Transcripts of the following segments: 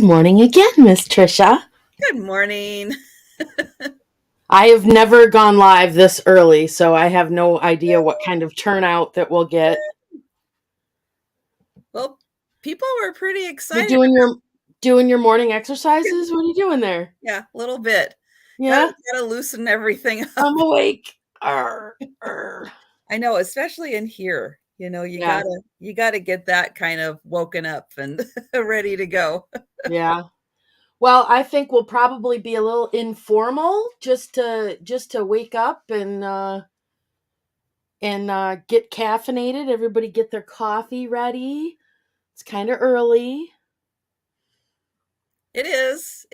morning again, Miss Trisha. Good morning. I have never gone live this early, so I have no idea what kind of turnout that we'll get. Well, people were pretty You're excited. doing your morning exercises? What are you doing there? Yeah, a little bit. Yeah? Gotta loosen everything up. I'm awake. Arr, arr. I know, especially in here. You Yeah. gotta get that kind of woken up and ready to go. Yeah. Well, I think we'll probably be a little informal just to wake up and get caffeinated. Everybody get their coffee ready. It's kind of early. It is.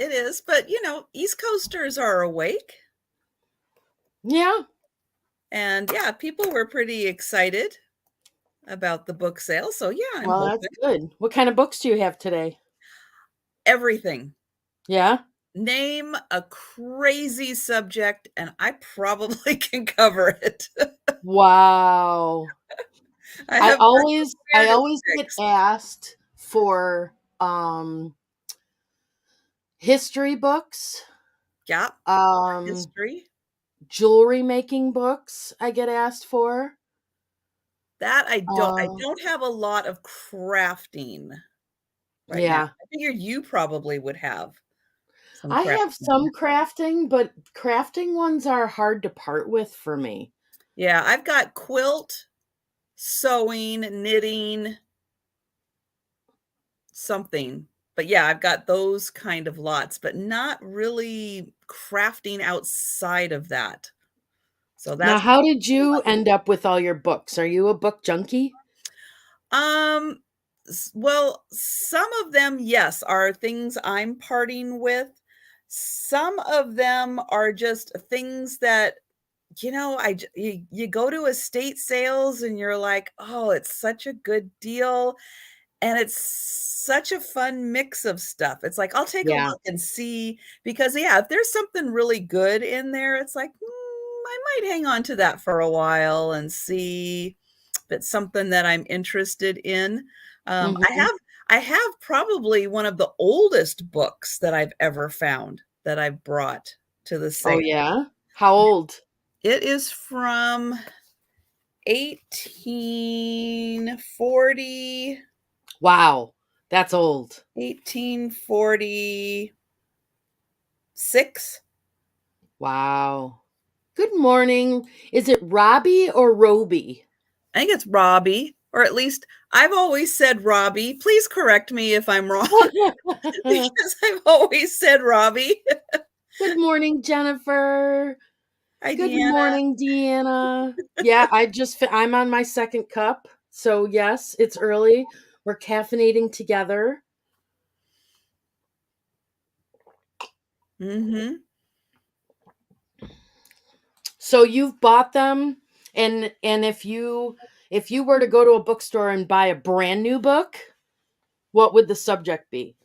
But East Coasters are awake. Yeah. And yeah, people were pretty excited about the book sale. So yeah, I'm Well, hoping that's good. What kind of books do you have today? everything. Yeah. Name a crazy subject and I probably can cover it. Wow. I I have always weirdest get picks. asked for history books, Yeah, um history. jewelry making books I get asked for. That I don't I Uh don't have a lot of crafting right now. yeah. I figured you probably would have some I have crafting. some crafting, but crafting ones are hard to part with for me. Yeah, I've got quilt, sewing, knitting, something. But yeah, I've got those kind of lots, but not really crafting outside of that. So Now, that's how did you end up with all your books? Are you a book junkie? Um, well, some of them, yes, are things I'm parting with. Some of them are just things that, you go to estate sales and you're like, oh, it's such a good deal. And it's such a fun mix of stuff. It's like, I'll take a Yeah. look and see, because yeah, if there's something really good in there, it's like, I might hang on to that for a while and see if it's something that I'm interested in. Um, I Mhm. have I have probably one of the oldest books that I've ever found that I've brought to the Oh, sale. yeah? How old? It is from 1840, Wow. That's old. 1846. Wow. Good morning. Is it Robbie or Roby? I think it's Robbie, or at least I've always said Robbie. Please correct me if I'm wrong because I've always said Robbie. Good morning, Jennifer. Hi, Good Deanna. morning, Deanna. Yeah, I'm on my second cup. So, yes, it's early. We're caffeinating together. Mhm. So, you've bought them, and if you were to go to a bookstore and buy a brand new book, what would the subject be?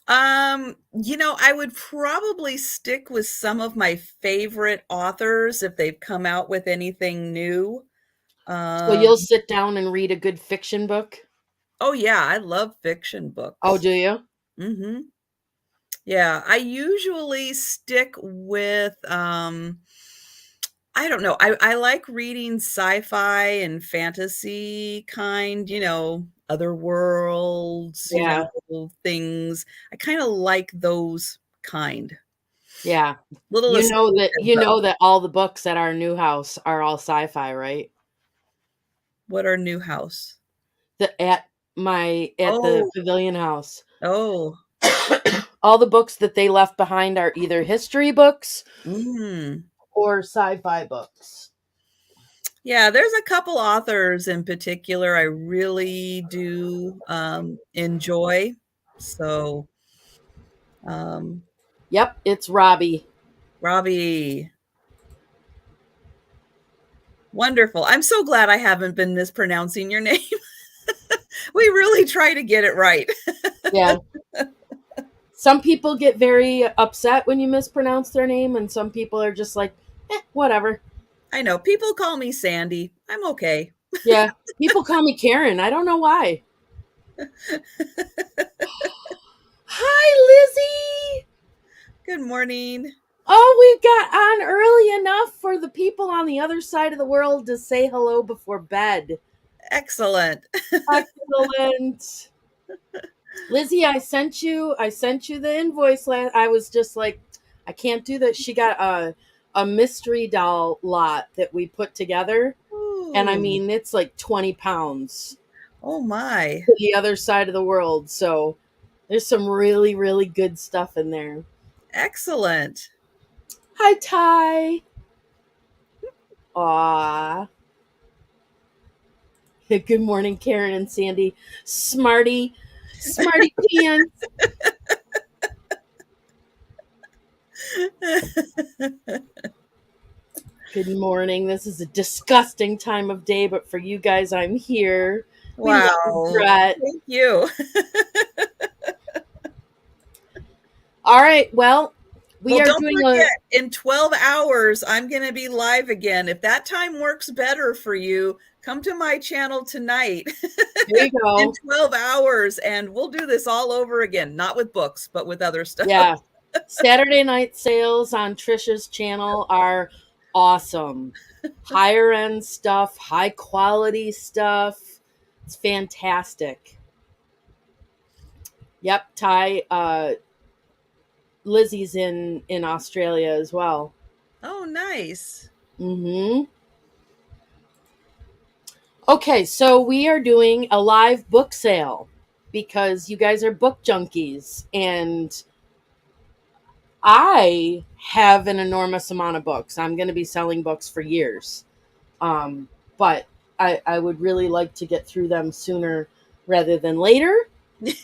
I would probably stick with some of my favorite authors if they've come out with anything new. So, Um, you'll sit down and read a good fiction book? oh yeah, I love fiction Oh, books. do you? Mhm. Yeah, I usually stick with I don't know. I like reading sci-fi and fantasy kind, other worlds, Yeah. things. I kind of like those kind. Yeah. Little You escapism. know that all the books at our new house are all sci-fi, right? What are new house? The at the Oh, pavilion house. oh. All the books that they left behind are either history books Mm. or sci-fi books. Yeah, there's a couple authors in particular I really do enjoy. So, um, Yep, it's Robbie. Robbie, wonderful. I'm so glad I haven't been mispronouncing your name. We really try to get it right. Yeah. Some people get very upset when you mispronounce their name, and some people are just like, whatever. I know people call me Sandy. I'm okay. Yeah. People call me Karen. I don't know why. Hi, Lizzie. Good morning. Oh, we got on early enough for the people on the other side of the world to say hello before bed. Excellent. Excellent. Lizzie, I sent you the invoice I was just like, I can't do that. She got a mystery doll lot that we put together. And I Ooh. mean, it's like 20 pounds Oh my. to the other side of the world. So there's some really, really good stuff in there. Excellent. Hi, Ty. Aw. Good morning, Karen and Sandy. Smarty pants. Good morning. This is a disgusting time of day, but for you guys, I'm here. We love you, Wow. Brett. Thank you. All right. Well, we Well, are don't doing forget, in 12 hours, I'm going to be live again. If that time works better for you, come to my channel tonight there you in go. 12 hours, and we'll do this all over again. Not with books, but with other stuff. Yeah. Saturday night sales on Trisha's channel are awesome. Higher end stuff, high quality stuff. It's fantastic. Yep, Ty. Lizzie's in Australia as well. Oh, nice. Mm-hmm. Okay, so we are doing a live book sale because you guys are book junkies, and I have an enormous amount of books. I'm going to be selling books for years, but I would really like to get through them sooner rather than later. Yeah.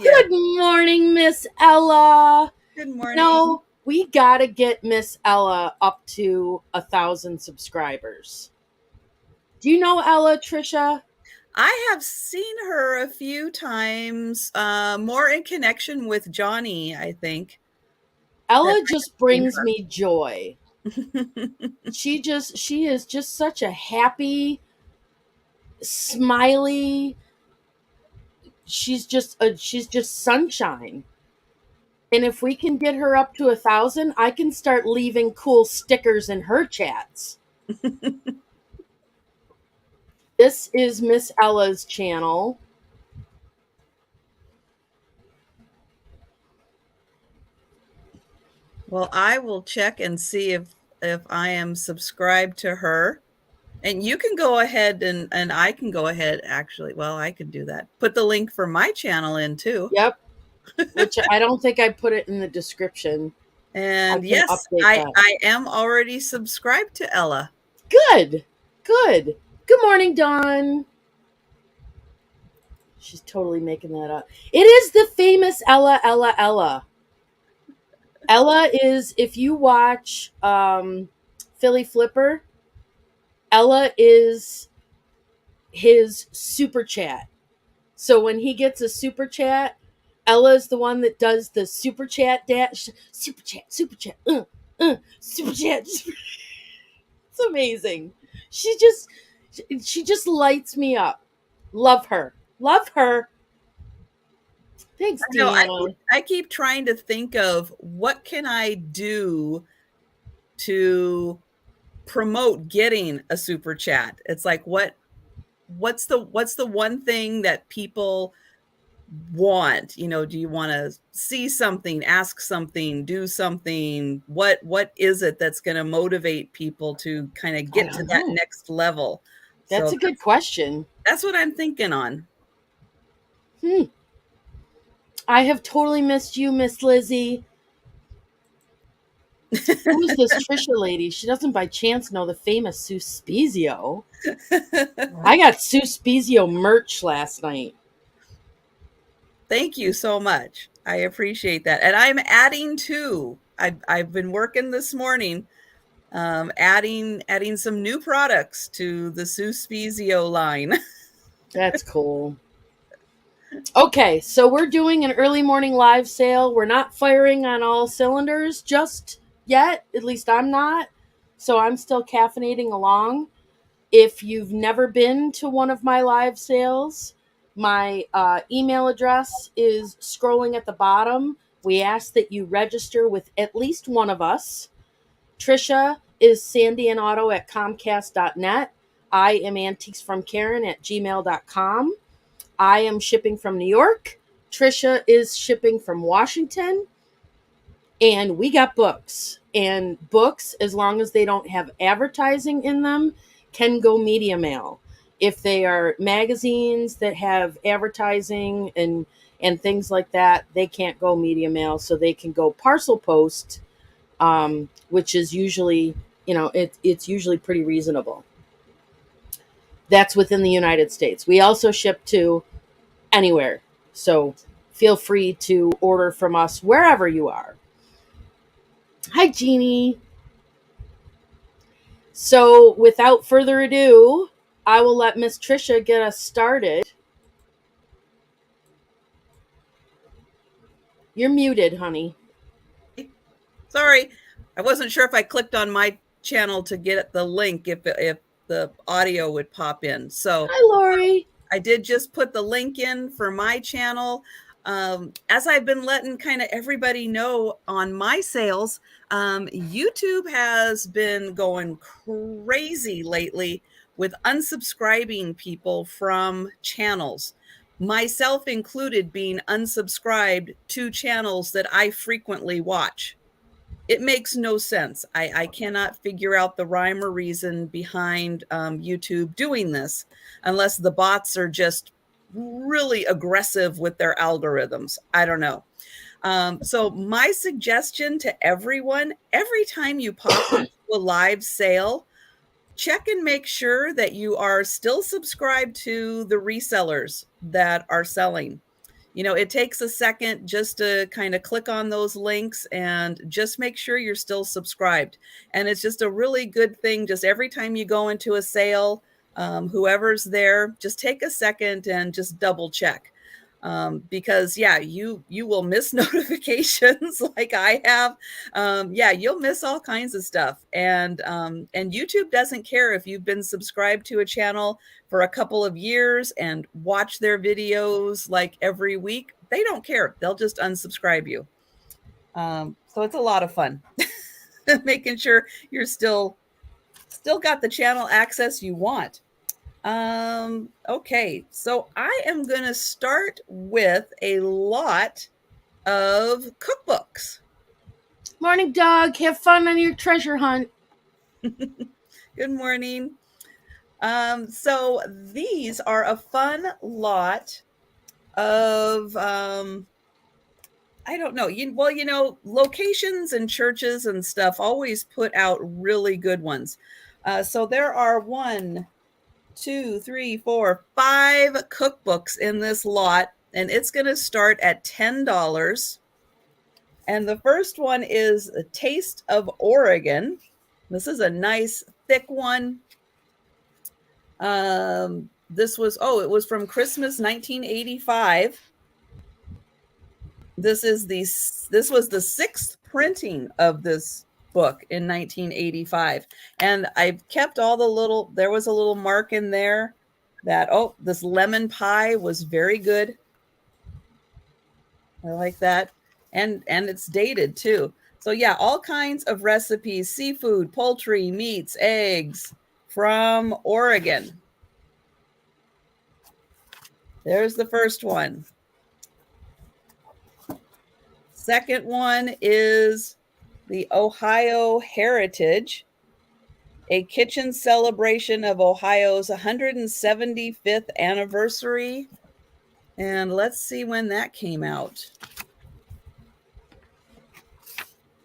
Good morning, Miss Ella. Good morning. No, we gotta get Miss Ella up to 1,000 subscribers. Do you know Ella, Trisha? I have seen her a few times, more in connection with Johnny, I think. Ella just Seen brings me joy. her. She is just such a happy, smiley. She's just sunshine. And if we can get her up to 1,000, I can start leaving cool stickers in her chats. This is Miss Ella's channel. Well, I will check and see if I am subscribed to her. And you can go ahead and I can go ahead actually. Well, I could do that. Put the link for my channel in too. Yep. Which I don't think I put it in the description. I And can yes, update that. I am already subscribed to Ella. Good. Good. Good morning, Dawn. She's totally making that up. It is the famous Ella, Ella, Ella. Ella is, if you watch Philly Flipper, Ella is his super chat. So when he gets a super chat, Ella is the one that does the super chat dash. Super chat, super chat, super chat. It's amazing. She just lights me up. Love her. Love her. Thanks, I know Deanna. I keep trying to think of what can I do to promote getting a super chat. It's like what's the one thing that people want? You know, do you want to see something, ask something, do something? What is it that's going to motivate people to kind of I get to don't that know. next level? That's So a good question. that's what I'm thinking on. I have totally missed you, Miss Lizzie. Who is this Trisha lady? She doesn't by chance know the famous Suspizio. I got Suspizio merch last night. Thank you so much. I appreciate that. And I'm adding too. I've been working this morning, adding some new products to the Suspizio line. That's cool. Okay, so we're doing an early morning live sale. We're not firing on all cylinders just yet. At least I'm not. So I'm still caffeinating along. If you've never been to one of my live sales, My email address is scrolling at the bottom. We ask that you register with at least one of us. Trisha is Sandy and Otto at Comcast.net. I am Antiques from Karen at gmail.com. I am shipping from New York. Trisha is shipping from Washington. And we got books. And books, as long as they don't have advertising in them, can go media mail. If they are magazines that have advertising and things like that, they can't go media mail, so they can go parcel post, which is usually, it's usually pretty reasonable. That's within the United States. We also ship to anywhere, so feel free to order from us wherever you are. Hi, Jeannie. So, without further ado, I will let Miss Trisha get us started. You're muted, honey. Sorry, I wasn't sure if I clicked on my channel to get the link if the audio would pop in. So Hi, Lori. I did just put the link in for my channel. As I've been letting kind of everybody know on my sales, YouTube has been going crazy lately with unsubscribing people from channels, myself included, being unsubscribed to channels that I frequently watch. It makes no sense. I cannot figure out the rhyme or reason behind YouTube doing this, unless the bots are just really aggressive with their algorithms. I don't know. So my suggestion to everyone, every time you pop into a live sale, check and make sure that you are still subscribed to the resellers that are selling. It takes a second just to kind of click on those links and just make sure you're still subscribed. And it's just a really good thing. Just every time you go into a sale, whoever's there, just take a second and just double check. Because you will miss notifications like I have. You'll miss all kinds of stuff. And YouTube doesn't care if you've been subscribed to a channel for a couple of years and watch their videos like every week. They don't care. They'll just unsubscribe you. So it's a lot of fun making sure you're still got the channel access you want. Okay, so I am going to start with a lot of cookbooks. Morning, Doug. Have fun on your treasure hunt. Good morning. So these are a fun lot of, I don't know. Locations and churches and stuff always put out really good ones. So there are 1, 2, 3, 4, 5 cookbooks in this lot, and it's going to start at $10. And the first one is A Taste of Oregon. This is a nice thick one. This was it was from Christmas 1985. This was the 6th printing of this book in 1985, and I've kept all the there was a little mark in there that this lemon pie was very good. I like that. And it's dated too. So yeah, all kinds of recipes: seafood, poultry, meats, eggs, from Oregon. There's the first one. Second one is the Ohio Heritage, a kitchen celebration of Ohio's 175th anniversary. And let's see when that came out.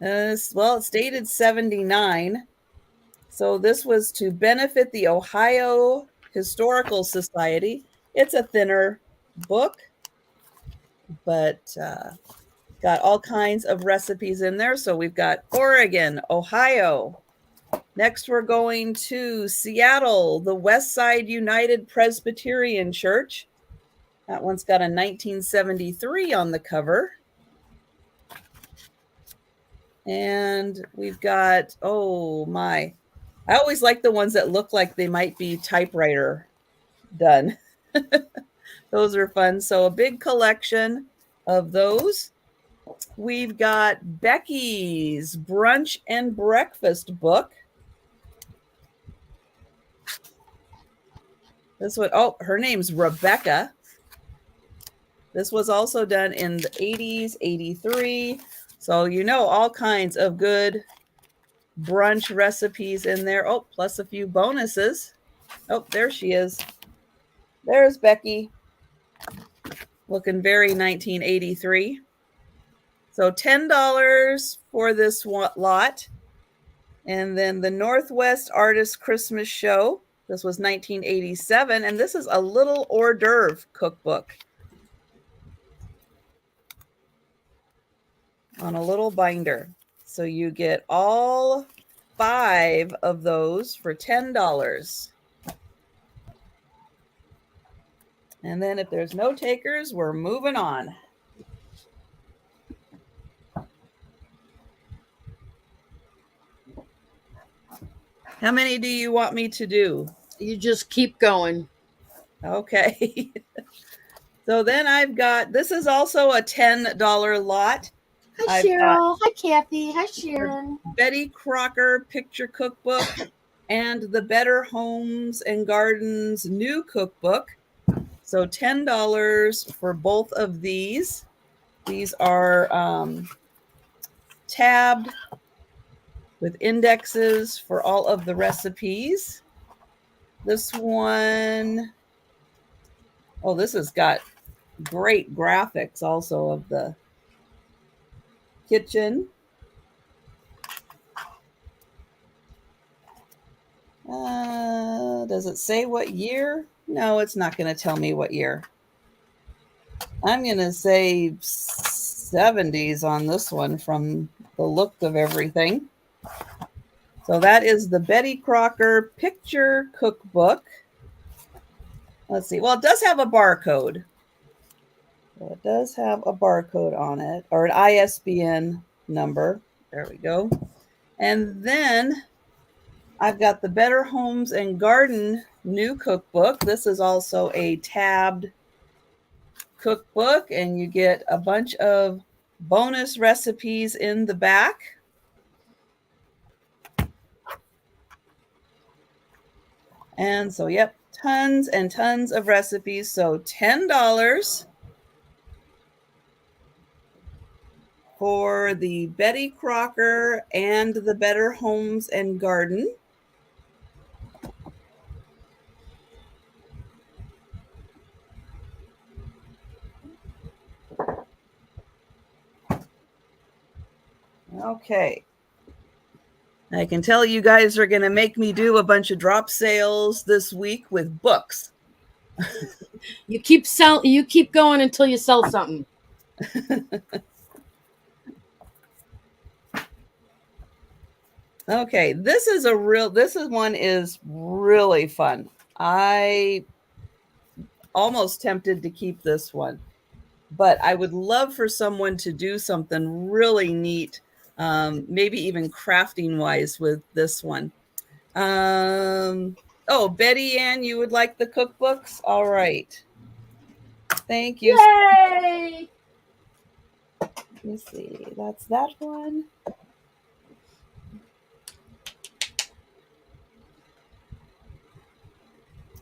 It's dated 79. So this was to benefit the Ohio Historical Society. It's a thinner book, but got all kinds of recipes in there. So we've got Oregon, Ohio. Next, we're going to Seattle, the Westside United Presbyterian Church. That one's got a 1973 on the cover. And we've got, I always like the ones that look like they might be typewriter done. Those are fun. So a big collection of those. We've got Becky's Brunch and Breakfast book. This one, oh, her name's Rebecca. This was also done in the 80s, 83. So you know all kinds of good brunch recipes in there. Oh, plus a few bonuses. Oh, there she is. There's Becky. Looking very 1983. So $10 for this lot. And then the Northwest Artist Christmas Show. This was 1987. And this is a little hors d'oeuvre cookbook on a little binder. So you get all 5 of those for $10. And then if there's no takers, we're moving on. How many do you want me to do? You just keep going. Okay. So then I've got, this is also a $10 lot. Hi, Cheryl. Hi, Kathy. Hi, Sharon. Betty Crocker Picture Cookbook and the Better Homes and Gardens new cookbook. So $10 for both of these. These are tabbed with indexes for all of the recipes. This one, oh, this has got great graphics also of the kitchen. Does it say what year? No, it's not going to tell me what year. I'm going to say 70s on this one from the look of everything. So that is the Betty Crocker Picture Cookbook. Let's see. Well, it does have a barcode. So it does have a barcode on it, or an ISBN number. There we go. And then I've got the Better Homes and Garden new cookbook. This is also a tabbed cookbook, and you get a bunch of bonus recipes in the back. And so, yep, tons and tons of recipes. So $10 for the Betty Crocker and the Better Homes and Garden. Okay. I can tell you guys are going to make me do a bunch of drop sales this week with books. You keep going until you sell something. Okay, this one is really fun. I almost tempted to keep this one, but I would love for someone to do something really neat, maybe even crafting wise with this one. Oh, Betty Ann, you would like the cookbooks? All right. Thank you. Yay! Let me see. That's that one.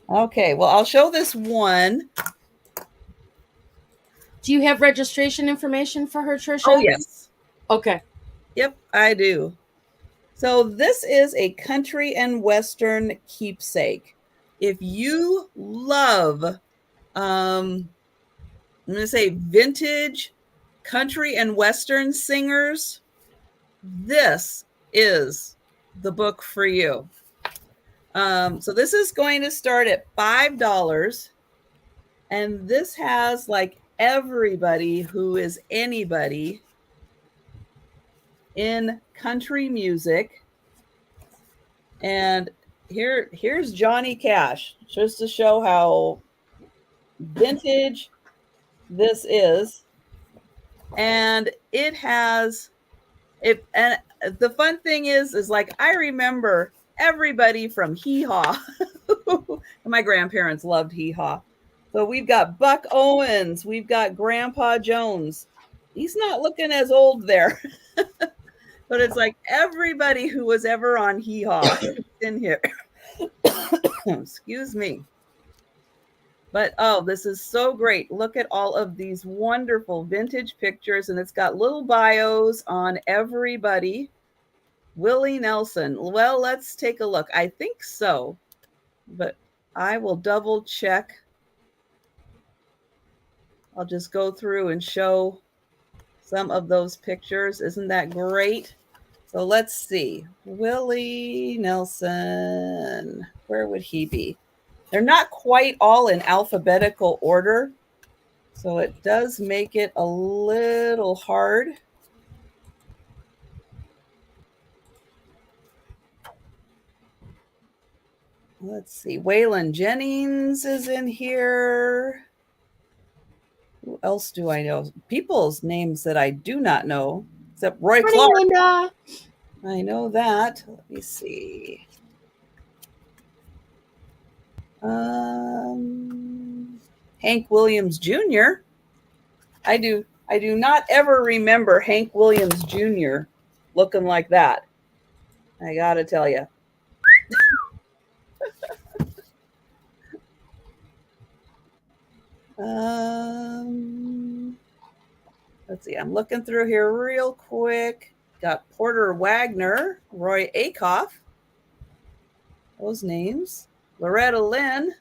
Okay, well, I'll show this one. Do you have registration information for her, Trisha? Oh, yes. Okay. Yep, I do. So this is a country and western keepsake. If you love, I'm going to say vintage country and western singers, this is the book for you. So this is going to start at $5. And this has like everybody who is anybody in country music. And here's Johnny Cash, just to show how vintage this is. And it has it, and the fun thing is like I remember everybody from Hee Haw. My grandparents loved Hee Haw. So we've got Buck Owens. We've got Grandpa Jones. He's not looking as old there. But it's like everybody who was ever on Hee Haw in here. Excuse me. But oh, this is so great. Look at all of these wonderful vintage pictures, and it's got little bios on everybody. Willie Nelson. Well, let's take a look. I think so, but I will double check. I'll just go through and show some of those pictures. Isn't that great? So let's see. Willie Nelson. Where would he be? They're not quite all in alphabetical order, so it does make it a little hard. Let's see. Waylon Jennings is in here. Who else do I know? People's names that I do not know, except Roy Clark. Linda. I know that. Let me see. Hank Williams Jr. I do not ever remember Hank Williams Jr. looking like that. I gotta tell you. Let's see. I'm looking through here real quick. Got Porter Wagner, Roy Acuff. Those names. Loretta Lynn.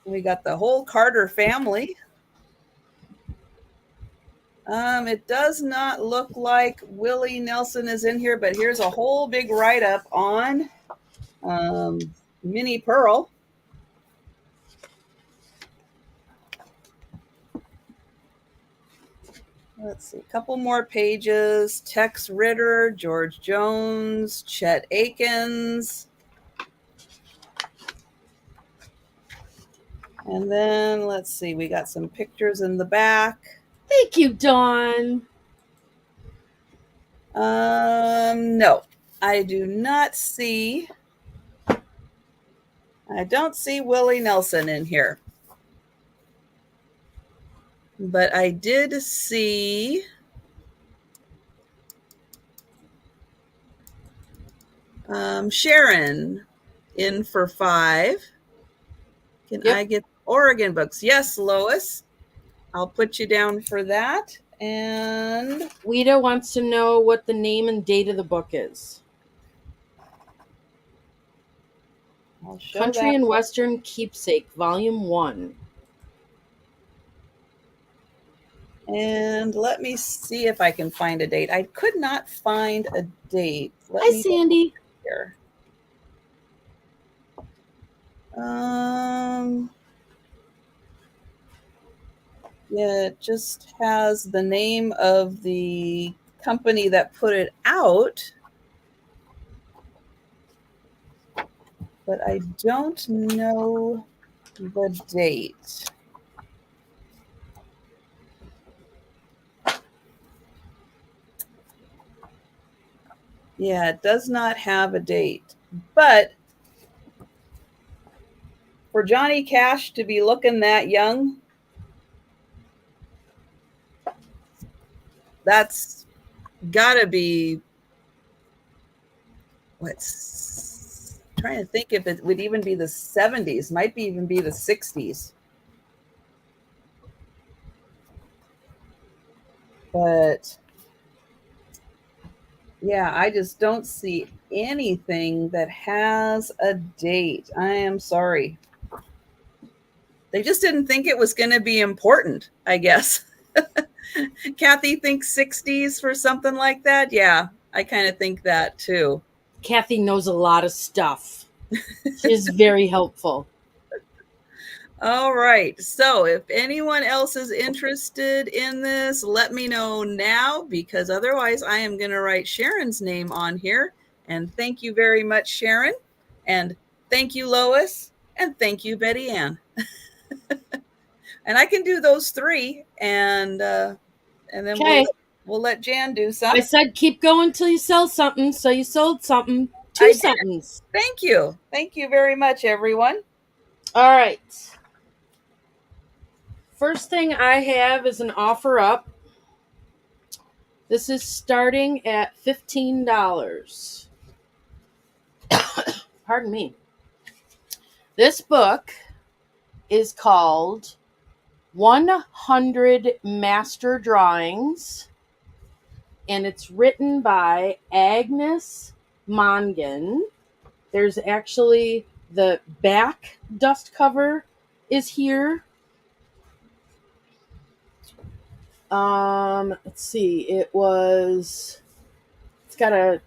We got the whole Carter family. It does not look like Willie Nelson is in here, but here's a whole big write-up on Minnie Pearl. Let's see, a couple more pages. Tex Ritter, George Jones, Chet Akins. And then let's see, we got some pictures in the back. Thank you, Dawn. No, I do not see. I don't see Willie Nelson in here. But I did see Sharon in for 5. Can I get Oregon books? Yes, Lois. I'll put you down for that. And Weta wants to know what the name and date of the book is. I'll show Country that. and Western Keepsake, Volume 1. And let me see if I can find a date. I could not find a date. Hi, Sandy. Here. Yeah, it just has the name of the company that put it out. But I don't know the date. Yeah, it does not have a date. But for Johnny Cash to be looking that young, that's gotta be, trying to think if it would even be the 70s, might be even be the 60s. But yeah, I just don't see anything that has a date. I am sorry. They just didn't think it was going to be important, I guess. Kathy thinks 60s for something like that. Yeah, I kind of think that too. Kathy knows a lot of stuff. She's very helpful. All right. So if anyone else is interested in this, let me know now, because otherwise I am going to write Sharon's name on here. And thank you very much, Sharon. And thank you, Lois. And thank you, Betty Ann. And I can do those 3. And then we'll let Jan do some. I said keep going till you sell something. So you sold something. two sentence. Thank you. Thank you very much, everyone. All right. First thing I have is an offer up. This is starting at $15. Pardon me. This book is called 100 Master Drawings, and it's written by Agnes Mongan. There's actually the back dust cover is here. Let's see. It's got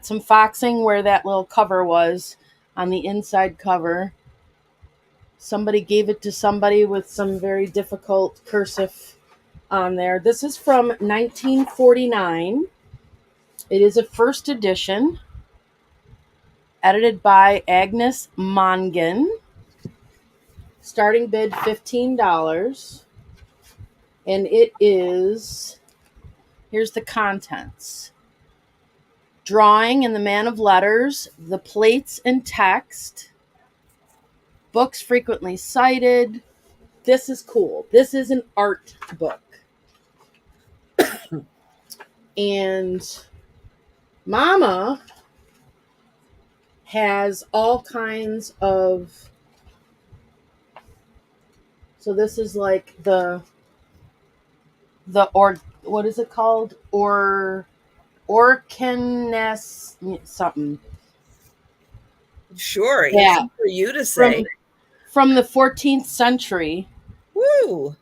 some foxing where that little cover was on the inside cover. Somebody gave it to somebody with some very difficult cursive on there. This is from 1949. It is a first edition, edited by Agnes Mongan. Starting bid $15. And it is, here's the contents. Drawing and the Man of Letters, the plates and text, books frequently cited. This is cool. This is an art book. And Mama has all kinds of, so this is like what is it called? Orcanes something. Sure, Yeah. easy for you to say. From the 14th century. Woo!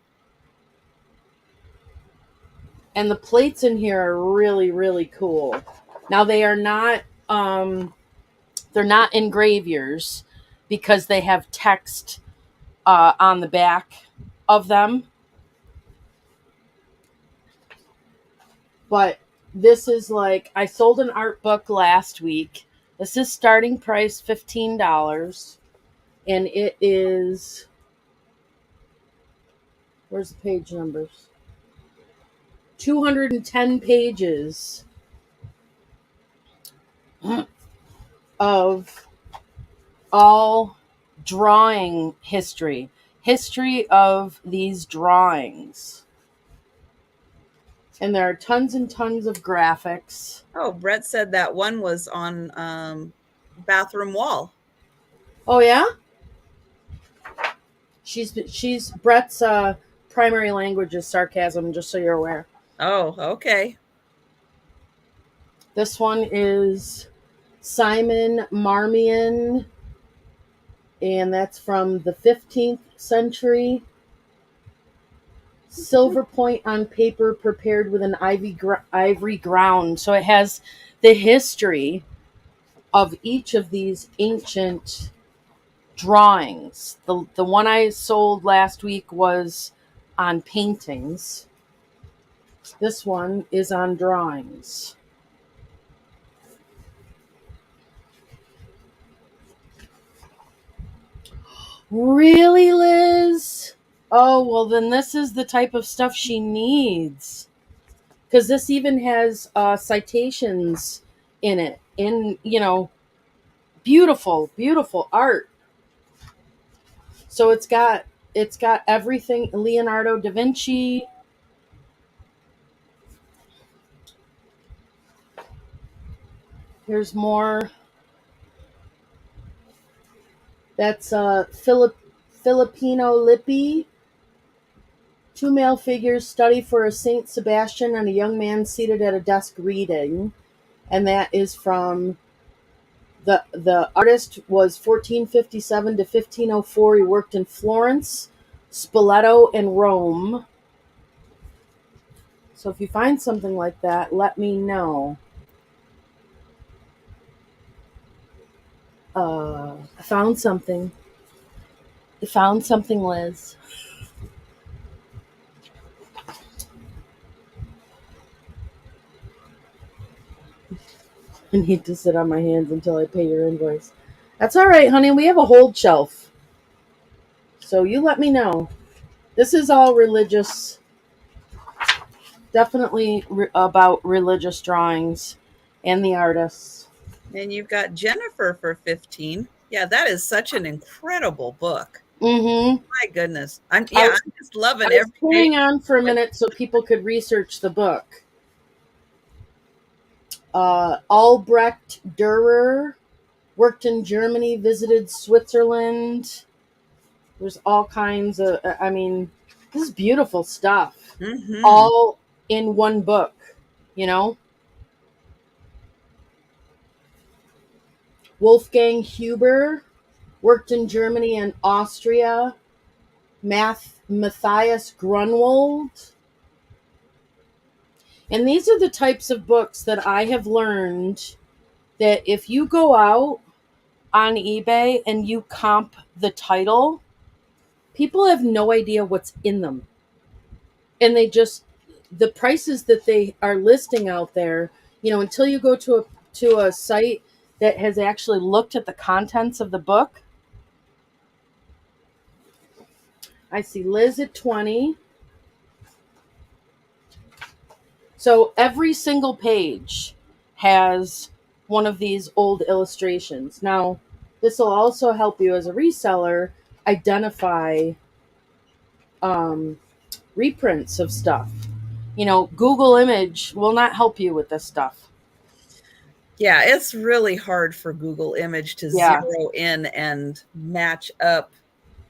And the plates in here are really, really cool. Now they are not they're not engravures because they have text on the back of them. But this is like, I sold an art book last week. This is starting price $15. And it is, where's the page numbers? 210 pages of all drawing history of these drawings. And there are tons and tons of graphics. Oh, Brett said that one was on bathroom wall. Oh yeah? She's Brett's primary language is sarcasm, just so you're aware. Oh, okay. This one is Simon Marmion, and that's from the 15th century. Silver point on paper prepared with an ivory ground. So it has the history of each of these ancient drawings. The one I sold last week was on paintings. This one is on drawings. Really, Liz? Oh, well, then this is the type of stuff she needs. Because this even has citations in it. Beautiful, beautiful art. So it's got everything. Leonardo da Vinci. Here's more. That's Filipino Lippi. Two male figures study for a Saint Sebastian and a young man seated at a desk reading. And that is from the artist was 1457 to 1504. He worked in Florence, Spoleto, and Rome. So if you find something like that, let me know. I found something. I found something, Liz. I need to sit on my hands until I pay your invoice. That's all right, honey. We have a hold shelf. So you let me know. This is all religious. Definitely about religious drawings and the artists. And you've got Jennifer for 15. Yeah, that is such an incredible book. Mm-hmm. My goodness. I I'm was, just loving I was every page. carrying on for a minute so people could research the book. Albrecht Dürer worked in Germany, visited Switzerland. There's all kinds of, I mean, this is beautiful stuff. Mm-hmm. All in one book, you know? Wolfgang Huber worked in Germany and Austria. Matthias Grunwald. And these are the types of books that I have learned that if you go out on eBay and you comp the title, people have no idea what's in them. And the prices that they are listing out there, until you go to a site that has actually looked at the contents of the book. I see Liz at 20. So every single page has one of these old illustrations. Now, this will also help you as a reseller identify reprints of stuff. Google Image will not help you with this stuff. Yeah, it's really hard for Google Image to zero in and match up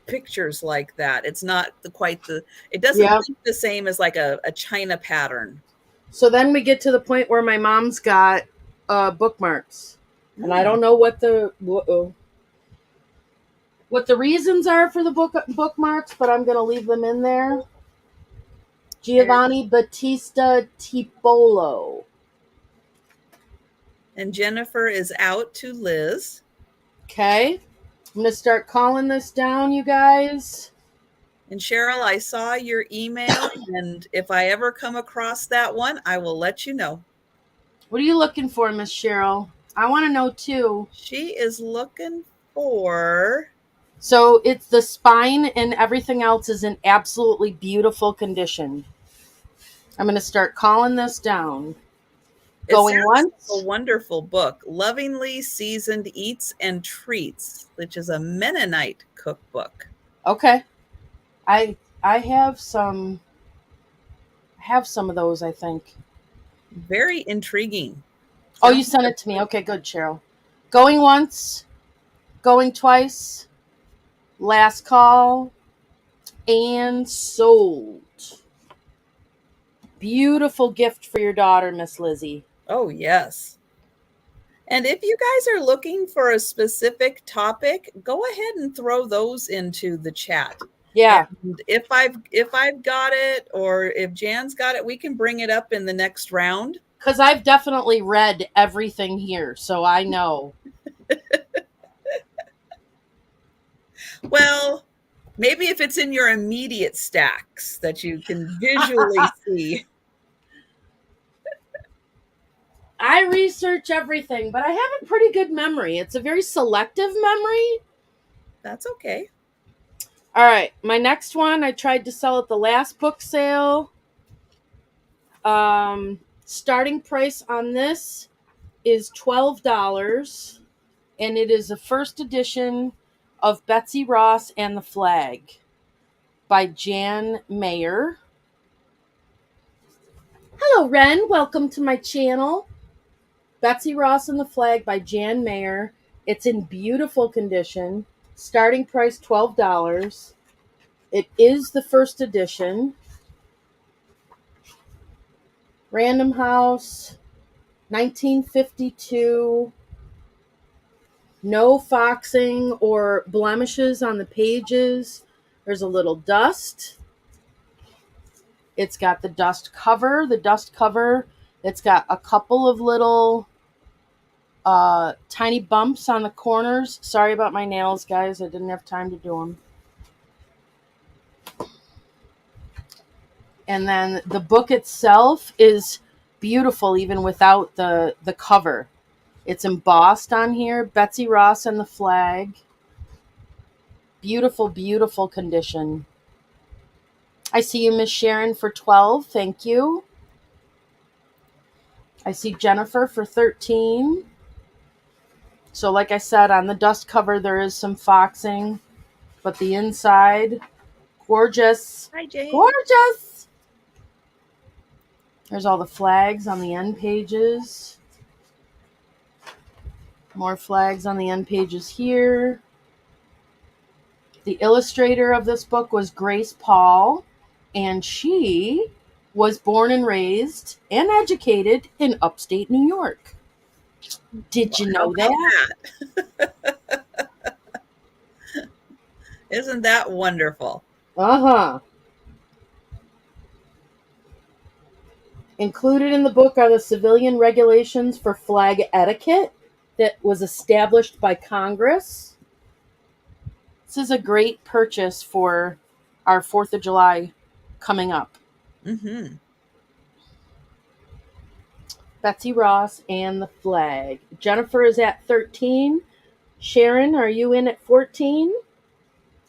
pictures like that. It's not it doesn't look the same as like a China pattern. So then we get to the point where my mom's got bookmarks. And I don't know what the reasons are for the bookmarks, but I'm going to leave them in there. Giovanni Battista Tiepolo. And Jennifer is out to Liz. Okay. I'm going to start calling this down, you guys. And Cheryl, I saw your email, and if I ever come across that one, I will let you know. What are you looking for, Miss Cheryl? I want to know, too. She is looking for... So it's the spine and everything else is in absolutely beautiful condition. I'm going to start calling this down. Going once. A wonderful book, Lovingly Seasoned Eats and Treats, which is a Mennonite cookbook. Okay. I have some of those, I think. Very intriguing. Oh, you sent it to me. Okay, good, Cheryl. Going once, going twice, last call, and sold. Beautiful gift for your daughter, Miss Lizzie. Oh, yes. And if you guys are looking for a specific topic, go ahead and throw those into the chat. Yeah. And if I've got it, or if Jan's got it, we can bring it up in the next round. Because I've definitely read everything here, so I know. Well, maybe if it's in your immediate stacks that you can visually see. I research everything, but I have a pretty good memory. It's a very selective memory. That's okay. All right. My next one, I tried to sell at the last book sale. Starting price on this is $12. And it is a first edition of Betsy Ross and the Flag by Jan Mayer. Hello, Ren. Welcome to my channel. Betsy Ross and the Flag by Jan Mayer. It's in beautiful condition. Starting price $12. It is the first edition. Random House, 1952. No foxing or blemishes on the pages. There's a little dust. It's got the dust cover. It's got a couple of little tiny bumps on the corners. Sorry about my nails, guys. I didn't have time to do them. And then the book itself is beautiful even without the cover. It's embossed on here. Betsy Ross and the Flag. Beautiful, beautiful condition. I see you, Miss Sharon, for $12. Thank you. I see Jennifer for $13. So, like I said, on the dust cover, there is some foxing, but the inside, gorgeous. Hi, Jane. Gorgeous! There's all the flags on the end pages. More flags on the end pages here. The illustrator of this book was Grace Paul, and she was born and raised and educated in upstate New York. Did you know that? Isn't that wonderful? Uh-huh. Included in the book are the civilian regulations for flag etiquette that was established by Congress. This is a great purchase for our 4th of July coming up. Mm-hmm. Betsy Ross and the flag. Jennifer is at 13. Sharon, are you in at 14?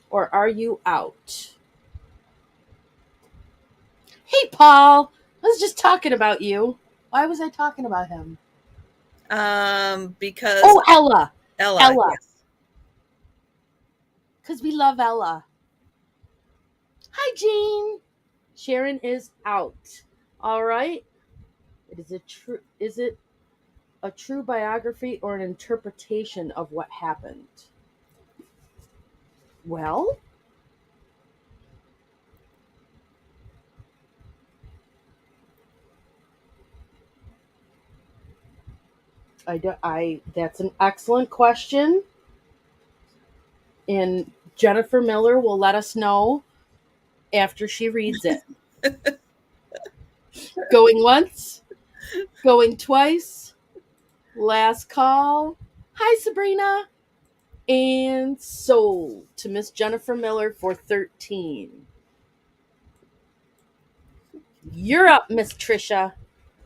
Or are you out? Hey, Paul. I was just talking about you. Why was I talking about him? Because... Oh, Ella. Ella. Yes. Because we love Ella. Hi, Jean. Sharon is out. All right. Is it a true biography or an interpretation of what happened? Well, that's an excellent question. And Jennifer Miller will let us know after she reads it. Going once, going twice, last call. Hi, Sabrina. And sold to Miss Jennifer Miller for 13. You're up, Miss Trisha.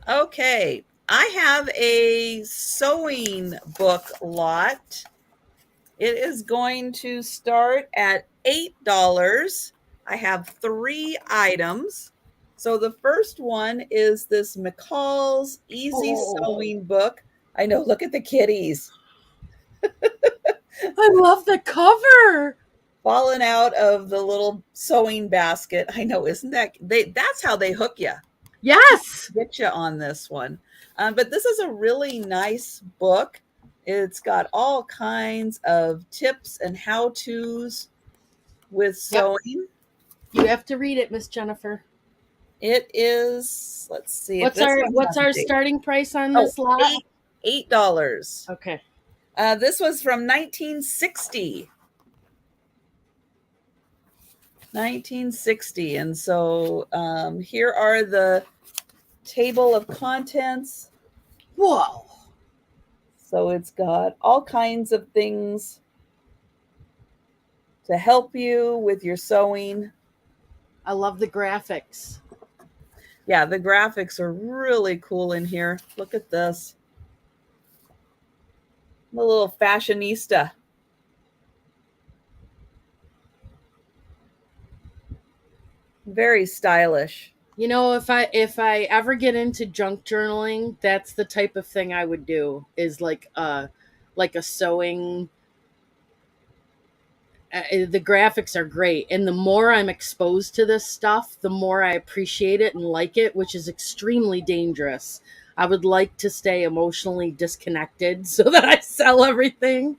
Okay. I have a sewing book lot. It is going to start at $8. I have 3 items. So the first one is this Mccall's Easy Sewing book. I know, look at the kitties. I love the cover. Falling out of the little sewing basket. I know, isn't that's how they hook you. Yes. Get you on this one. But this is a really nice book. It's got all kinds of tips and how-tos with sewing. Yep. You have to read it, Miss Jennifer. It is, let's see. What's our starting price on this lot? $8. Okay. This was from 1960. 1960. And so here are the table of contents. Whoa. So it's got all kinds of things to help you with your sewing. I love the graphics. Yeah, the graphics are really cool in here. Look at this. The little fashionista. Very stylish. You know, if I ever get into junk journaling, that's the type of thing I would do, is like a sewing. The graphics are great, and the more I'm exposed to this stuff, the more I appreciate it and like it, which is extremely dangerous. I would like to stay emotionally disconnected so that I sell everything.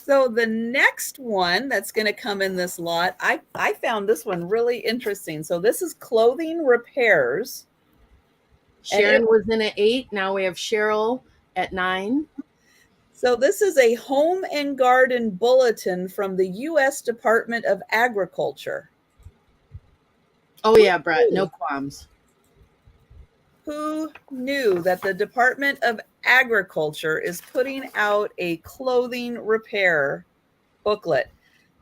So the next one that's going to come in this lot, I found this one really interesting. So this is clothing repairs. Sharon was in at 8. Now we have Cheryl at 9. So this is a home and garden bulletin from the U.S. Department of Agriculture. Oh yeah, Brett, no qualms. Who knew that the Department of Agriculture is putting out a clothing repair booklet?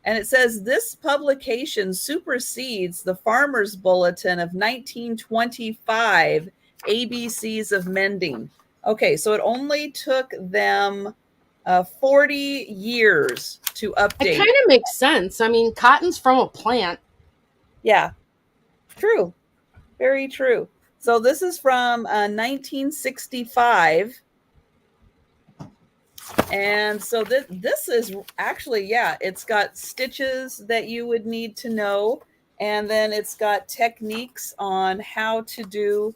And it says this publication supersedes the Farmer's Bulletin of 1925, ABCs of Mending. Okay, so it only took them 40 years to update. It kind of makes sense. I mean, cotton's from a plant. Yeah, true. Very true. So this is from 1965. And so this is actually, yeah, it's got stitches that you would need to know. And then it's got techniques on how to do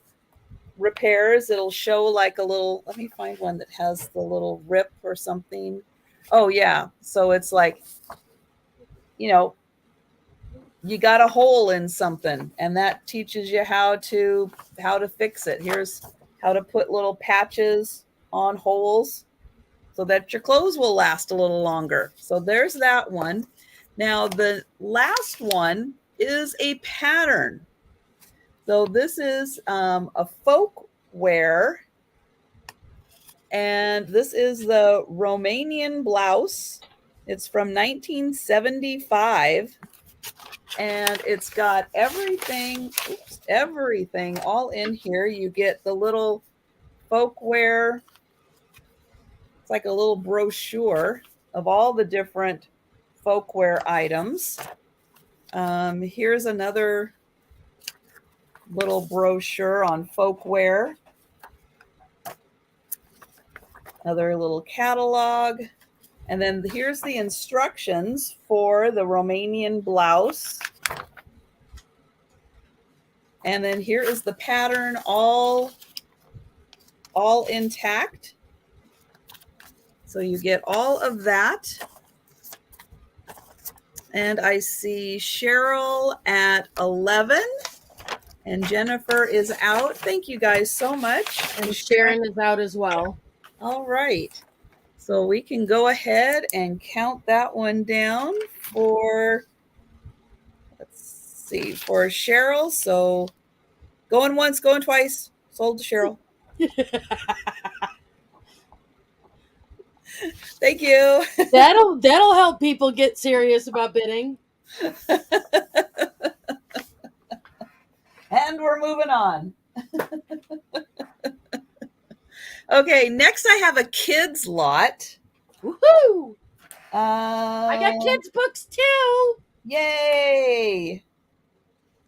repairs. It'll show like a little, let me find one that has the little rip or something. Oh yeah. So it's like, you know, you got a hole in something and that teaches you how to fix it. Here's how to put little patches on holes so that your clothes will last a little longer. So there's that one. Now the last one is a pattern. So this is a folk wear, and this is the Romanian blouse. It's from 1975, and it's got everything all in here. You get the little folk wear. It's like a little brochure of all the different folkwear items. Here's another little brochure on folkwear. Another little catalog. And then here's the instructions for the Romanian blouse. And then here is the pattern all intact. So you get all of that. And I see Cheryl at 11 and Jennifer is out. Thank you guys so much. And Sharon is out as well. All right. So we can go ahead and count that one down for, let's see, for Cheryl. So going once, going twice, sold to Cheryl. Thank you. That'll help people get serious about bidding. And we're moving on. Okay, next I have a kids lot. Woohoo! I got kids books too. Yay!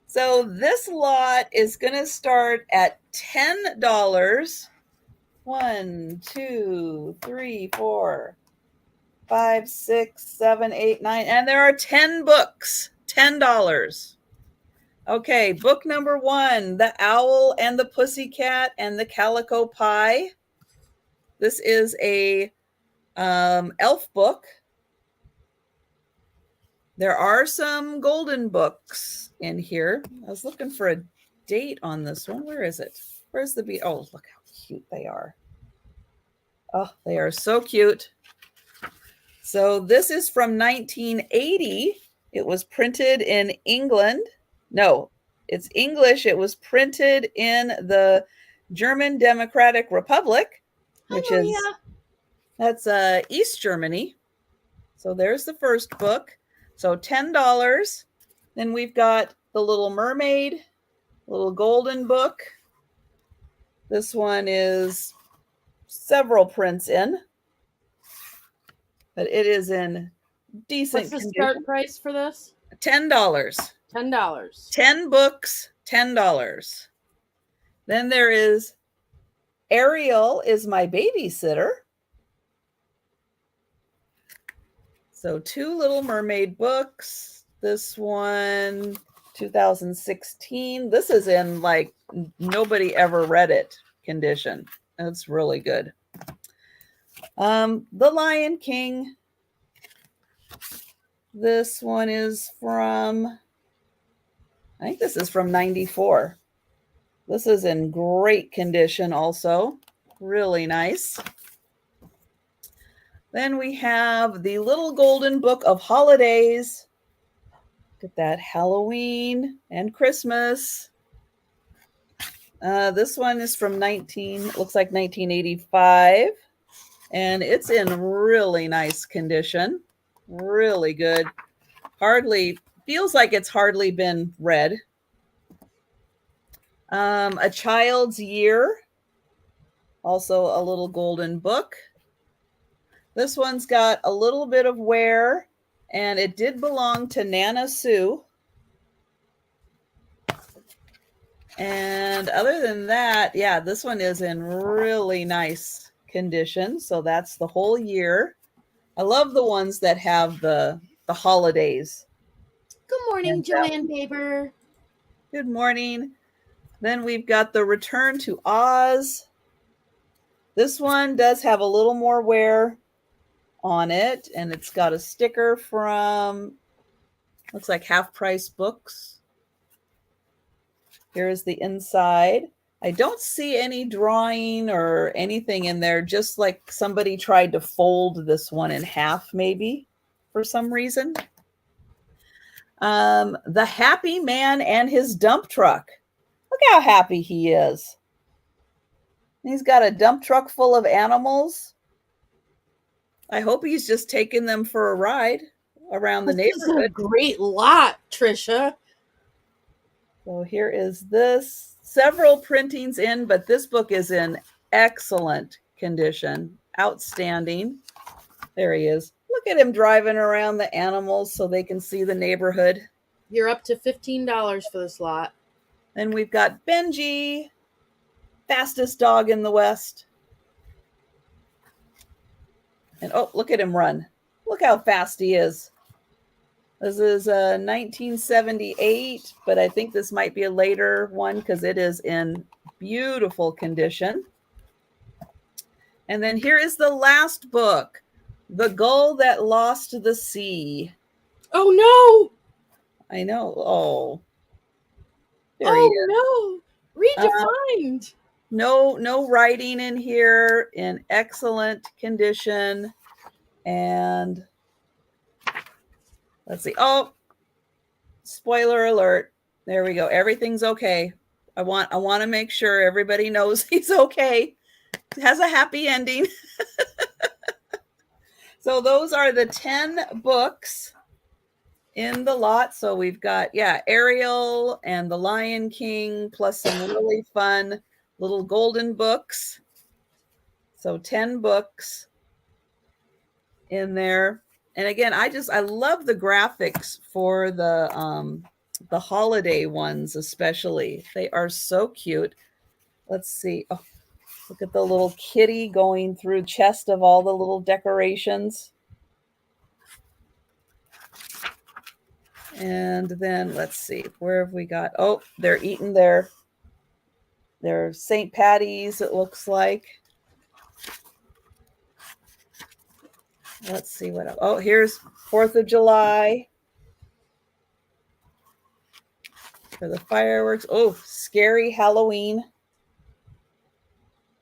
So this lot is going to start at $10. 1, 2, 3, 4, 5, 6, 7, 8, 9, and there are 10 books. $10. Okay, book number 1, The Owl and the Pussycat and the Calico Pie. This is a elf book. There are some golden books in here. I was looking for a date on this one. Where is it? Where's the bee? Oh, look how cute they are. Oh, they are so cute. So this is from 1980. It was printed in England. No, it's English. It was printed in the German Democratic Republic, which is, that's East Germany. So there's the first book. So $10. Then we've got The Little Mermaid, little golden book. This one is several prints in, but it is in decent condition. What's the condition. start price for this? $10. $10. 10 books, $10. Then there is Ariel is My Babysitter. So 2 Little Mermaid books. This one, 2016. This is in like nobody ever read it condition. That's really good. The Lion King. This one is from, I think this is from 94. This is in great condition also. Really nice. Then we have the Little Golden Book of Holidays. Look at that, Halloween and Christmas. This one is from looks like 1985. And it's in really nice condition. Really good. Feels like it's hardly been read. A Child's Year. Also a little golden book. This one's got a little bit of wear, and it did belong to Nana Sue. And other than that, yeah, this one is in really nice condition. So that's the whole year. I love the ones that have the holidays. Good morning, And Joanne Baber. Good morning. Then we've got the Return to Oz. This one does have a little more wear on it, and it's got a sticker from, looks like Half Price Books. Here is the inside. I don't see any drawing or anything in there, just like somebody tried to fold this one in half, maybe, for some reason. The Happy Man and His Dump Truck. Look how happy he is. He's got a dump truck full of animals. I hope he's just taking them for a ride around the neighborhood. This is a great lot, Trisha. So here is this. Several printings in, but this book is in excellent condition. Outstanding. There he is. Look at him driving around the animals so they can see the neighborhood. You're up to $15 for this lot. Then we've got Benji, fastest dog in the West. And oh, look at him run. Look how fast he is. This is 1978, but I think this might be a later one because it is in beautiful condition. And then here is the last book, The Gull That Lost the Sea. Oh, no. I know. Oh. There oh, no. Redefined. No writing in here, in excellent condition. And let's see. Oh, spoiler alert. There we go. Everything's okay. I want to make sure everybody knows he's okay. It has a happy ending. So those are the 10 books in the lot. So we've got, Ariel and the Lion King, plus some really fun little golden books. So 10 books in there. And again, I love the graphics for the holiday ones, especially. They are so cute. Let's see. Oh, look at the little kitty going through chest of all the little decorations. And then let's see, where have we got? Oh, they're eating their St. Patty's, it looks like. Let's see what else. Oh, here's 4th of July for the fireworks. Oh, scary Halloween.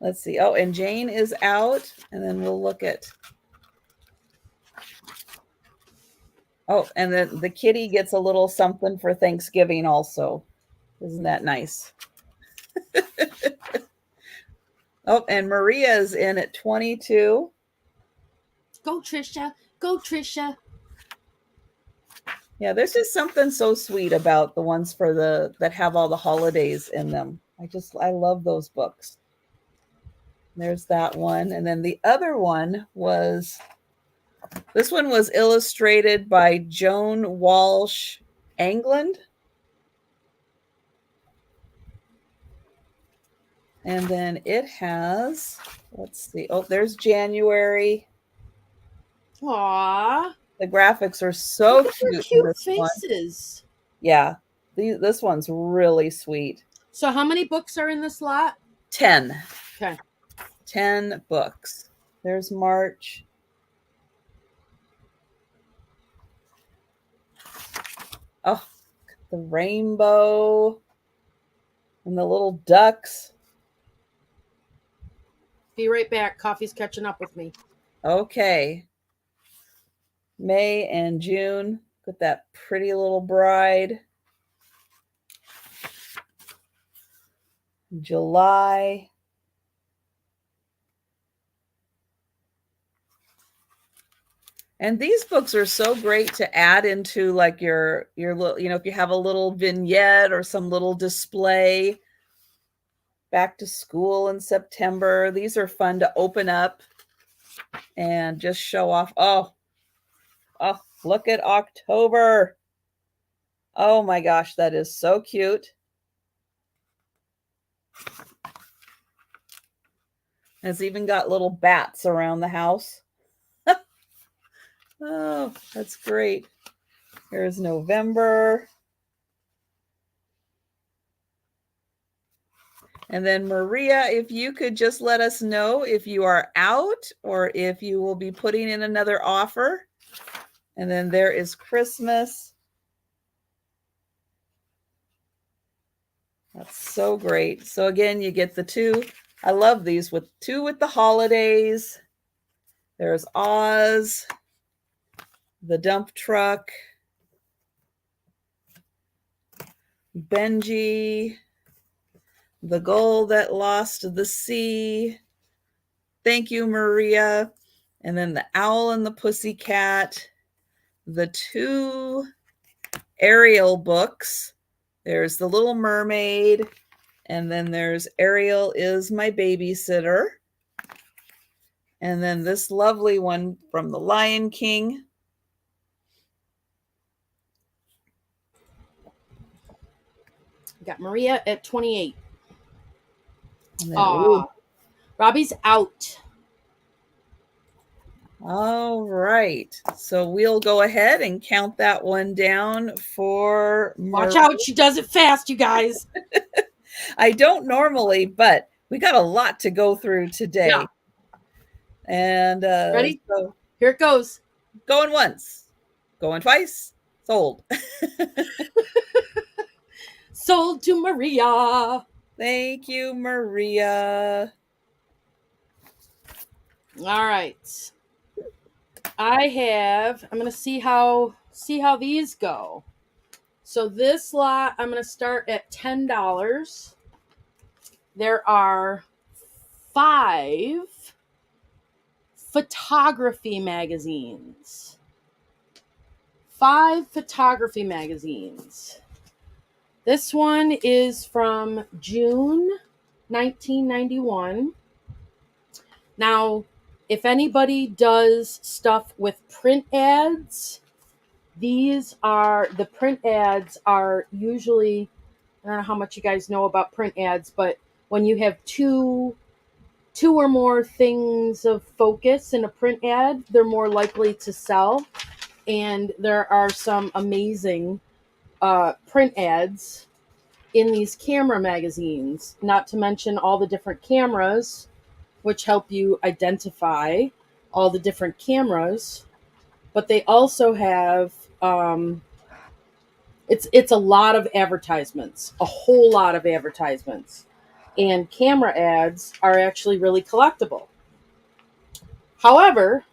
Let's see. Oh, and Jane is out. And then we'll look at. Oh, and then the kitty gets a little something for Thanksgiving also. Isn't that nice? Oh, and Maria's in at 22. Go, Trisha. Go, Trisha. Yeah, there's just something so sweet about the ones that have all the holidays in them. I love those books. There's that one. And then the other one was, this one was illustrated by Joan Walsh England. And then it has, let's see. Oh, there's January. Aww. The graphics are so cute. Cute faces. One. Yeah, this one's really sweet. So how many books are in this lot? 10. Okay. 10 books. There's March. Oh, the rainbow and the little ducks. Be right back. Coffee's catching up with me. Okay. May and June. Look at that pretty little bride. July. And these books are so great to add into like your little, if you have a little vignette or some little display back to school in September. These are fun to open up and just show off. Oh, look at October. Oh my gosh, that is so cute. It's even got little bats around the house. Oh, that's great. Here's November. And then Maria, if you could just let us know if you are out or if you will be putting in another offer. And then there is Christmas. That's so great. So again, you get the two. I love these with two with the holidays. There's Oz, the dump truck, Benji, the gull that lost the sea. Thank you, Maria. And then the owl and the pussycat, the two Ariel books. There's the Little Mermaid, and then there's Ariel is my babysitter. And then this lovely one from the Lion King. Got Maria at 28. Then, Robbie's out. All right. So we'll go ahead and count that one down for Watch out. She does it fast, you guys. I don't normally, but we got a lot to go through today. Yeah. And ready? So here it goes. Going once, going twice, sold. Sold to Maria. Thank you, Maria. All right. I'm going to see how these go. So this lot, I'm going to start at $10. There are 5 photography magazines. 5 photography magazines. This one is from June 1991. Now, if anybody does stuff with print ads, the print ads are usually, I don't know how much you guys know about print ads, but when you have two or more things of focus in a print ad, they're more likely to sell. And there are some amazing print ads in these camera magazines, not to mention all the different cameras, which help you identify all the different cameras. But they also have, it's a lot of advertisements, a whole lot of advertisements. And camera ads are actually really collectible. However,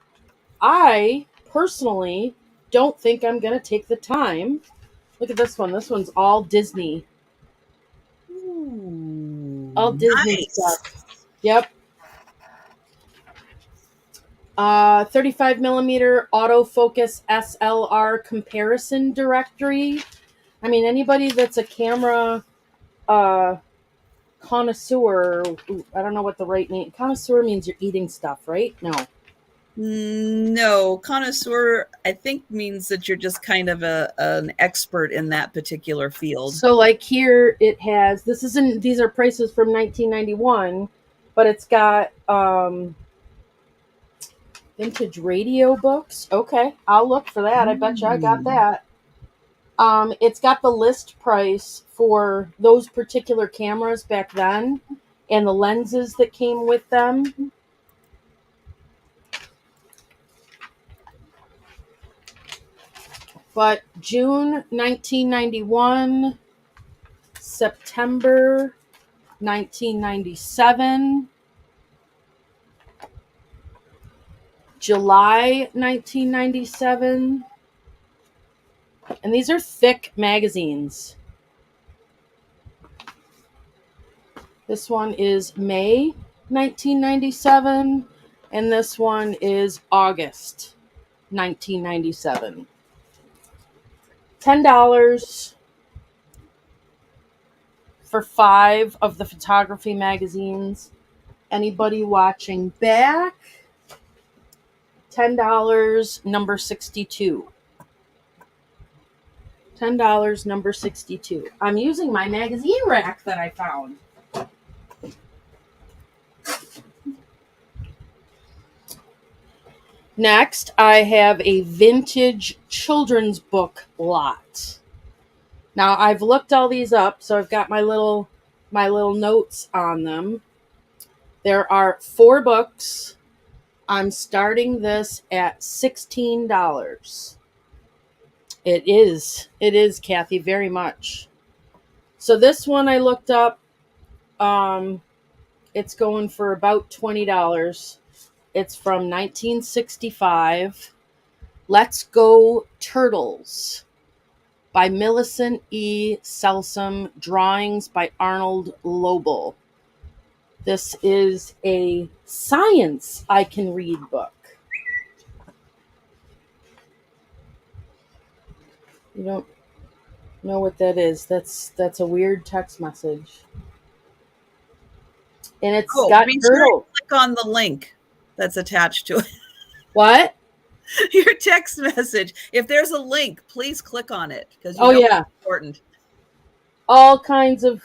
I personally don't think I'm going to take the time. Look at this one. This one's all Disney. Ooh, all Disney nice stuff. Yep. 35 millimeter autofocus SLR comparison directory. I mean, anybody that's a camera connoisseur, I don't know what the right name. Connoisseur means you're eating stuff, right? No, connoisseur, I think, means that you're just kind of an expert in that particular field. So, like here, it has, these are prices from 1991, but it's got vintage radio books. Okay, I'll look for that. I bet you I got that. It's got the list price for those particular cameras back then and the lenses that came with them. But June 1991, September 1997, July 1997, and these are thick magazines. This one is May 1997, and this one is August 1997. $10 for 5 of the photography magazines. Anybody watching back? $10, number 62. $10, number 62. I'm using my magazine rack that I found. Next, I have a vintage children's book lot. Now, I've looked all these up, so I've got my little notes on them. There are 4 books. I'm starting this at $16. It is, Kathy, very much. So this one I looked up. It's going for about $20. It's from 1965. Let's Go Turtles by Millicent E. Selsom. Drawings by Arnold Lobel. This is a science I can read book. You don't know what that is. That's a weird text message. And it's got be sure turtles. to click on the link that's attached to it. What? Your text message. If there's a link, please click on it because yeah, it's important. All kinds of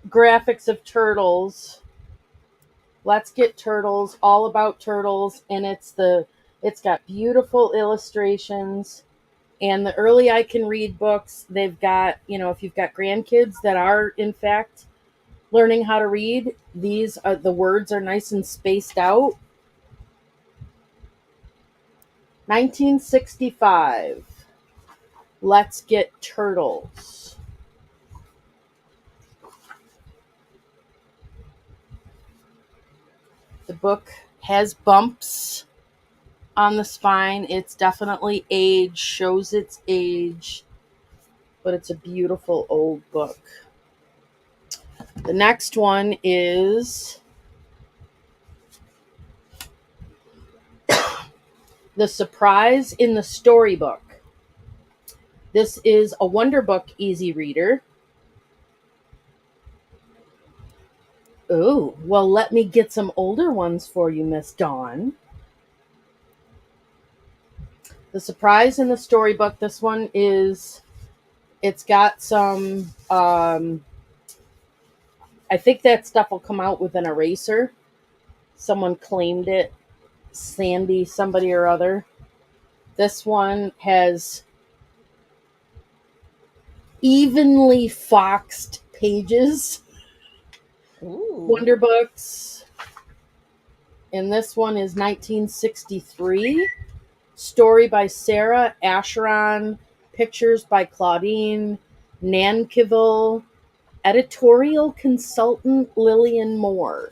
graphics of turtles. Let's Get Turtles, all about turtles, and it's got beautiful illustrations. And the early I can read books, they've got, if you've got grandkids that are in fact learning how to read, these are the words are nice and spaced out. 1965. Let's Get Turtles. The book has bumps on the spine. It's definitely aged, shows its age, but it's a beautiful old book. The next one is The Surprise in the Storybook. This is a Wonder Book easy reader. Oh, well, let me get some older ones for you, Miss Dawn. The Surprise in the Storybook. This one it's got some, I think that stuff will come out with an eraser. Someone claimed it. Sandy, somebody or other. This one has evenly foxed pages. Ooh. Wonder Books. And this one is 1963. Story by Sarah Acheron. Pictures by Claudine Nankivel. Editorial consultant Lillian Moore.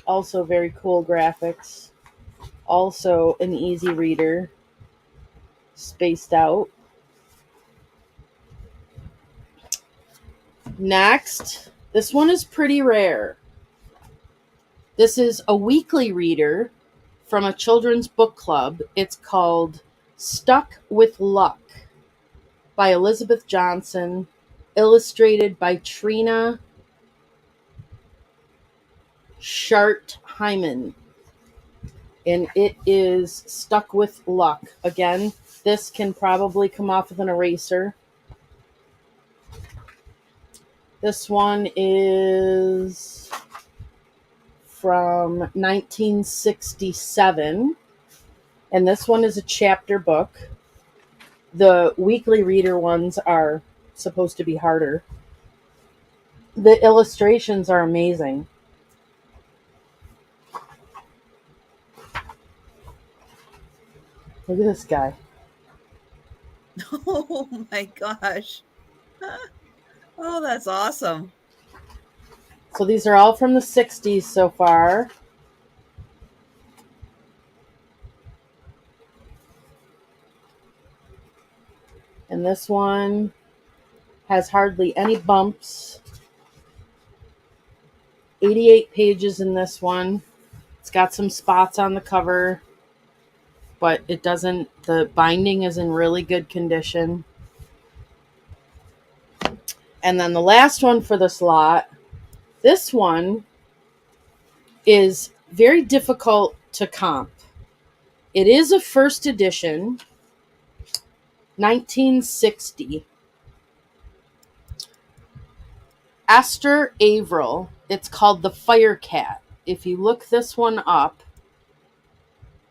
Also very cool graphics. Also an easy reader. Spaced out. Next, this one is pretty rare. This is a weekly reader from a children's book club. It's called Stuck with Luck by Elizabeth Johnson, illustrated by Trina Schart-Hyman. And it is Stuck with Luck. Again, this can probably come off with an eraser. This one is from 1967. And this one is a chapter book. The weekly reader ones are supposed to be harder. The illustrations are amazing. Look at this guy. Oh my gosh. Oh, that's awesome. So these are all from the 60s so far. And this one has hardly any bumps. 88 pages in this one. It's got some spots on the cover, but it doesn't, the binding is in really good condition. And then the last one for this lot, this one is very difficult to comp. It is a first edition, 1960. Esther Averill. It's called The Fire Cat. if you look this one up,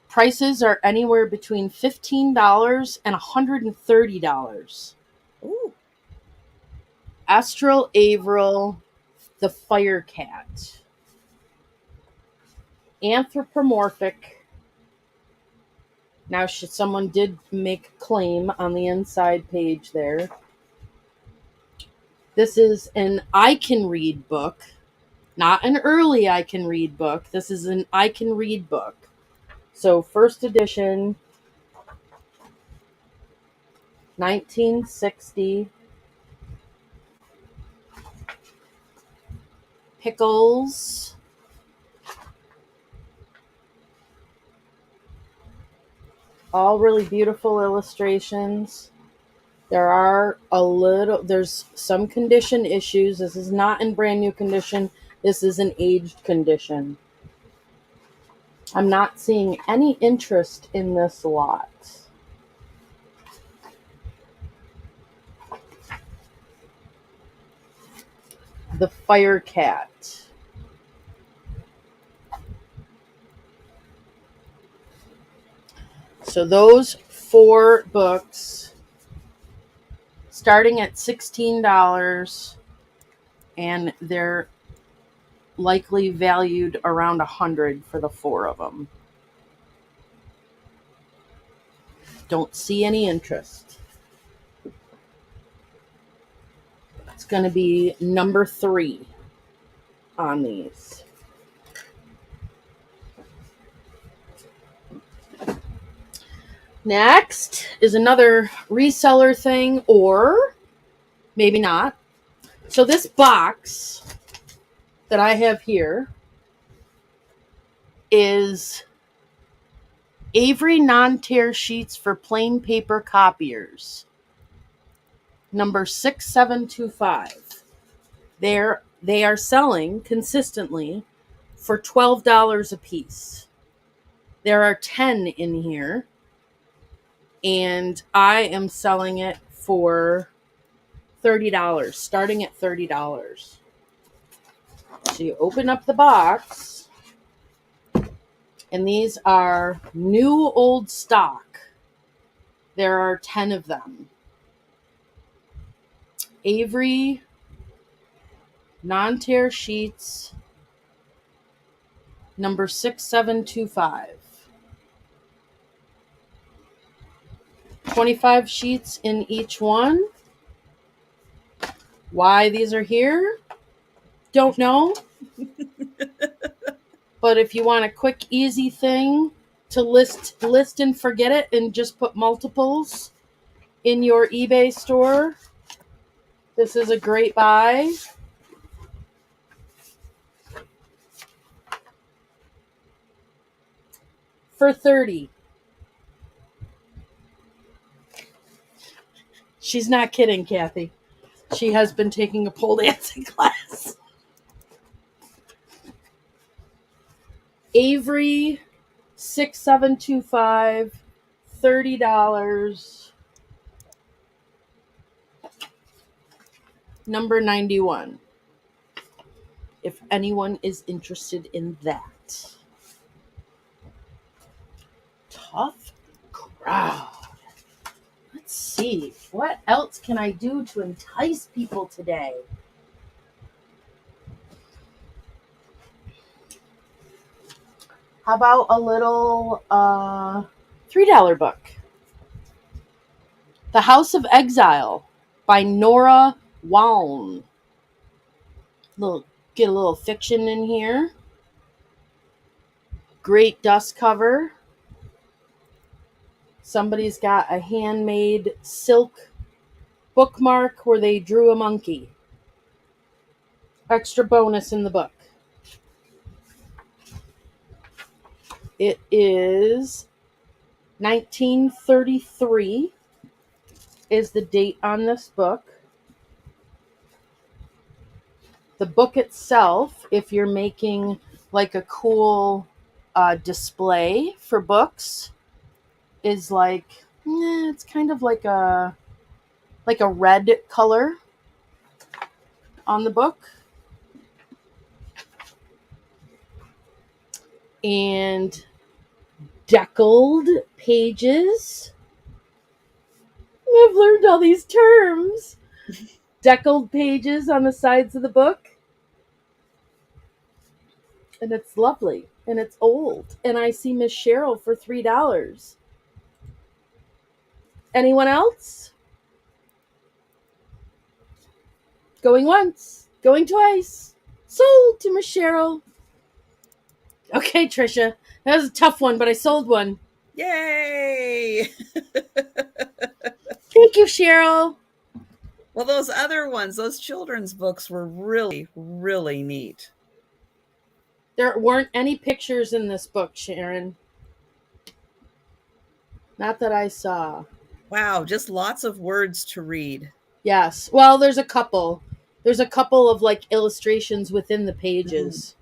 prices are anywhere between $15 and $130. Ooh. Astral Averill, the Fire Cat. Anthropomorphic. Now, someone did make a claim on the inside page there. This is an I Can Read book. Not an early I Can Read book. This is an I Can Read book. So, first edition, 1960. Pickles. All really beautiful illustrations. There's some condition issues. This is not in brand new condition. This is an aged condition. I'm not seeing any interest in this lot. The Fire Cat. So those 4 books, starting at $16, and they're likely valued around $100 for the 4 of them. Don't see any interest. It's going to be number 3 on these. Next is another reseller thing, or maybe not. So this box that I have here is Avery non-tear sheets for plain paper copiers. Number 6725. They are selling consistently for $12 a piece. There are 10 in here, and I am selling it for $30, starting at $30. So you open up the box, and these are new old stock. There are 10 of them. Avery non-tear sheets, number 6725. 25 sheets in each one. Why these are here? Don't know. But if you want a quick, easy thing to list and forget it and just put multiples in your eBay store, this is a great buy. For $30. She's not kidding, Kathy. She has been taking a pole dancing class. Avery 6725, $30. Number 91. If anyone is interested in that. Tough crowd. Let's see. What else can I do to entice people today? How about a little $3 book? The House of Exile by Nora, Wong. Get a little fiction in here. Great dust cover. Somebody's got a handmade silk bookmark where they drew a monkey. Extra bonus in the book. It is 1933 is the date on this book. The book itself, if you're making like a cool display for books, is like, it's kind of like a red color on the book. and deckled pages. I've learned all these terms. Deckled pages on the sides of the book. And it's lovely. And it's old. And I see Miss Cheryl for $3. Anyone else? Going once. Going twice. Sold to Miss Cheryl. Okay, Trisha. That was a tough one, but I sold one. Yay! Thank you, Cheryl. Well, those other ones, those children's books were really, really neat. There weren't any pictures in this book, Sharon. Not that I saw. Wow, just lots of words to read. Yes. Well, there's a couple. There's a couple of like illustrations within the pages.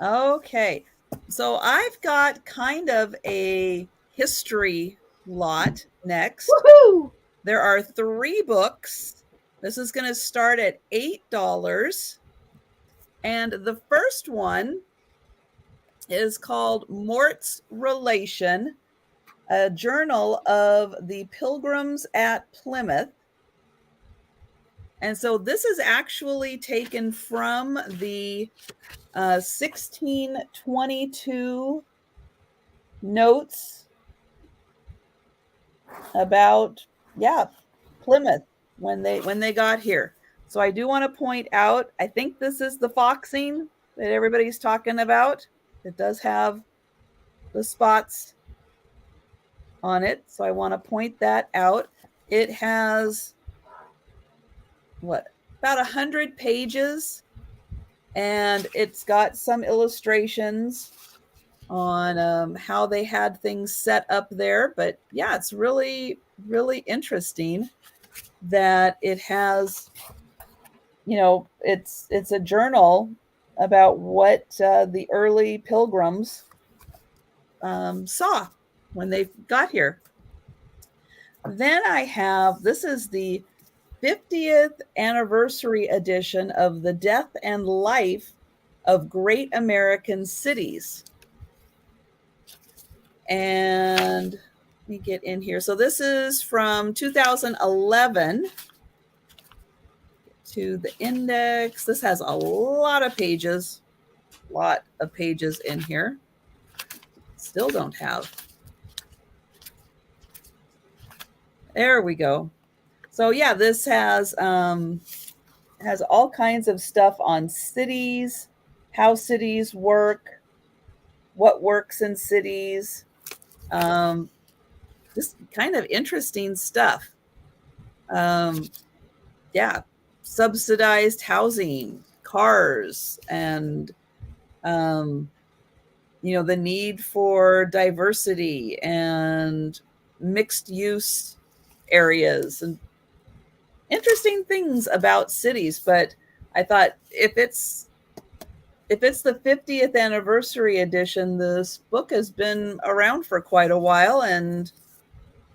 Okay. So I've got kind of a history lot next. Woohoo! There are 3 books. This is going to start at $8. And the first one is called Mort's Relation, a journal of the Pilgrims at Plymouth. And so this is actually taken from the 1622 notes about Plymouth when they got here. So I do want to point out, I think this is the foxing that everybody's talking about. It does have the spots on it, so I want to point that out. It has about 100 pages, and it's got some illustrations on how they had things set up there. But yeah, it's really, really interesting that it has, it's a journal about what the early Pilgrims saw when they got here. Then this is the 50th anniversary edition of The Death and Life of Great American Cities. And let me get in here. So this is from 2011 to the index. This has a lot of pages in here. Still don't have. There we go. So yeah, this has all kinds of stuff on cities, how cities work, what works in cities. Just kind of interesting stuff. Subsidized housing, cars, and the need for diversity and mixed use areas and interesting things about cities. But I thought if it's the 50th anniversary edition, this book has been around for quite a while, and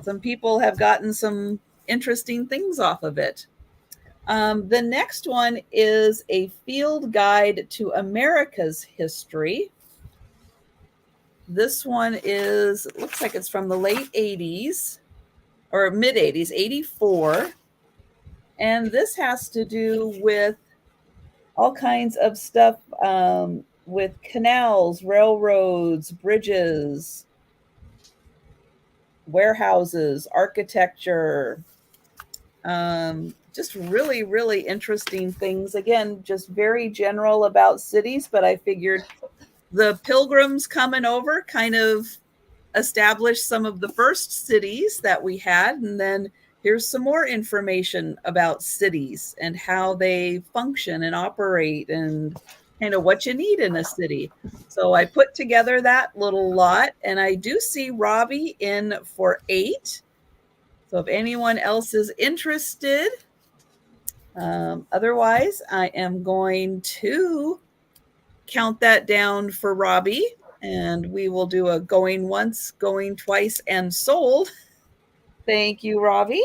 some people have gotten some interesting things off of it. The next one is a field guide to America's history. This one looks like it's from the late 80s or mid 80s, 84. And this has to do with all kinds of stuff with canals, railroads, bridges, warehouses, architecture, just really, really interesting things. Again, just very general about cities, but I figured the Pilgrims coming over kind of established some of the first cities that we had, and then here's some more information about cities and how they function and operate and kind of what you need in a city. So I put together that little lot, and I do see Robbie in for 8. So if anyone else is interested, otherwise I am going to count that down for Robbie, and we will do a going once, going twice, and sold. Thank you, Robbie.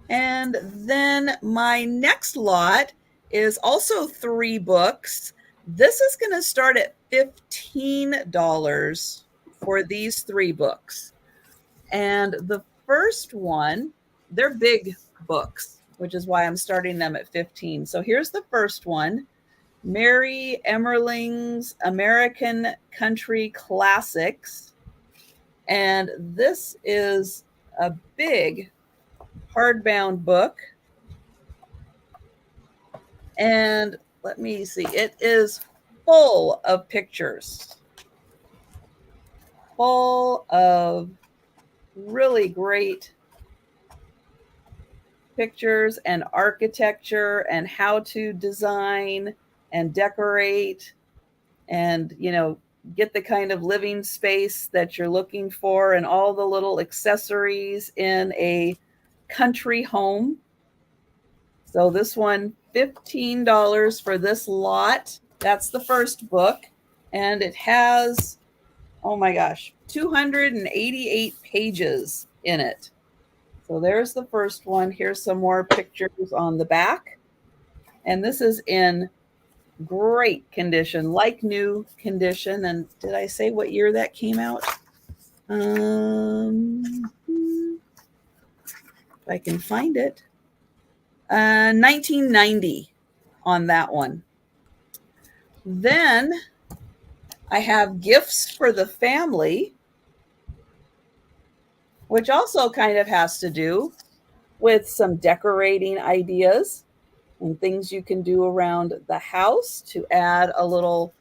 And then my next lot is also 3 books. This is going to start at $15 for these 3 books. And the first one, they're big books, which is why I'm starting them at 15. So here's the first one, Mary Emerling's American Country Classics. And this is a big hardbound book. And let me see, it is full of pictures, full of really great pictures and architecture and how to design and decorate and, get the kind of living space that you're looking for and all the little accessories in a country home. So this one, $15 for this lot. That's the first book. And it has, oh my gosh, 288 pages in it. So there's the first one. Here's some more pictures on the back. And this is in great condition, like new condition. And did I say what year that came out? If I can find it. 1990 on that one. Then I have Gifts for the Family, which also kind of has to do with some decorating ideas and things you can do around the house to add a little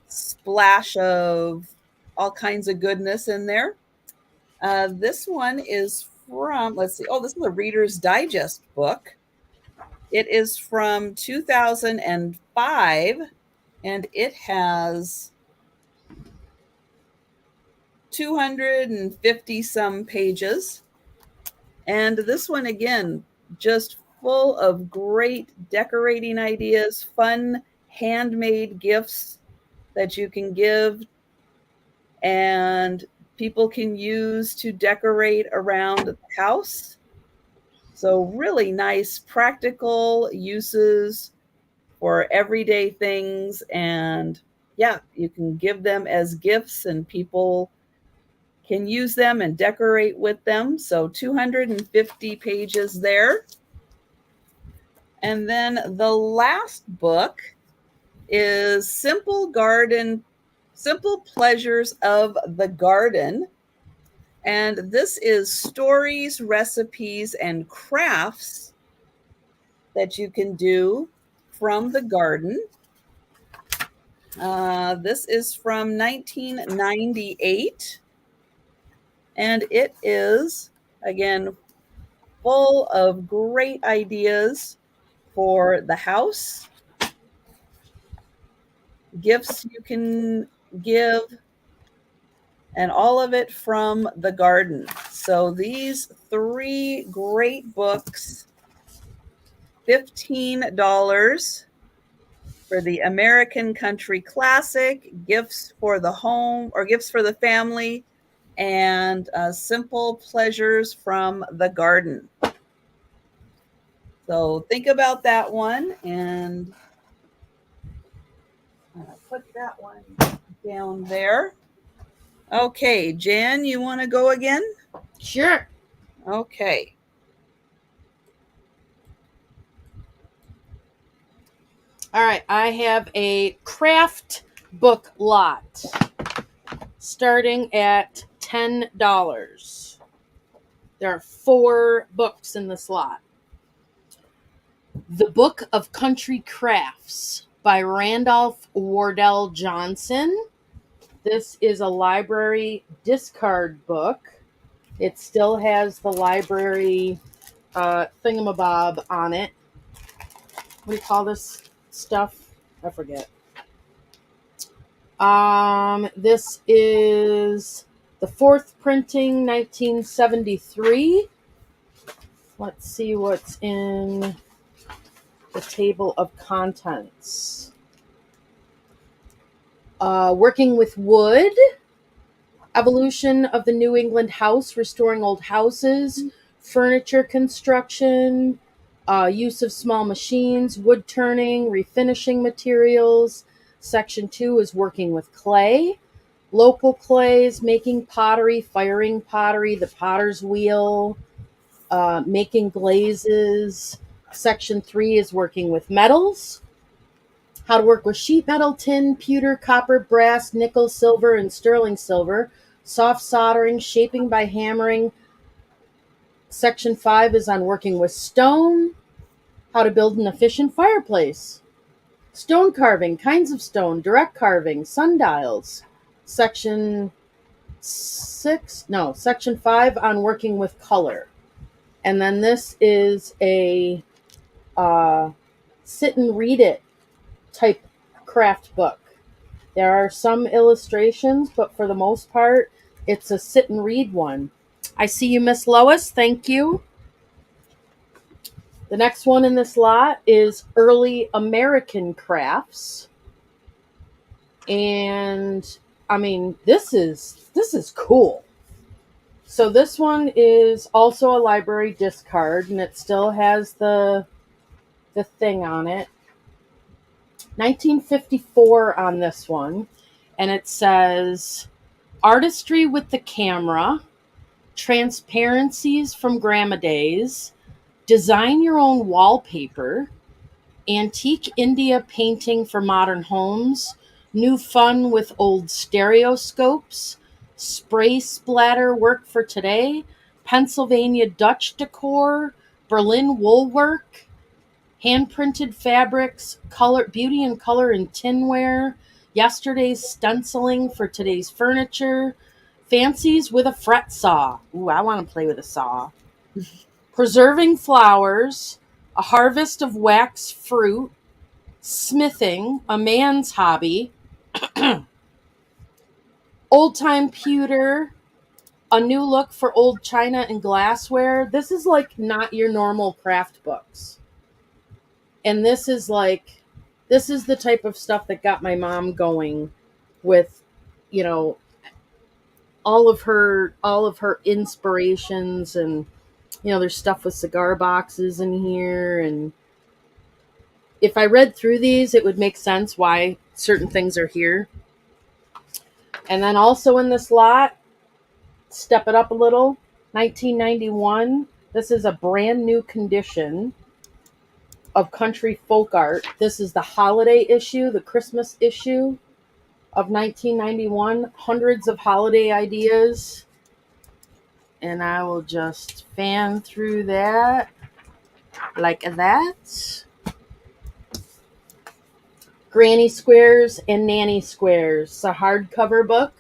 splash of all kinds of goodness in there. This one is from, let's see, this is a Reader's Digest book. It is from 2005, and it has 250 some pages. And this one, again, just full of great decorating ideas, fun handmade gifts that you can give and people can use to decorate around the house. So really nice practical uses for everyday things. And yeah, you can give them as gifts and people can use them and decorate with them. So 250 pages there. And then the last book is Simple Pleasures of the Garden. And this is stories, recipes, and crafts that you can do from the garden. This is from 1998. And it is, again, full of great ideas for the house, gifts you can give, and all of it from the garden. So these 3 great books, $15 for the American Country Classic, Gifts for the Home or Gifts for the Family, and Simple Pleasures from the Garden. So think about that one, and I'll put that one down there. Okay, Jan, you want to go again? Sure. Okay. All right, I have a craft book lot starting at $10. There are 4 books in this lot. The Book of Country Crafts by Randolph Wardell Johnson. This is a library discard book. It still has the library thingamabob on it. What do you call this stuff? I forget. This is the 4th printing, 1973. Let's see what's in the table of contents. Working with Wood, Evolution of the New England House, Restoring Old Houses, furniture construction, use of small machines, wood turning, refinishing materials. Section 2 is working with clay, local clays, making pottery, firing pottery, the potter's wheel, making glazes. Section 3 is working with metals, how to work with sheet metal, tin, pewter, copper, brass, nickel, silver, and sterling silver, soft soldering, shaping by hammering. Section 5 is on working with stone, how to build an efficient fireplace. Stone carving, kinds of stone, direct carving, sundials. Section 5 on working with color. And then this is a sit and read it type craft book. There are some illustrations, but for the most part, it's a sit and read one. I see you, Miss Lois. Thank you. The next one in this lot is Early American Crafts. And I mean, this is cool. So this one is also a library discard, and it still has the thing on it. 1954 on this one, and it says artistry with the camera, transparencies from grandma days, design your own wallpaper, antique India painting for modern homes, new fun with old stereoscopes, spray splatter work for today, Pennsylvania Dutch decor, Berlin woolwork, hand-printed fabrics, color, beauty and color in tinware, yesterday's stenciling for today's furniture, fancies with a fret saw. Ooh, I want to play with a saw. Preserving flowers, a harvest of wax fruit, smithing, a man's hobby, old-time pewter, a new look for old china and glassware. This is like not your normal craft books. And this is the type of stuff that got my mom going with, you know, all of her inspirations. And there's stuff with cigar boxes in here, and if I read through these it would make sense why certain things are here. And then also in this lot, step it up a little, 1991, this is a brand new condition of country folk art. This is the holiday issue, the Christmas issue of 1991. Hundreds of holiday ideas. And I will just fan through that like that. Granny Squares and Nanny Squares. It's a hardcover book.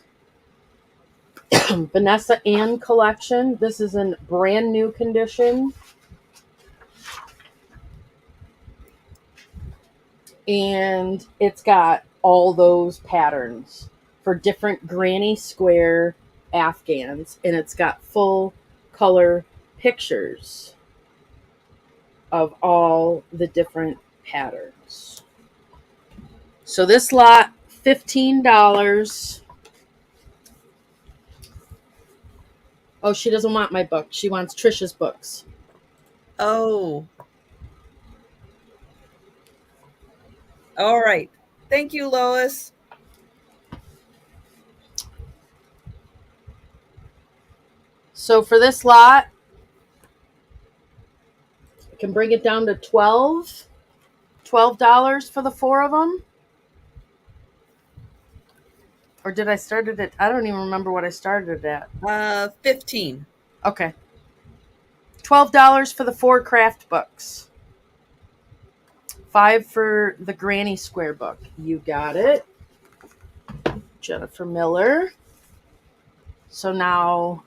Vanessa Ann collection. This is in brand new condition. And it's got all those patterns for different granny square Afghans, and it's got full color pictures of all the different patterns. So this lot, $15. Oh, she doesn't want my book. She wants Trisha's books. Oh. All right. Thank you, Lois. So for this lot, I can bring it down to $12 for the four of them. Or did I start it at, I don't even remember what I started it at. 15. Okay. $12 for the 4 craft books. $5 for the Granny Square book. You got it. Jennifer Miller. So now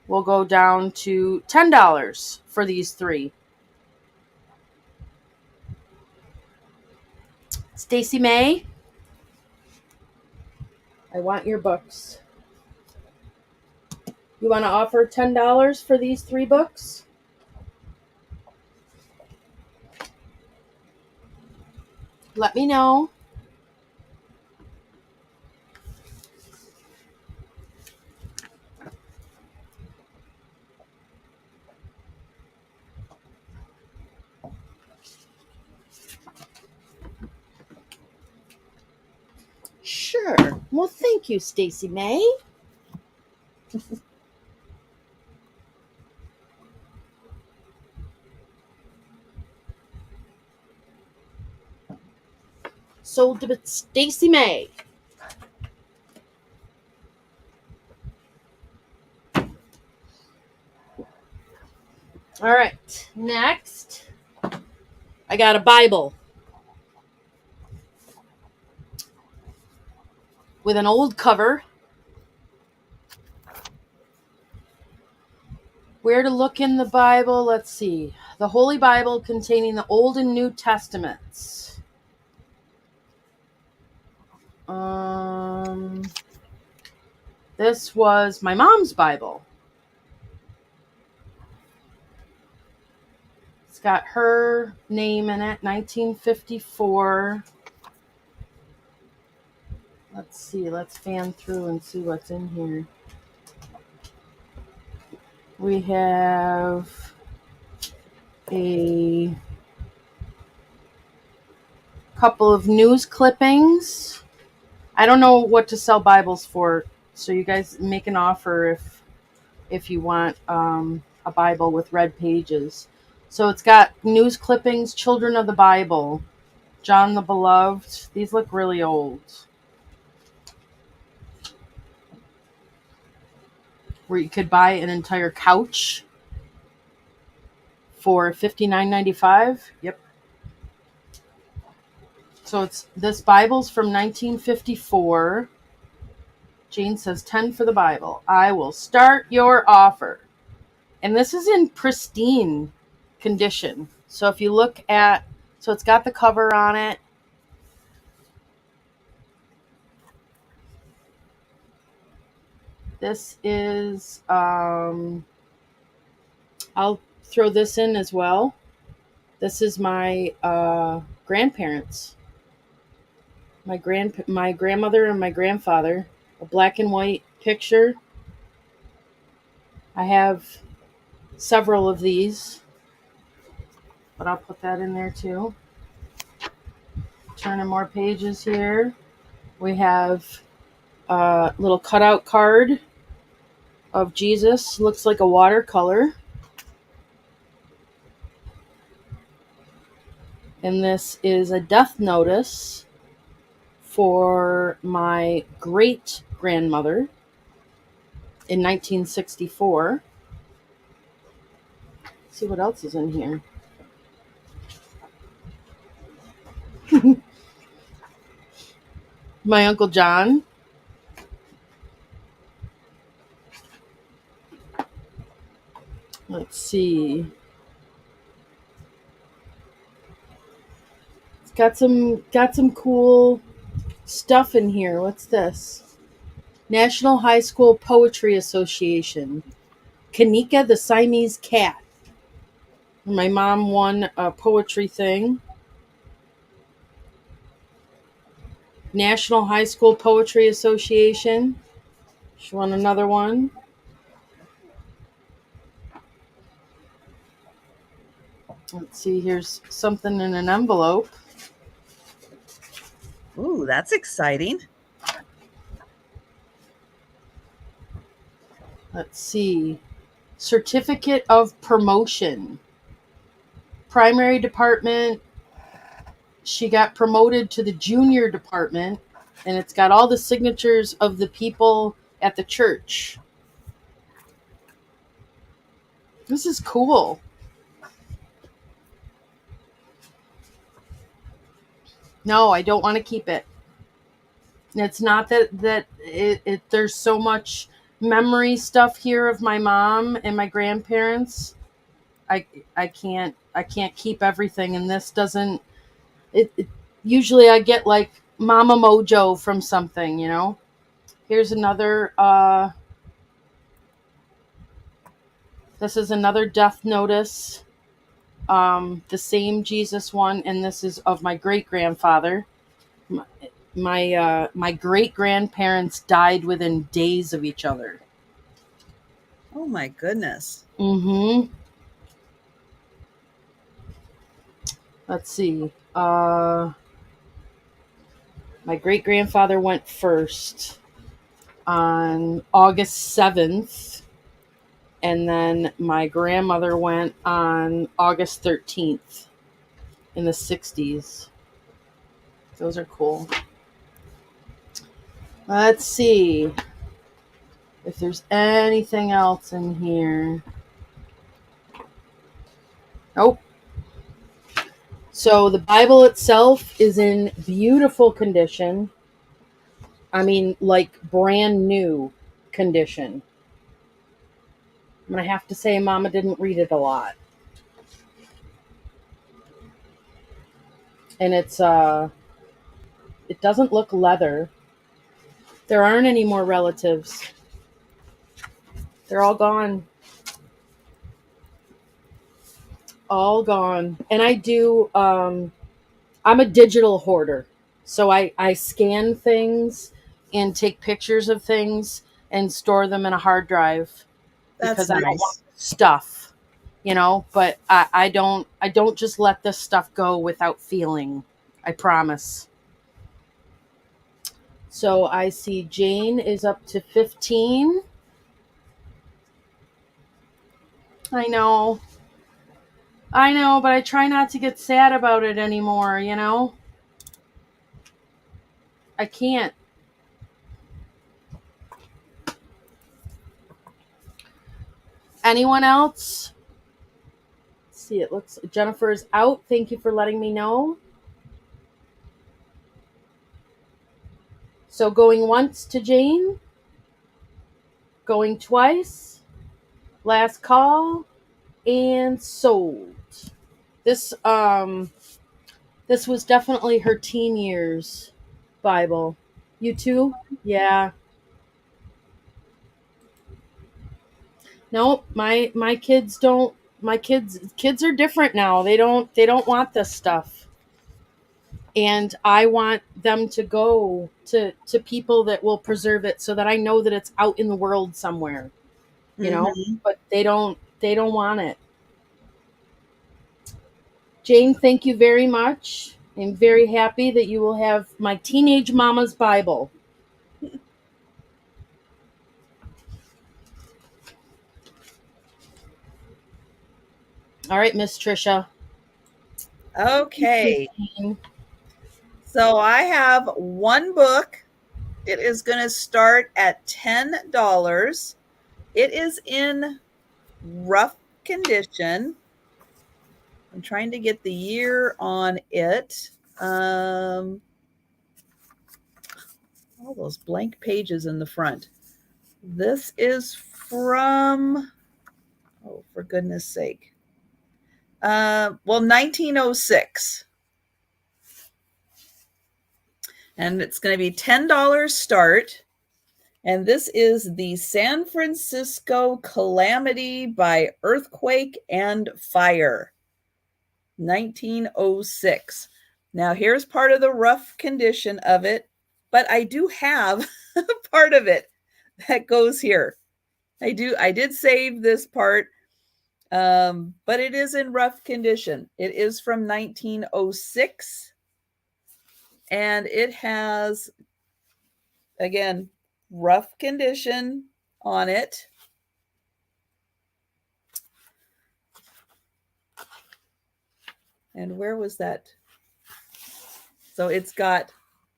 we'll go down to $10 for these 3. Stacy May, I want your books. You want to offer $10 for these 3 books? Let me know. Sure. Well, thank you, Stacy May. Sold to Stacy May. All right. Next, I got a Bible with an old cover. Where to look in the Bible? Let's see. The Holy Bible containing the Old and New Testaments. This was my mom's Bible. It's got her name in it, 1954. Let's see. Let's fan through and see what's in here. We have a couple of news clippings. I don't know what to sell Bibles for, so you guys make an offer if you want a Bible with red pages. So it's got news clippings, Children of the Bible, John the Beloved. These look really old. Where you could buy an entire couch for $59.95. Yep. So this Bible's from 1954. Jane says 10 for the Bible. I will start your offer. And this is in pristine condition. So if you look at, so it's got the cover on it. This is, I'll throw this in as well. This is my grandparents. My grandmother and my grandfather. A black and white picture. I have several of these, but I'll put that in there too. Turning more pages here. We have a little cutout card of Jesus. Looks like a watercolor. And this is a death notice for my great grandmother in 1964. Let's see what else is in here. My Uncle John. Let's see. It's got some cool stuff in here. What's this? National High School Poetry Association. Kanika the Siamese Cat. My mom won a poetry thing. National High School Poetry Association. She won another one. Let's see, here's something in an envelope. Ooh, that's exciting. Let's see. Certificate of Promotion. Primary department. She got promoted to the junior department, and it's got all the signatures of the people at the church. This is cool. No, I don't want to keep it. It's not that there's so much memory stuff here of my mom and my grandparents. I can't keep everything, and this doesn't. It usually I get like Mama Mojo from something, you know. Here's another. This is another death notice. The same Jesus one, and this is of my great grandfather. My great grandparents died within days of each other. Oh my goodness. Mm-hmm. Let's see. My great-grandfather went first on August 7th, and then my grandmother went on August 13th in the 60s. Those are cool. Let's see if there's anything else in here. Nope. So the Bible itself is in beautiful condition. I mean, like brand new condition. I'm going to have to say Mama didn't read it a lot. And it doesn't look leather. There aren't any more relatives. They're all gone. All gone. And I do, I'm a digital hoarder. So I scan things and take pictures of things and store them in a hard drive That's because I don't want nice. stuff, but I don't just let this stuff go without feeling. I promise. So I see Jane is up to 15. I know, but I try not to get sad about it anymore, I can't. Anyone else? Let's see, it looks Jennifer is out. Thank you for letting me know. So going once to Jane, going twice, last call, and sold. This was definitely her teen years Bible. You too? Yeah. No, my kids don't. My kids are different now. They don't want this stuff. And I want them to go to people that will preserve it so that I know that it's out in the world somewhere, Mm-hmm. but they don't want it. Jane, thank you very much. I'm very happy that you will have my teenage mama's Bible. All right, Miss Trisha. Okay. So I have one book. It is going to start at $10. It is in rough condition. I'm trying to get the year on it. All those blank pages in the front. This is from, oh, for goodness sake. 1906. And it's going to be $10 start. And this is the San Francisco Calamity by Earthquake and Fire, 1906. Now, here's part of the rough condition of it, but I do have part of it that goes here. I did save this part, but it is in rough condition. It is from 1906, and it has, again, rough condition on it. And where was that? So it's got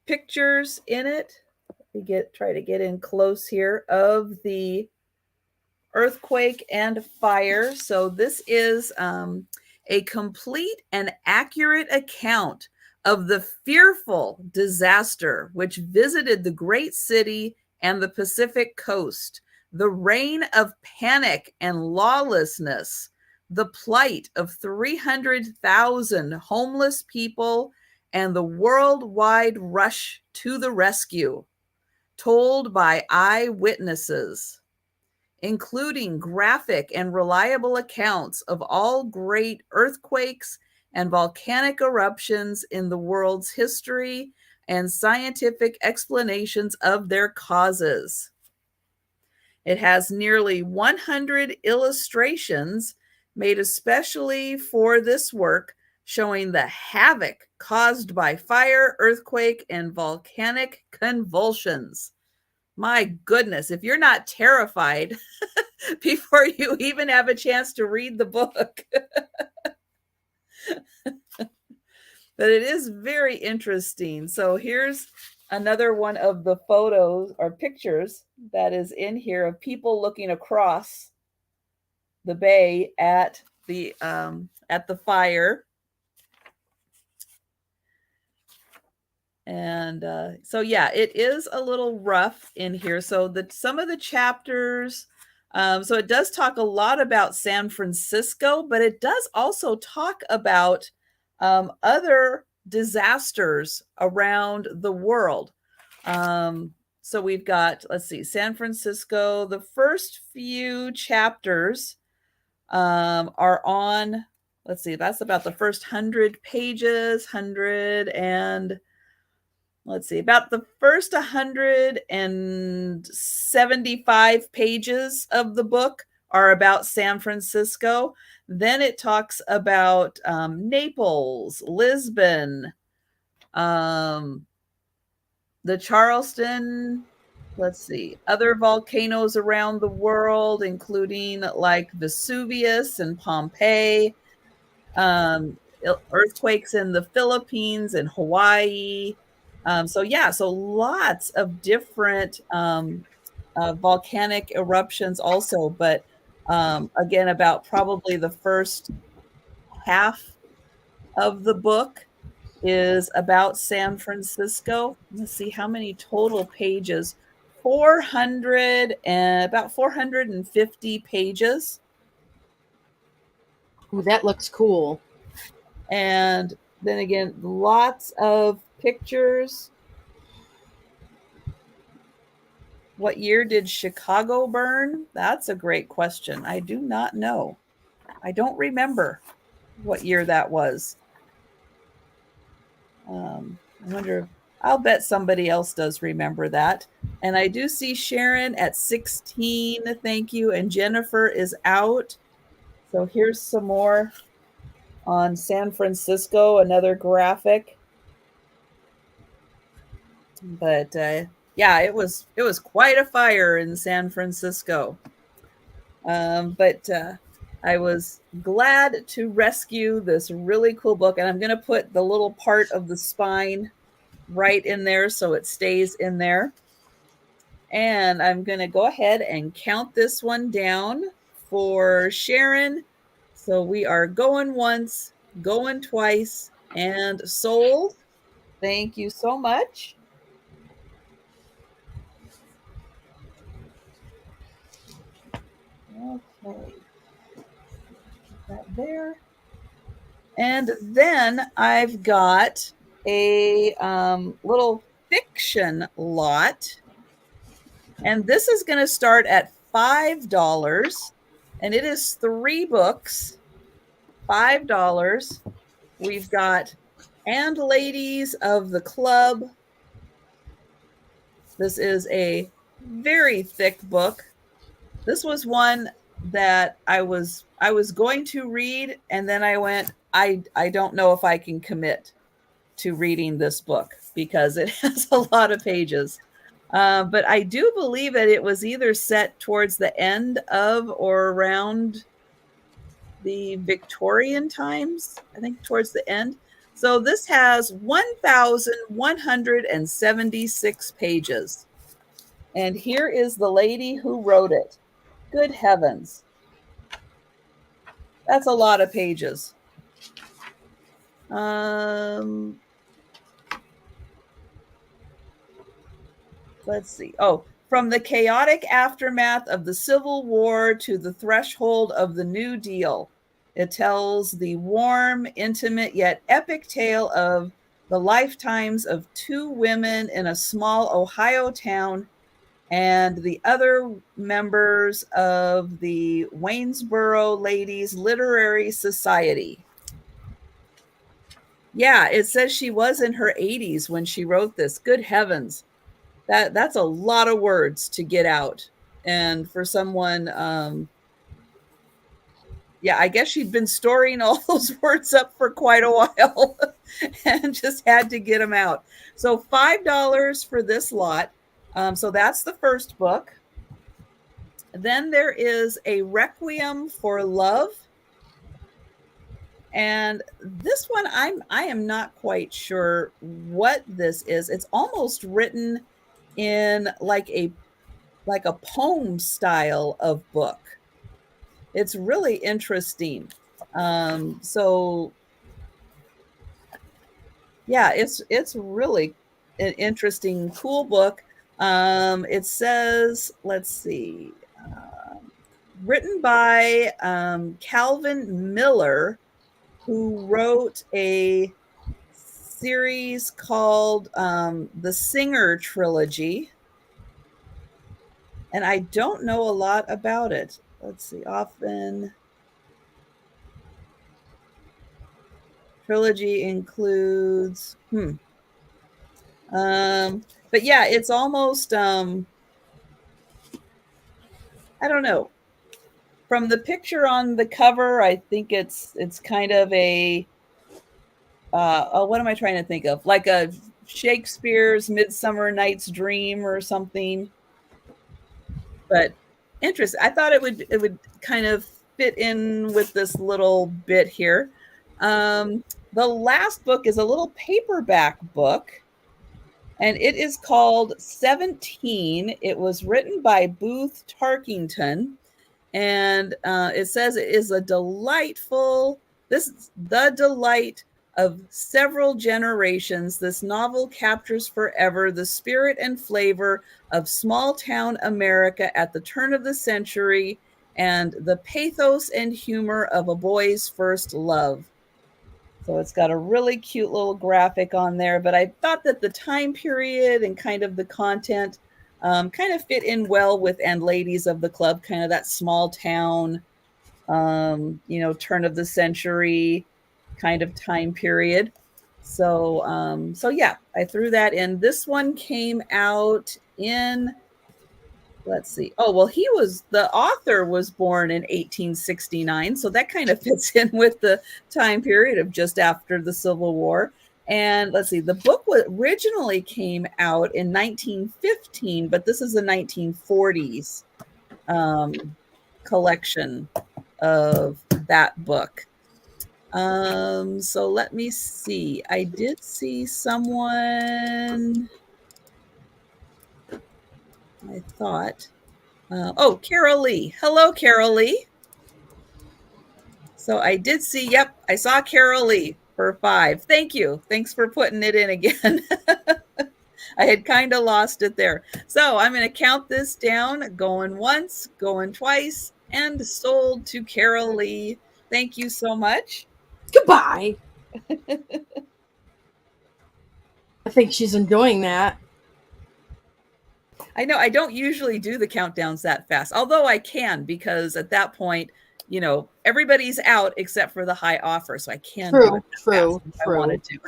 pictures in it. Try to get in close here of the earthquake and fire. So this is a complete and accurate account of the fearful disaster which visited the great city and the Pacific coast, the reign of panic and lawlessness, the plight of 300,000 homeless people, and the worldwide rush to the rescue, told by eyewitnesses, including graphic and reliable accounts of all great earthquakes and volcanic eruptions in the world's history and scientific explanations of their causes. It has nearly 100 illustrations made especially for this work, showing the havoc caused by fire, earthquake, and volcanic convulsions. My goodness, if you're not terrified before you even have a chance to read the book. But it is very interesting. So here's another one of the photos or pictures that is in here of people looking across the bay at the fire. And so yeah, it is a little rough in here. So some of the chapters, so it does talk a lot about San Francisco, but it does also talk about other disasters around the world. So we've got, let's see, San Francisco. The first few chapters are on, let's see, that's about the first 100 pages, 100 and let's see, about the first 175 pages of the book are about San Francisco. Then it talks about Naples, Lisbon, the Charleston, let's see, other volcanoes around the world, including like Vesuvius and Pompeii, earthquakes in the Philippines and Hawaii. So lots of different volcanic eruptions also, but again, about probably the first half of the book is about San Francisco. Let's see how many total pages. 400 and about 450 pages. Ooh, that looks cool. And then again, lots of pictures. What year did Chicago burn? That's a great question. I do not know. I don't remember what year that was. I wonder, I'll bet somebody else does remember that. And I do see Sharon at 16, thank you. And Jennifer is out. So here's some more on San Francisco, another graphic. But yeah, it was quite a fire in San Francisco. But I was glad to rescue this really cool book. And I'm going to put the little part of the spine right in there so it stays in there. And I'm going to go ahead and count this one down for Sharon. So we are going once, going twice, and sold. Thank you so much. Okay. That there. And then I've got a little fiction lot. And this is going to start at $5. And it is 3 books, $5. We've got And Ladies of the Club. This is a very thick book. This was one that I was going to read, and then I went, I don't know if I can commit to reading this book because it has a lot of pages. But I do believe that it was either set towards the end of or around the Victorian times, I think towards the end. So this has 1,176 pages. And here is the lady who wrote it. Good heavens. That's a lot of pages. Let's see. Oh, from the chaotic aftermath of the Civil War to the threshold of the New Deal. It tells the warm, intimate, yet epic tale of the lifetimes of 2 women in a small Ohio town and the other members of the Waynesboro Ladies Literary Society. Yeah, it says she was in her 80s when she wrote this. Good heavens. That's a lot of words to get out. And for someone Yeah, I guess she'd been storing all those words up for quite a while and just had to get them out. So $5 for this lot. So that's the first book. Then there is a Requiem for Love. And this one I am not quite sure what this is. It's almost written in like a poem style of book. It's really interesting. So yeah, it's really an interesting, cool book. It says, let's see, written by Calvin Miller, who wrote a series called the Singer Trilogy. And I don't know a lot about it. Let's see, often trilogy includes, but yeah, it's almost, I don't know. From the picture on the cover, I think it's kind of a, what am I trying to think of? Like a Shakespeare's Midsummer Night's Dream or something. But interesting. I thought it would kind of fit in with this little bit here. The last book is a little paperback book, and it is called 17. It was written by Booth Tarkington, and it says it is a delightful, this is the delight of several generations. This novel captures forever the spirit and flavor of small town America at the turn of the century and the pathos and humor of a boy's first love. So it's got a really cute little graphic on there, but I thought that the time period and kind of the content kind of fit in well with And Ladies of the Club, kind of that small town, turn of the century kind of time period. So yeah, I threw that in. This one came out in, let's see. Oh, well, the author was born in 1869. So that kind of fits in with the time period of just after the Civil War. And let's see, the book originally came out in 1915, but this is a 1940s collection of that book. So let me see. I did see someone, I thought, Carol Lee. Hello, Carol Lee. So I did see, yep, I saw Carol Lee for 5. Thank you. Thanks for putting it in again. I had kind of lost it there. So I'm going to count this down, going once, going twice, and sold to Carol Lee. Thank you so much. Goodbye. I think she's enjoying that. I know I don't usually do the countdowns that fast, although I can, because at that point, everybody's out except for the high offer. So I can do it fast if I wanted to.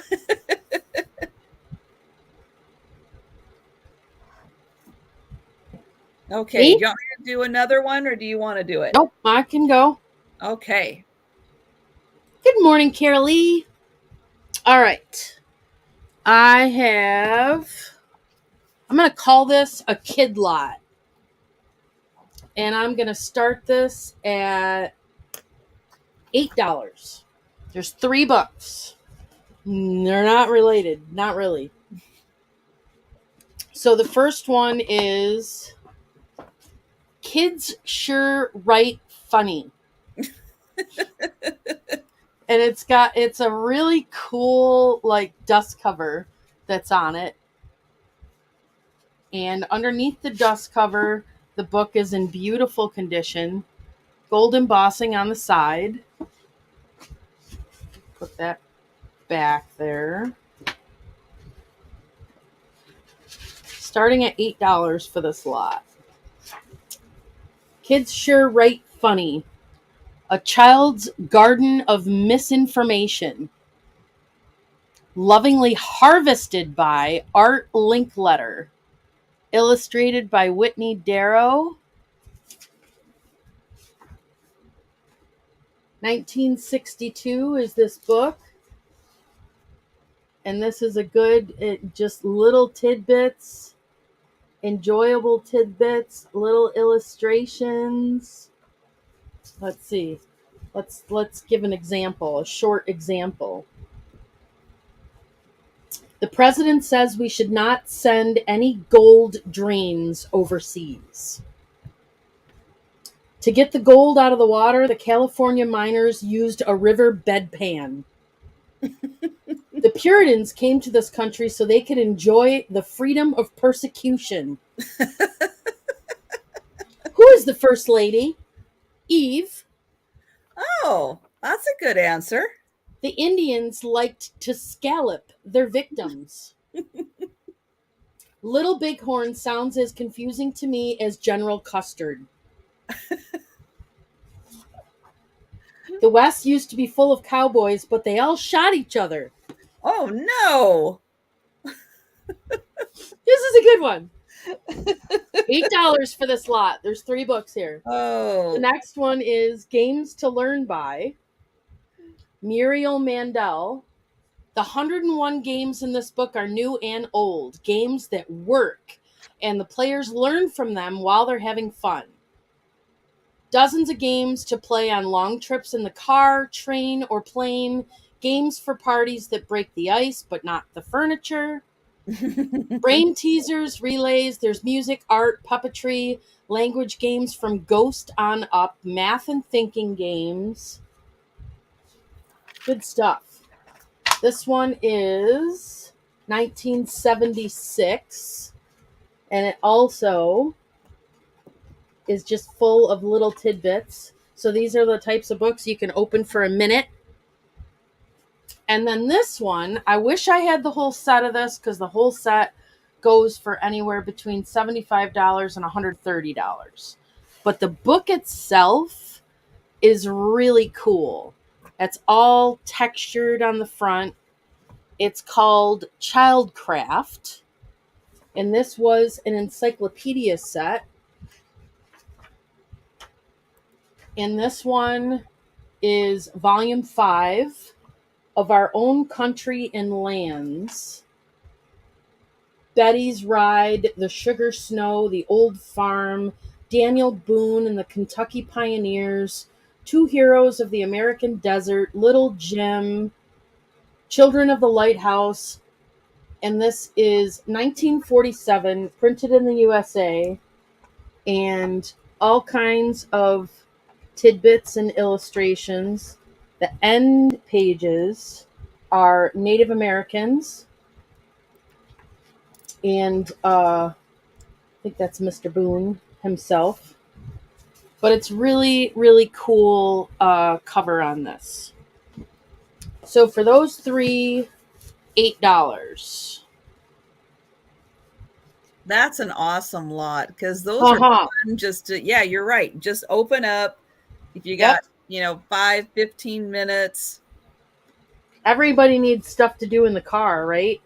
Okay. Me? Do you want me to do another one or do you want to do it? Nope, I can go. Okay. Good morning, Carol Lee. All right. I'm going to call this a kid lot. And I'm going to start this at $8. There's 3 books. They're not related. Not really. So the first one is Kids Sure Write Funny. And it's a really cool dust cover that's on it. And underneath the dust cover, the book is in beautiful condition. Gold embossing on the side. Put that back there. Starting at $8 for this lot. Kids Sure Write Funny. A Child's Garden of Misinformation. Lovingly harvested by Art Linkletter. Illustrated by Whitney Darrow. 1962 is this book. And this is a good, just little tidbits, enjoyable tidbits, little illustrations. Let's see. Let's give an example, a short example. The president says we should not send any gold drains overseas. To get the gold out of the water, the California miners used a river bedpan. The Puritans came to this country so they could enjoy the freedom of persecution. Who is the first lady? Eve. Oh, that's a good answer. The Indians liked to scallop their victims. Little Bighorn sounds as confusing to me as General Custard. The West used to be full of cowboys, but they all shot each other. Oh, no. This is a good one. $8 for this lot. There's 3 books here. Oh. The next one is Games to Learn by Muriel Mandel. The 101 games in this book are new and old, games that work, and the players learn from them while they're having fun. Dozens of games to play on long trips in the car, train, or plane, games for parties that break the ice but not the furniture. Brain teasers, relays, there's music, art, puppetry, language games from Ghost on up, math and thinking games. Good stuff. This one is 1976, and it also is just full of little tidbits. So these are the types of books you can open for a minute. And then this one, I wish I had the whole set of this, because the whole set goes for anywhere between $75 and $130. But the book itself is really cool. It's all textured on the front. It's called Childcraft, and this was an encyclopedia set. And this one is volume 5 of Our Own Country and Lands. Betty's Ride, The Sugar Snow, The Old Farm, Daniel Boone and the Kentucky Pioneers, Two Heroes of the American Desert, Little Jim, Children of the Lighthouse, and this is 1947, printed in the USA, and all kinds of tidbits and illustrations. The end pages are Native Americans, and I think that's Mr. Boone himself. But it's really, really cool cover on this. So for those 3, $8. That's an awesome lot, because those are fun just to, yeah, you're right. Just open up. If you got, 5, 15 minutes. Everybody needs stuff to do in the car, right?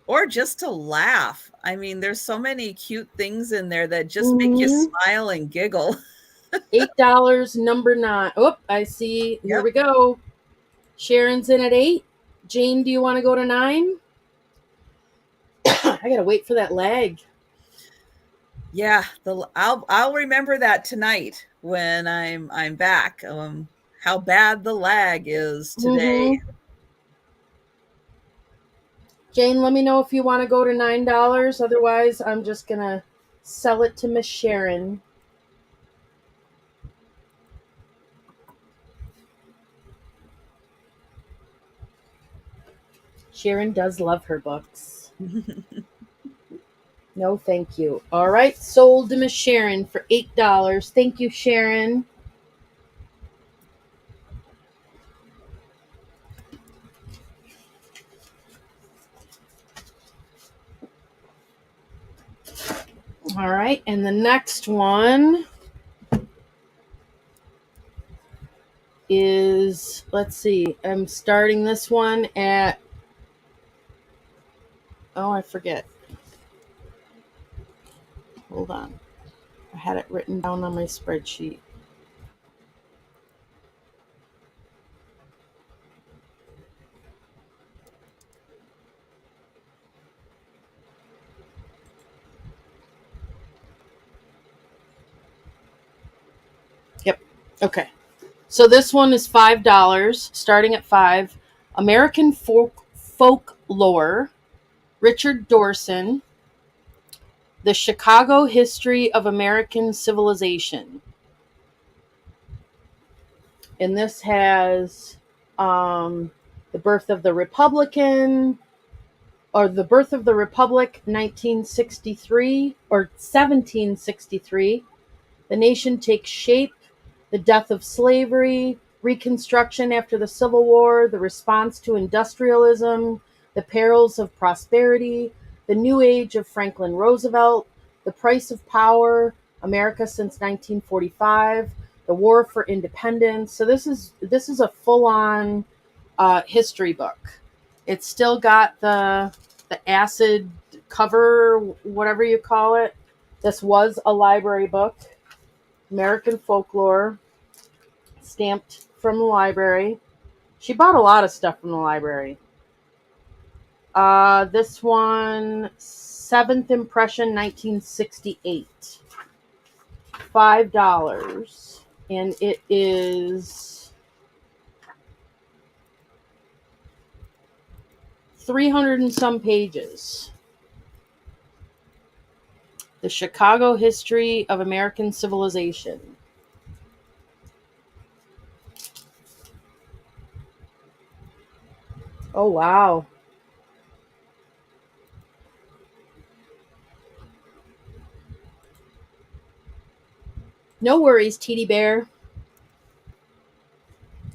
Or just to laugh. I mean, there's so many cute things in there that just make you smile and giggle. $8, number 9. Oh, I see. Here we go. Sharon's in at 8. Jane, do you want to go to 9? I gotta wait for that lag. Yeah, I'll remember that tonight when I'm back. How bad the lag is today. Jane, let me know if you want to go to $9. Otherwise, I'm just gonna sell it to Miss Sharon. Sharon does love her books. No, thank you. All right, sold to Miss Sharon for $8. Thank you, Sharon. All right, and the next one is, let's see, I'm starting this one at, I forget. Hold on. I had it written down on my spreadsheet. Okay. So this one is $5, starting at 5. American Folklore, Richard Dorson, The Chicago History of American Civilization. And this has the birth of the Republican, or the birth of the Republic, 1963 or 1763. The nation takes shape, the death of slavery, Reconstruction after the Civil War, the response to industrialism, the perils of prosperity, the new age of Franklin Roosevelt, the price of power, America since 1945, the war for independence. So this is a full-on history book. It's still got the acid cover, whatever you call it. This was a library book. American Folklore, stamped from the library. She bought a lot of stuff from the library. This one, Seventh Impression, 1968. $5. And it is 300 and some pages. The Chicago History of American Civilization. Oh, wow. No worries, Teddy Bear.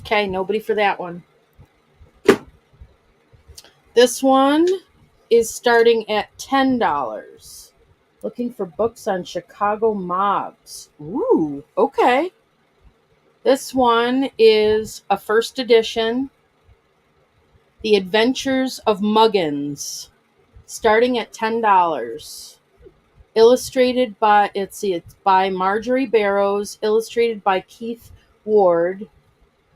Okay, nobody for that one. This one is starting at $10. Looking for books on Chicago mobs. Ooh, okay. This one is a first edition, The Adventures of Muggins, starting at $10. Illustrated by, it's by Marjorie Barrows, illustrated by Keith Ward,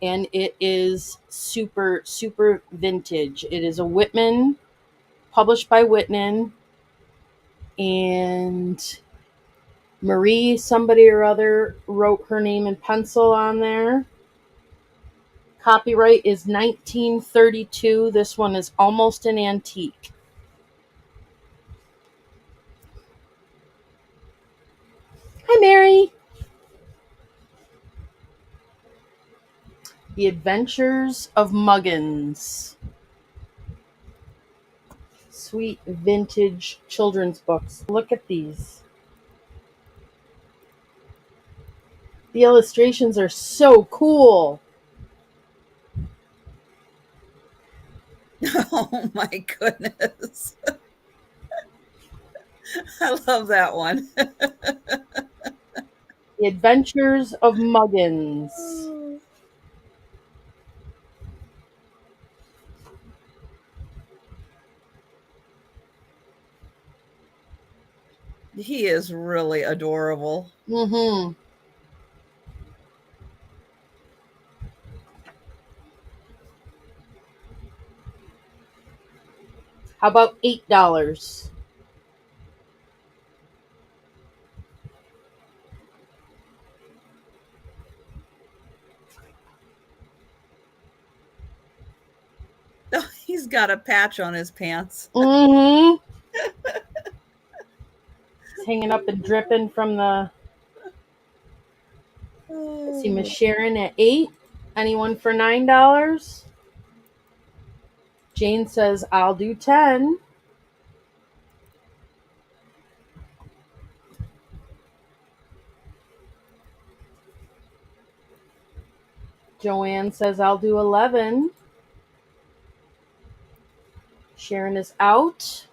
and it is super, super vintage. It is a Whitman, published by Whitman, and Marie somebody or other wrote her name in pencil on there. Copyright is 1932. This one is almost an antique. Hi, Mary. The Adventures of Muggins. Sweet vintage children's books. Look at these. The illustrations are so cool. Oh my goodness. I love that one. The Adventures of Muggins. He is really adorable. Mm-hmm. How about $8? Oh, he's got a patch on his pants. Mm-hmm. It's hanging up and dripping from the... Let's see, Miss Sharon at 8. Anyone for $9? Jane says, I'll do 10. Joanne says, I'll do 11. Sharon is out.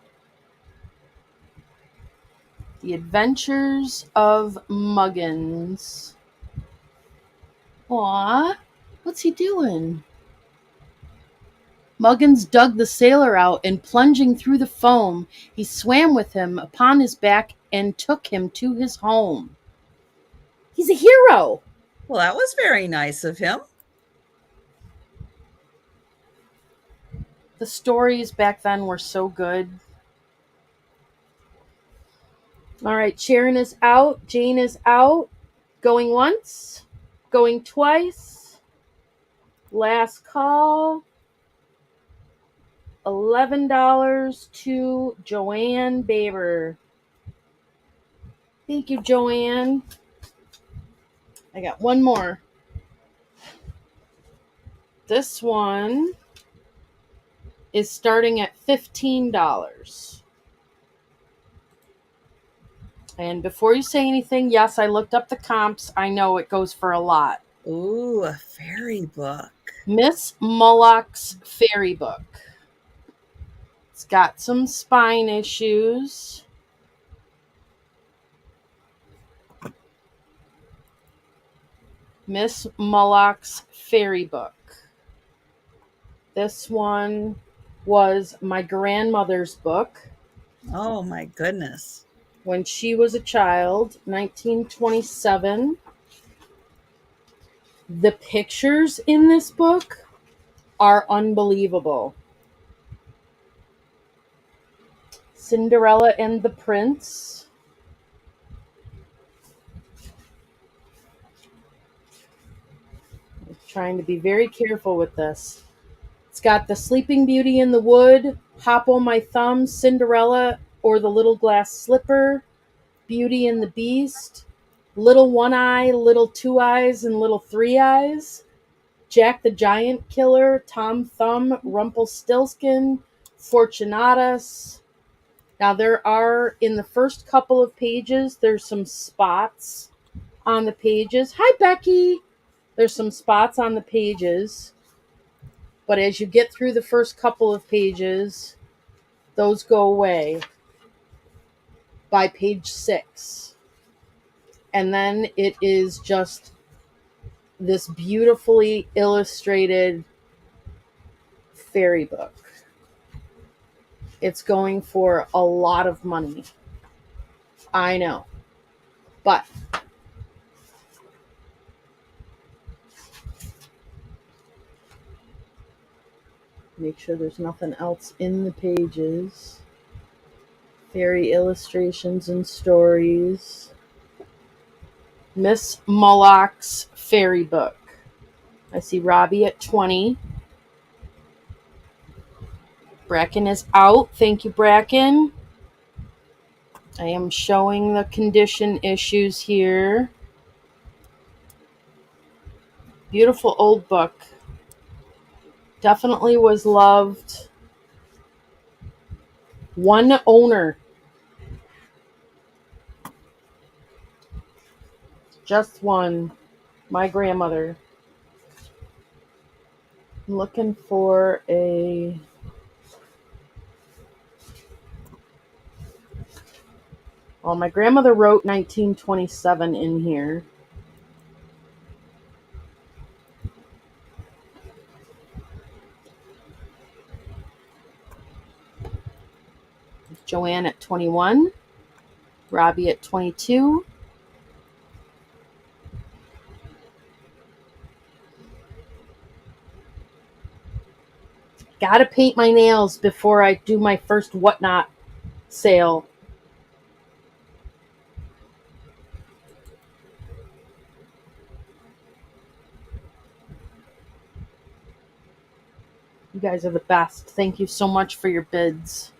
The Adventures of Muggins. Aw, what's he doing? Muggins dug the sailor out, and plunging through the foam, he swam with him upon his back and took him to his home. He's a hero. Well, that was very nice of him. The stories back then were so good. All right, Sharon is out. Jane is out. Going once. Going twice. Last call. $11 to Joanne Baber. Thank you, Joanne. I got one more. This one is starting at $15. And before you say anything, yes, I looked up the comps. I know it goes for a lot. Ooh, a fairy book. Miss Mullock's Fairy Book. It's got some spine issues. Miss Mullock's Fairy Book. This one was my grandmother's book. Oh my goodness. When she was a child, 1927. The pictures in this book are unbelievable. Cinderella and the Prince. I'm trying to be very careful with this. It's got the Sleeping Beauty in the Wood, Hop on My Thumb, Cinderella or the Little Glass Slipper, Beauty and the Beast, Little One Eye, Little Two Eyes, and Little Three Eyes, Jack the Giant Killer, Tom Thumb, Rumpelstiltskin, Fortunatus. Now there are, in the first couple of pages, there's some spots on the pages. Hi, Becky! There's some spots on the pages. But as you get through the first couple of pages, those go away by page 6. And then it is just this beautifully illustrated fairy book. It's going for a lot of money. I know. But make sure there's nothing else in the pages. Fairy illustrations and stories. Miss Mullock's Fairy Book. I see Robbie at 20. Bracken is out. Thank you, Bracken. I am showing the condition issues here. Beautiful old book. Definitely was loved. One owner. Just one. My grandmother. I'm looking for a... Well, my grandmother wrote 1927 in here. Joanne at 21. Robbie at 22. Gotta paint my nails before I do my first whatnot sale. You guys are the best. Thank you so much for your bids.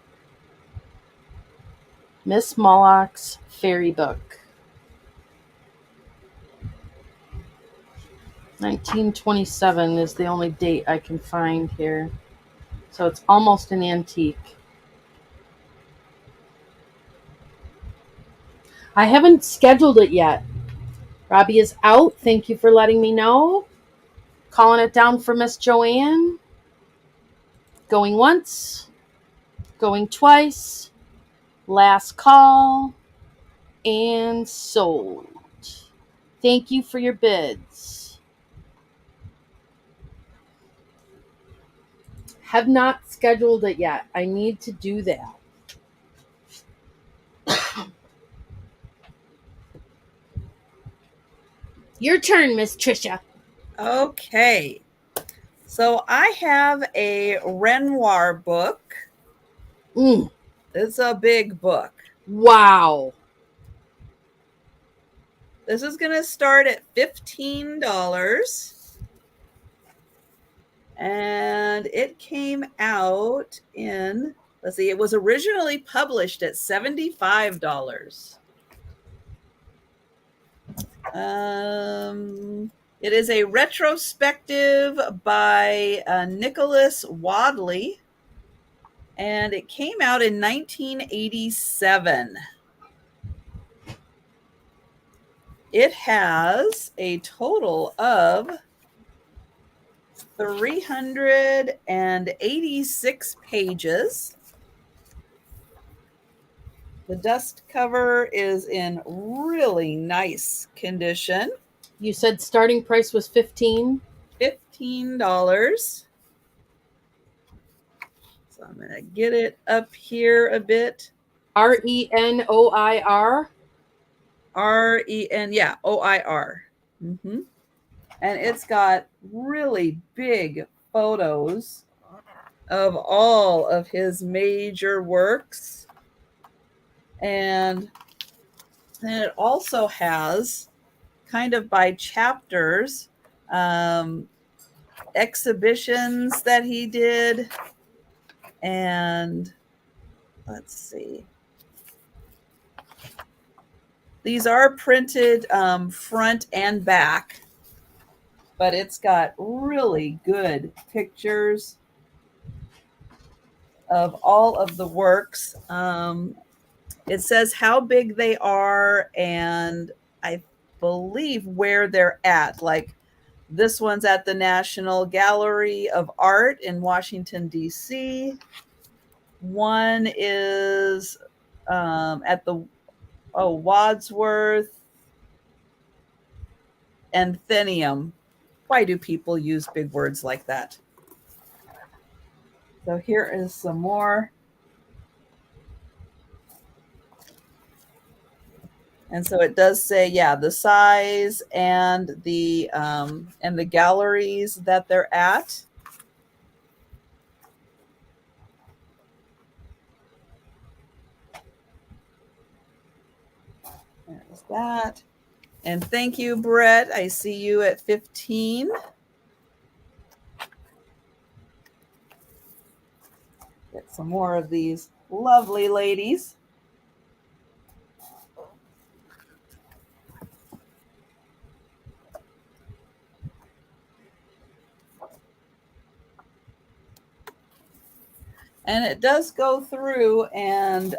Miss Mullock's Fairy Book. 1927 is the only date I can find here. So it's almost an antique. I haven't scheduled it yet. Robbie is out. Thank you for letting me know. Calling it down for Miss Joanne. Going once. Going twice. Last call. And sold. Thank you for your bids. Have not scheduled it yet. I need to do that. Your turn, Miss Trisha. Okay. So I have a Renoir book. It's a big book. Wow. This is going to start at $15. And it came out in, let's see, it was originally published at $75. It is a retrospective by Nicholas Wadley, and it came out in 1987. It has a total of 386 pages. The dust cover is in really nice condition. You said starting price was $15? $15. So I'm going to get it up here a bit. Renoir? Ren, yeah, OIR. Mm-hmm. And it's got really big photos of all of his major works. And it also has, kind of by chapters, exhibitions that he did. And let's see. These are printed front and back, but it's got really good pictures of all of the works. It says how big they are, and I believe where they're at. Like this one's at the National Gallery of Art in Washington, D.C. One is at the Wadsworth Athenaeum. Why do people use big words like that? So here is some more. And so it does say, yeah, the size and the galleries that they're at. There's that. And thank you, Brett. I see you at 15. Get some more of these lovely ladies. And it does go through and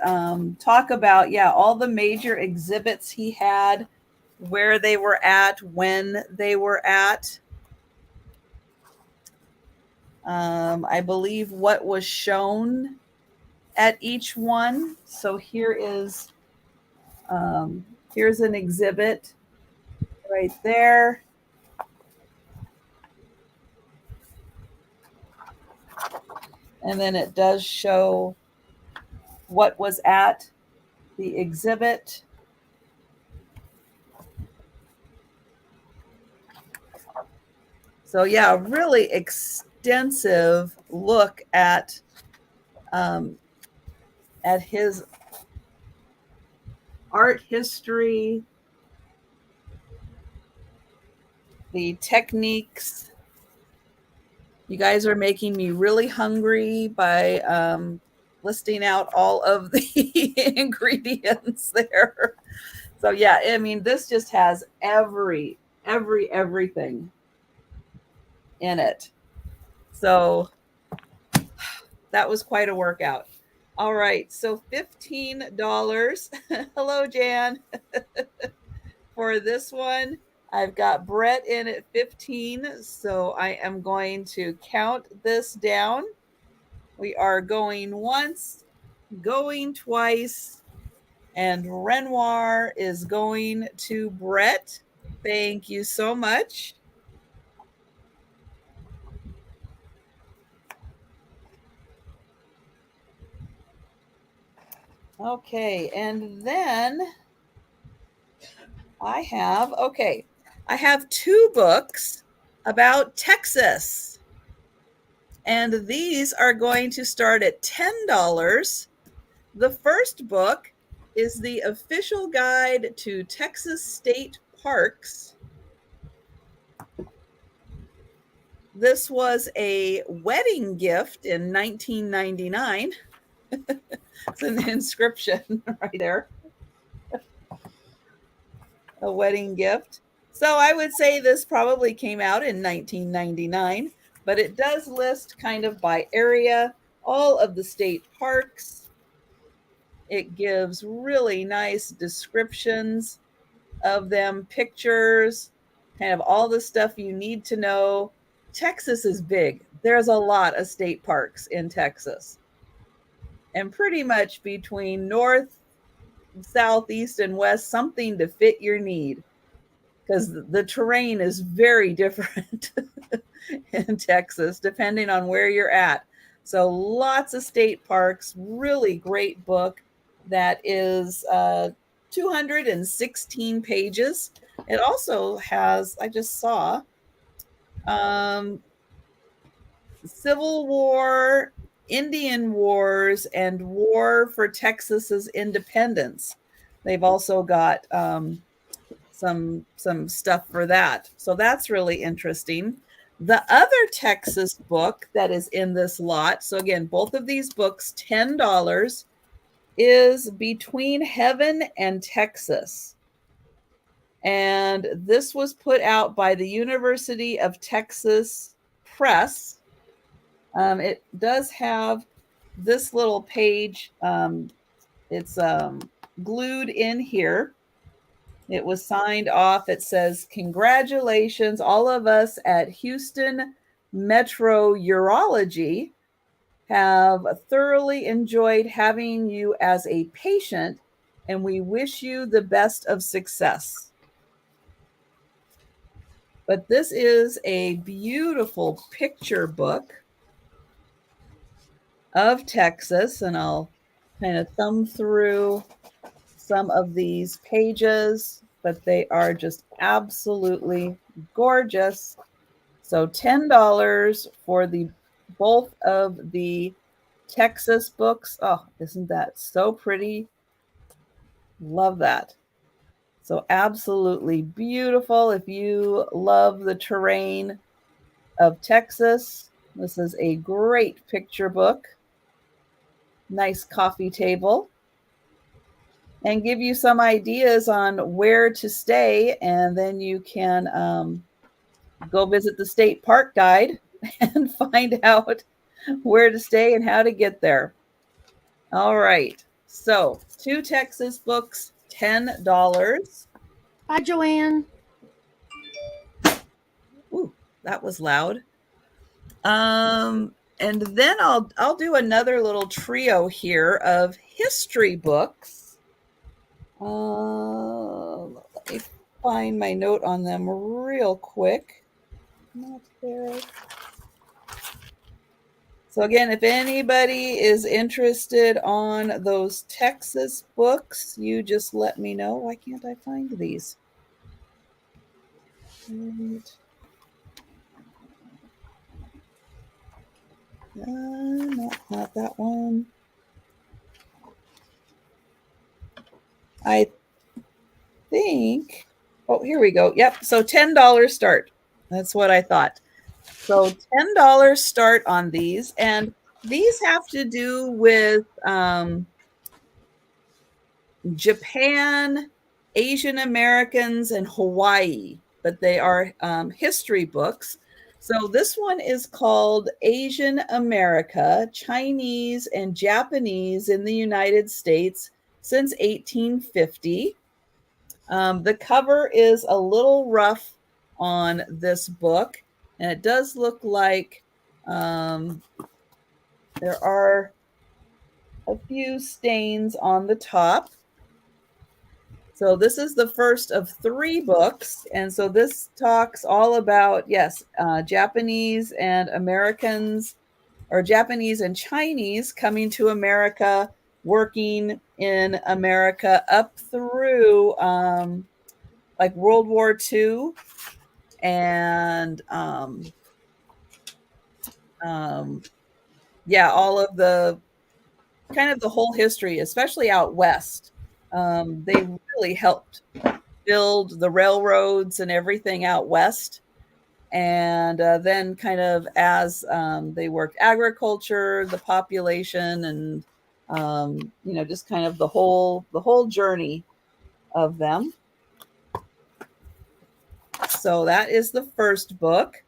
talk about, yeah, all the major exhibits he had, where they were at, when they were at. I believe what was shown at each one. So here is, here's an exhibit right there. And then it does show what was at the exhibit. So yeah, really extensive look at his art history, the techniques. You guys are making me really hungry by listing out all of the ingredients there. So yeah, I mean, this just has everything in it. So that was quite a workout. All right, so $15. Hello, Jan. For this one, I've got Brett in at 15, so I am going to count this down. We are going once, going twice, and Renoir is going to Brett. Thank you so much. Okay, and then I have two books about Texas. And these are going to start at $10. The first book is the official guide to Texas state parks. This was a wedding gift in 1999. It's an inscription right there. A wedding gift. So I would say this probably came out in 1999, but it does list kind of by area all of the state parks. It gives really nice descriptions of them, pictures, kind of all the stuff you need to know. Texas is big. There's a lot of state parks in Texas. And pretty much between north, south, east, and west, something to fit your need. Because the terrain is very different in Texas, depending on where you're at. So lots of state parks, really great book that is 216 pages. It also has, I just saw, Civil War, Indian Wars, and War for Texas's independence. They've also got some stuff for that. So that's really interesting. The other Texas book that is in this lot, so again, both of these books, $10, is Between Heaven and Texas. And this was put out by the University of Texas Press. It does have this little page. It's glued in here. It was signed off. It says, "Congratulations, all of us at Houston Metro Urology have thoroughly enjoyed having you as a patient, and we wish you the best of success." But this is a beautiful picture book of Texas, and I'll kind of thumb through some of these pages, but they are just absolutely gorgeous. So $10 for the both of the Texas books. Oh, isn't that so pretty? Love that. So absolutely beautiful. If you love the terrain of Texas, this is a great picture book. Nice coffee table. And give you some ideas on where to stay, and then you can go visit the state park guide and find out where to stay and how to get there. All right, so 2 Texas books, $10. Hi, Joanne. Ooh, that was loud. And then I'll do another little trio here of history books. Let me find my note on them real quick. Not there. So again, if anybody is interested on those Texas books, you just let me know. Why can't I find these? Right. Not that one. I think, oh, here we go. Yep. So $10 start. That's what I thought. So $10 start on these. And these have to do with Japan, Asian Americans, and Hawaii, but they are history books. So this one is called Asian America, Chinese and Japanese in the United States since 1850. The cover is a little rough on this book, and it does look like there are a few stains on the top. So this is the first of 3 books, and so this talks all about, yes, Japanese and Americans, or Japanese and Chinese coming to America, working in America up through like World War II and yeah, all of the kind of the whole history, especially out west. They really helped build the railroads and everything out west. And then kind of as they worked agriculture, the population, and just kind of the whole journey of them. So that is the first book.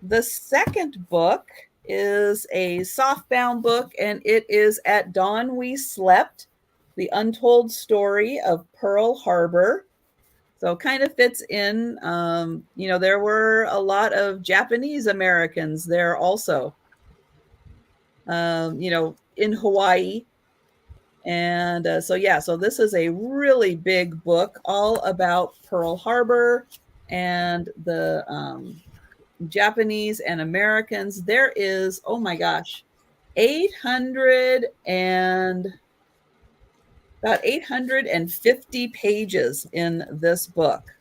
The second book is a softbound book, and it is At Dawn We Slept, The Untold Story of Pearl Harbor. So kind of fits in, there were a lot of Japanese Americans there also, in Hawaii. And so this is a really big book all about Pearl Harbor and the Japanese and Americans. There is, oh my gosh, 800 and about 850 pages in this book.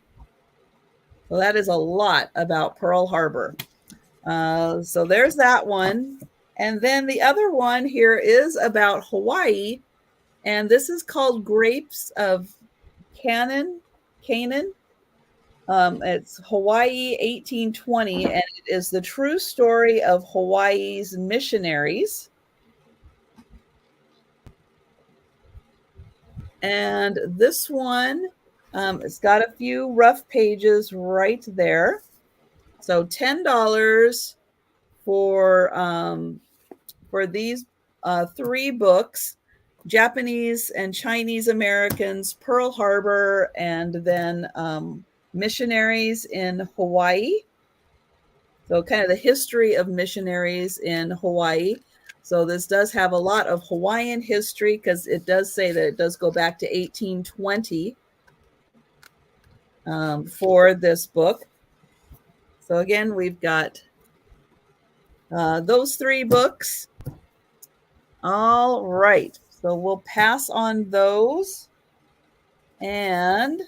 So that is a lot about Pearl Harbor. So there's that one. And then the other one here is about Hawaii. And this is called Grapes of Canaan. It's Hawaii 1820, and it is the true story of Hawaii's missionaries. And this one, it's got a few rough pages right there. So $10 for these 3 books: Japanese and Chinese Americans, Pearl Harbor, and then missionaries in Hawaii. So kind of the history of missionaries in Hawaii. So this does have a lot of Hawaiian history, because it does say that it does go back to 1820 for this book. So again, we've got those 3 books. All right. So we'll pass on those, and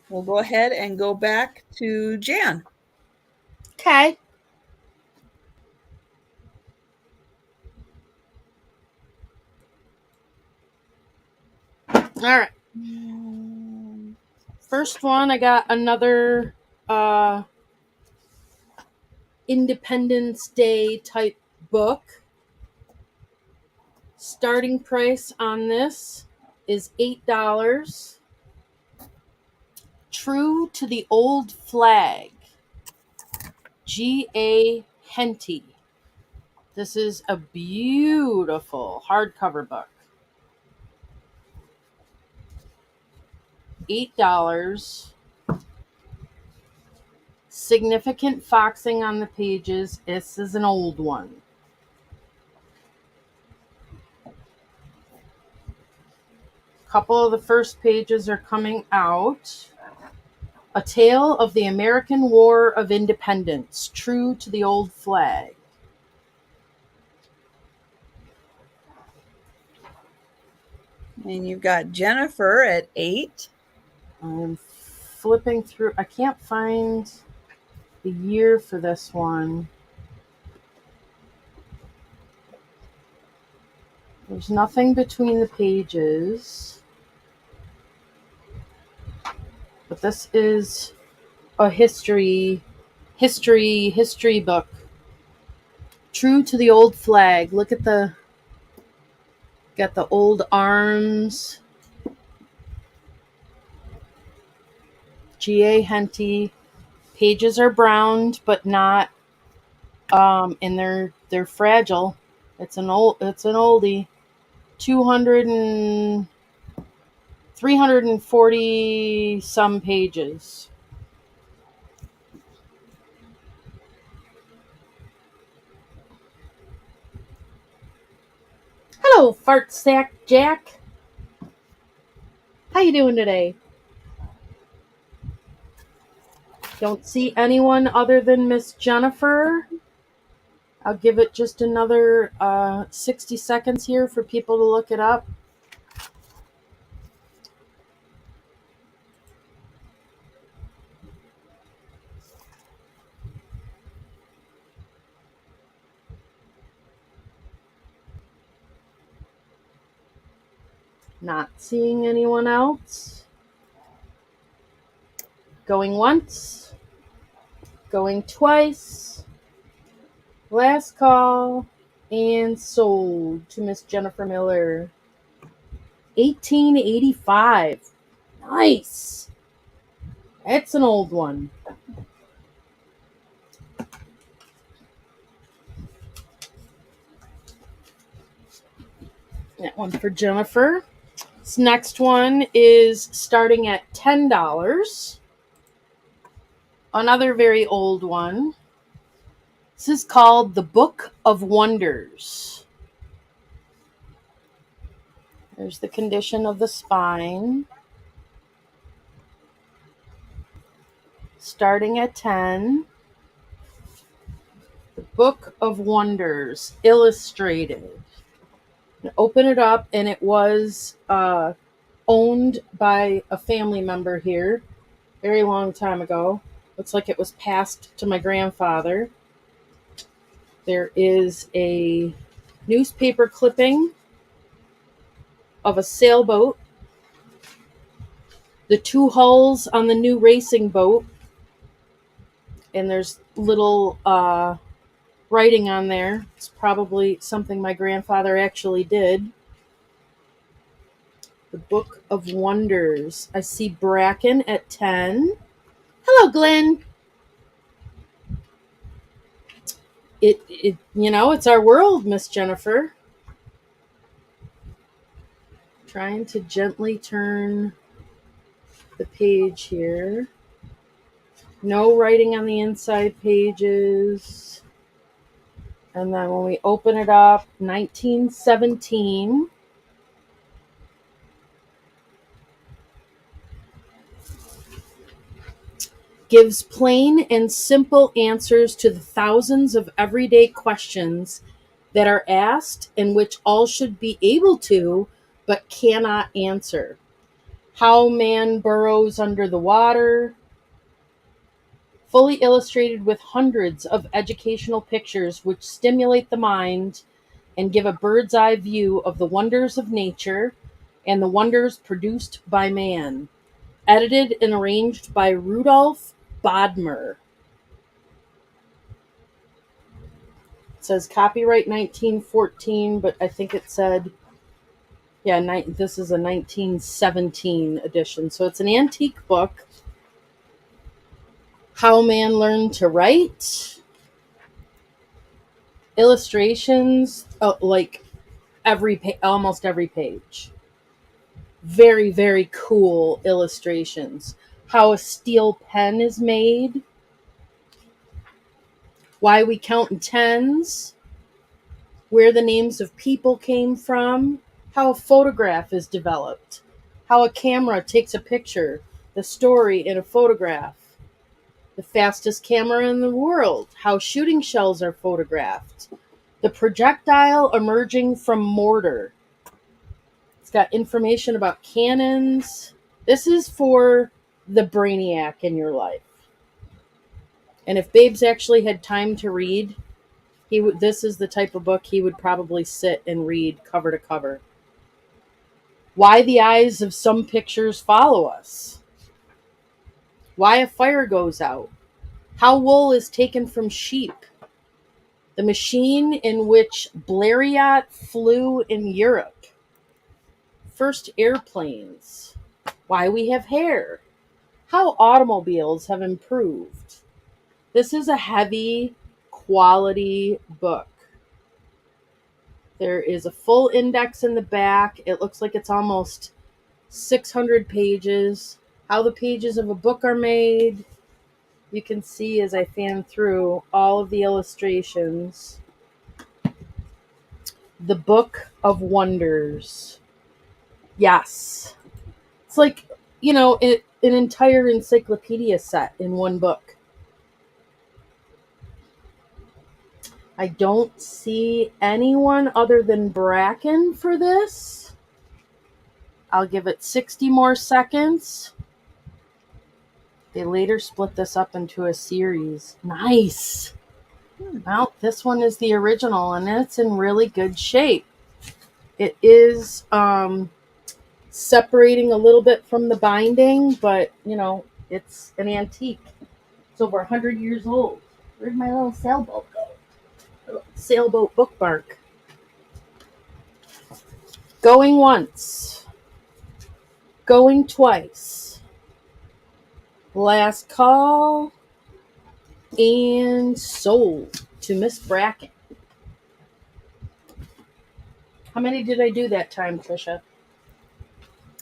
we'll go ahead and go back to Jan. Okay. All right. First one, I got another Independence Day type book. Starting price on this is $8. True to the Old Flag. G.A. Henty. This is a beautiful hardcover book. $8. Significant foxing on the pages. This is an old one. A couple of the first pages are coming out. A Tale of the American War of Independence, True to the Old Flag. And you've got Jennifer at 8. I'm flipping through. I can't find the year for this one. There's nothing between the pages. But this is a history book. True to the Old Flag. Look at got the old arms. G.A. Henty. Pages are browned, but not and they're fragile. It's an oldie. 340 some pages. Hello, Fart Sack Jack. How you doing today? Don't see anyone other than Miss Jennifer. I'll give it just another 60 seconds here for people to look it up. Not seeing anyone else. Going once. Going twice. Last call. And sold to Miss Jennifer Miller. $18.85. Nice. That's an old one. That one for Jennifer. This next one is starting at $10. Another very old one. This is called The Book of Wonders. There's the condition of the spine. Starting at 10. The Book of Wonders, illustrated. Open it up, and it was owned by a family member here very long time ago. Looks like it was passed to my grandfather. There is a newspaper clipping of a sailboat, the two hulls on the new racing boat, and there's little writing on there. It's probably something my grandfather actually did. The Book of Wonders. I see Bracken at 10. Hello, Glenn. It's our world, Miss Jennifer. Trying to gently turn the page here. No writing on the inside pages. And then when we open it up, 1917. Gives plain and simple answers to the thousands of everyday questions that are asked and which all should be able to but cannot answer. How man burrows under the water. Fully illustrated with hundreds of educational pictures which stimulate the mind and give a bird's eye view of the wonders of nature and the wonders produced by man. Edited and arranged by Rudolph Bodmer. It says copyright 1914, but I think it said, this is a 1917 edition. So it's an antique book. How man learned to write. Illustrations, like almost every page. Very, very cool illustrations. How a steel pen is made. Why we count in tens. Where the names of people came from. How a photograph is developed. How a camera takes a picture. The story in a photograph. The fastest camera in the world. How shooting shells are photographed. The projectile emerging from mortar. It's got information about cannons. This is for the brainiac in your life. And if Babes actually had time to read, this is the type of book he would probably sit and read cover to cover. Why the eyes of some pictures follow us. Why a fire goes out. How wool is taken from sheep. The machine in which Blériot flew in Europe. First airplanes. Why we have hair. How automobiles have improved. This is a heavy quality book. There is a full index in the back. It looks like it's almost 600 pages. How the pages of a book are made. You can see as I fan through all of the illustrations. The Book of Wonders. Yes. It's like, an entire encyclopedia set in one book. I don't see anyone other than Bracken for this. I'll give it 60 more seconds. They later split this up into a series. Nice. Well, this one is the original, and it's in really good shape. It is separating a little bit from the binding, but, It's an antique. It's over 100 years old. Where'd my little sailboat go? Sailboat bookmark. Going once. Going twice. Last call. And sold to Miss Bracken. How many did I do that time, Trisha?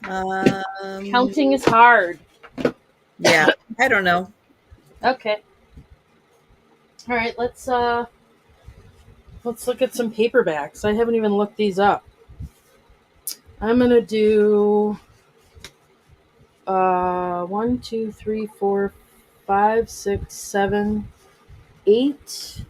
Counting is hard. Yeah, I don't know. Okay. All right, let's look at some paperbacks. I haven't even looked these up. I'm gonna do 1, 2, 3, 4, 5, 6, 7, 8.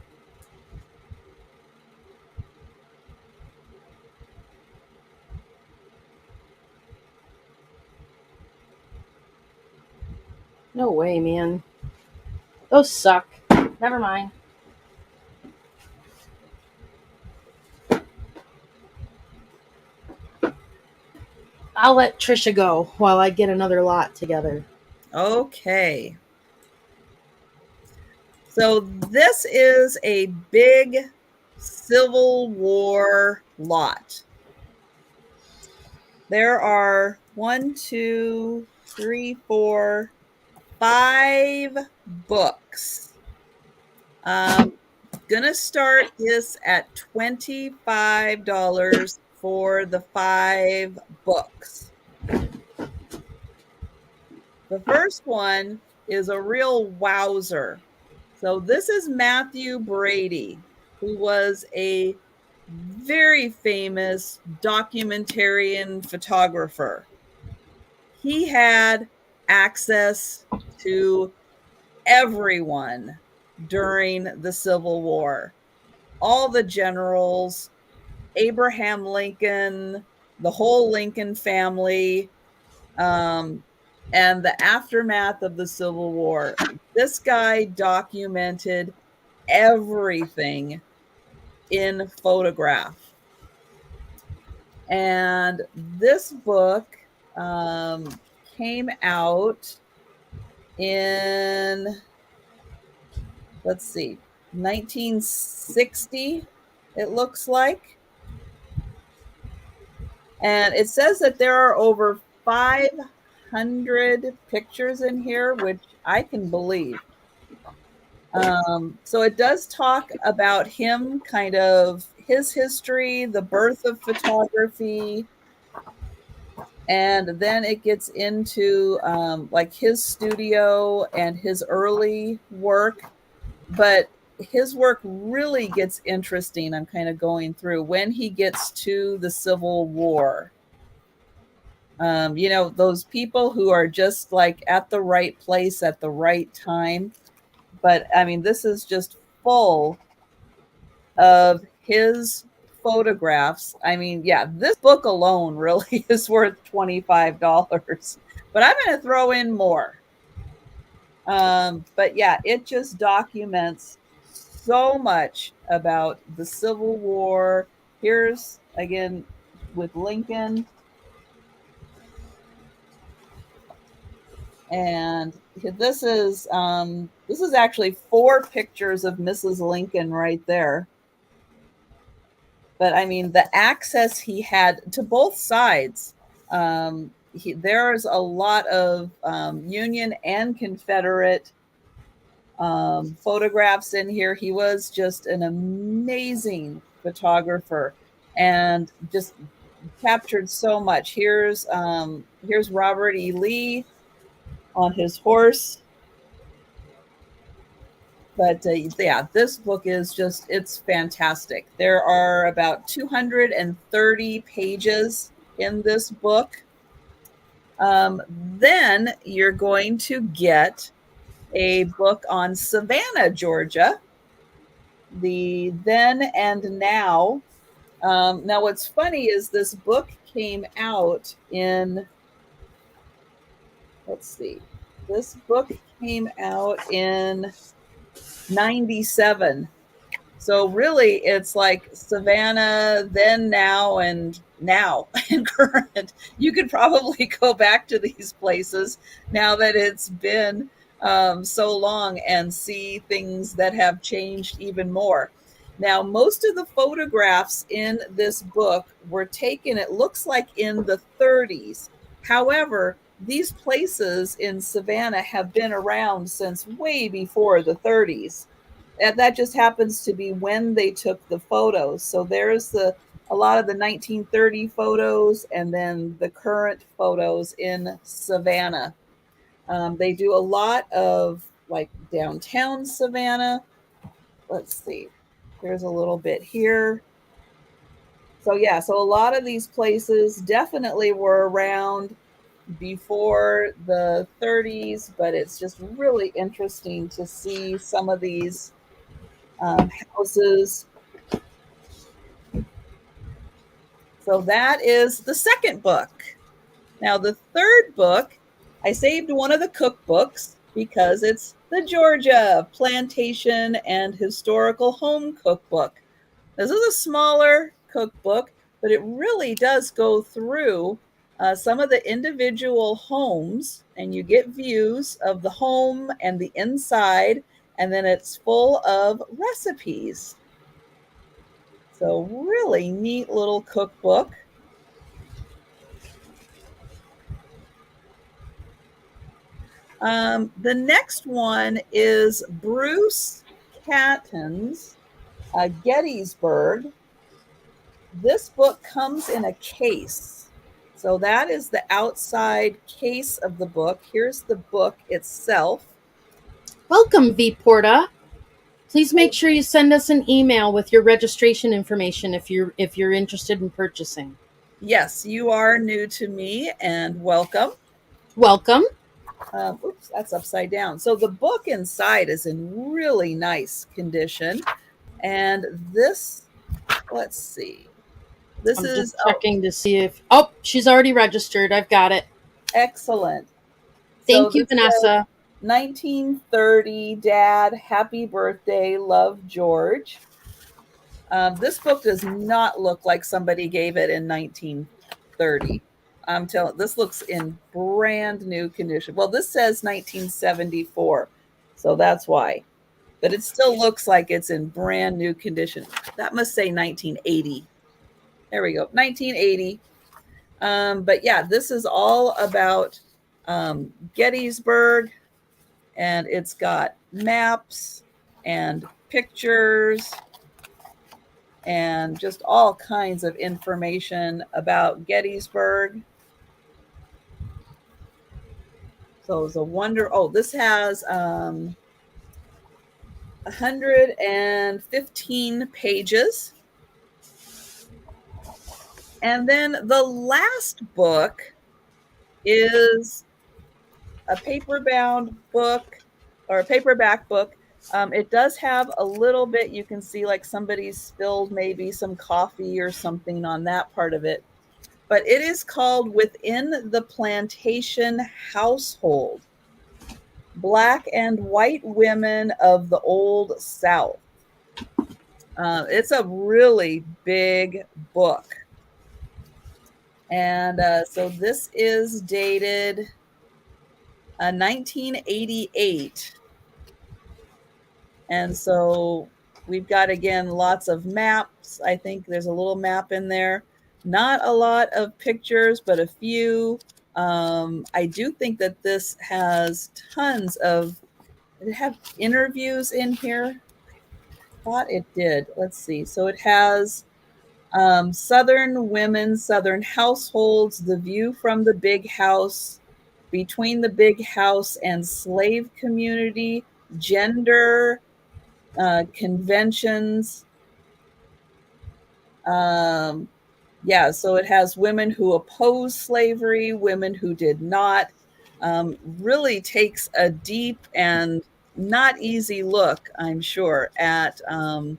No way, man. Those suck. Never mind. I'll let Trisha go while I get another lot together. Okay. So this is a big Civil War lot. There are 1, 2, 3, 4, 5 books. Gonna start this at $25 for the 5 books. The first one is a real wowzer. So this is Matthew Brady, who was a very famous documentarian photographer. He had access to everyone during the Civil War. All the generals, Abraham Lincoln, the whole Lincoln family, and the aftermath of the Civil War. This guy documented everything in photograph. And this book came out in, let's see, 1960, it looks like. And it says that there are over 500 pictures in here, which I can believe. So it does talk about him, kind of his history, the birth of photography, and then it gets into like his studio and his early work. But his work really gets interesting. I'm kind of going through when he gets to the Civil War. You know, those people who are just like at the right place at the right time. But I mean, this is just full of his photographs. I mean, yeah, this book alone really is worth $25, but I'm going to throw in more. But yeah, it just documents so much about the Civil War. Here's again with Lincoln. And this is actually 4 pictures of Mrs. Lincoln right there. But I mean, the access he had to both sides. There's a lot of Union and Confederate photographs in here. He was just an amazing photographer and just captured so much. Here's Robert E. Lee on his horse. But yeah, this book is just, it's fantastic. There are about 230 pages in this book. Then you're going to get a book on Savannah, Georgia, the then and now. Now, what's funny is this book came out in, let's see, this book came out in 97. So really, it's like Savannah, then, now, and current. You could probably go back to these places now that it's been so long and see things that have changed even more. Now, most of the photographs in this book were taken, it looks like, in the 30s. However, these places in Savannah have been around since way before the 30s. And that just happens to be when they took the photos. So there's a lot of the 1930 photos and then the current photos in Savannah. They do a lot of like downtown Savannah. Let's see, there's a little bit here. So yeah, so a lot of these places definitely were around before the 30s, but it's just really interesting to see some of these houses. So that is the second book. Now, the third book, I saved one of the cookbooks because it's the Georgia Plantation and Historical Home Cookbook. This is a smaller cookbook, but it really does go through some of the individual homes, and you get views of the home and the inside, and then it's full of recipes. So, really neat little cookbook. The next one is Bruce Catton's Gettysburg. This book comes in a case. So that is the outside case of the book. Here's the book itself. Welcome, V Porta. Please make sure you send us an email with your registration information if you're interested in purchasing. Yes, you are new to me, and welcome. Welcome. Oops, that's upside down. So the book inside is in really nice condition. And this, let's see. This I'm is, just checking to see if she's already registered. I've got it. excellent. So Thank you, this says Vanessa. 1930, Dad, happy birthday, love, George. This book does not look like somebody gave it in 1930. I'm telling, this looks in brand new condition. Well, this says 1974, so that's why. But it still looks like it's in brand new condition. That must say 1980. There we go, 1980. But yeah, this is all about Gettysburg, and it's got maps and pictures and just all kinds of information about Gettysburg. So it's a wonder. Oh, this has 115 pages. And then the last book is a paper-bound book or a paperback book. It does have a little bit, you can see like somebody spilled maybe some coffee or something on that part of it. But it is called Within the Plantation Household, Black and White Women of the Old South. It's a really big book. And so this is dated 1988. And so we've got, again, lots of maps. I think there's a little map in there. Not a lot of pictures, but a few. I do think that this has tons of, did it have interviews in here? I thought it did. Let's see. So it has Southern women, Southern households, the view from the big house, between the big house and slave community, gender, conventions. Yeah, so it has women who oppose slavery, women who did not. Really takes a deep and not easy look, I'm sure, at the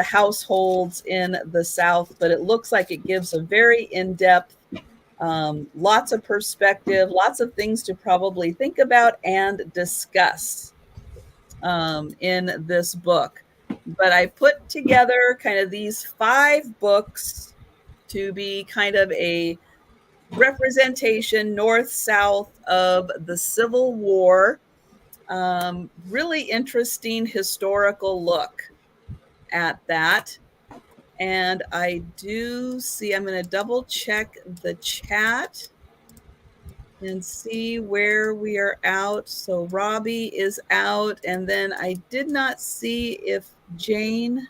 households in the South, but it looks like it gives a very in-depth, lots of perspective, lots of things to probably think about and discuss in this book. But I put together kind of these 5 books to be kind of a representation north-south of the Civil War. Really interesting historical look at that. And I do see, I'm going to double check the chat and see where we are out. So Robbie is out, and then I did not see if Jane.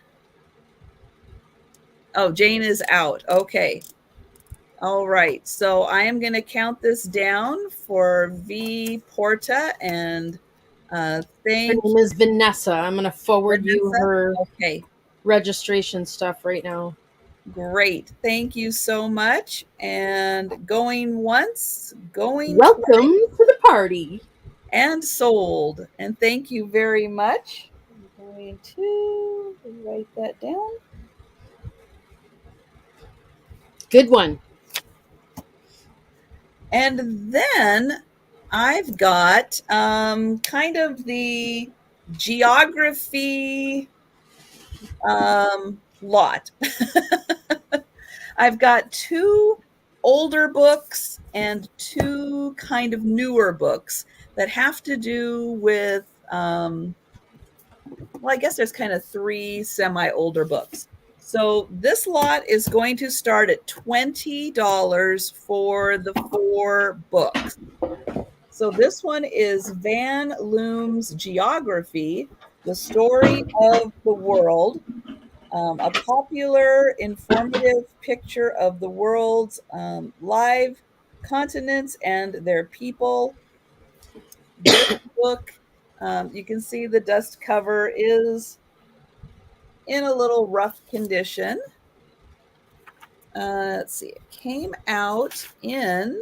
Oh, Jane is out. Okay. All right. So I am going to count this down for V Porta, and Her thank name is Vanessa. I'm going to forward you Vanessa. her Okay. registration stuff right now. Great. Thank you so much. And going once, going Welcome to the party. and sold. And thank you very much. I'm going to write that down. Good one. And then I've got kind of the geography lot. I've got 2 older books and 2 kind of newer books that have to do with, well, I guess there's kind of 3 semi-older books. So this lot is going to start at $20 for the 4 books. So this one is Van Loom's Geography, The Story of the World, a popular, informative picture of the world's live continents and their people. This book, you can see the dust cover is in a little rough condition. Let's see, it came out in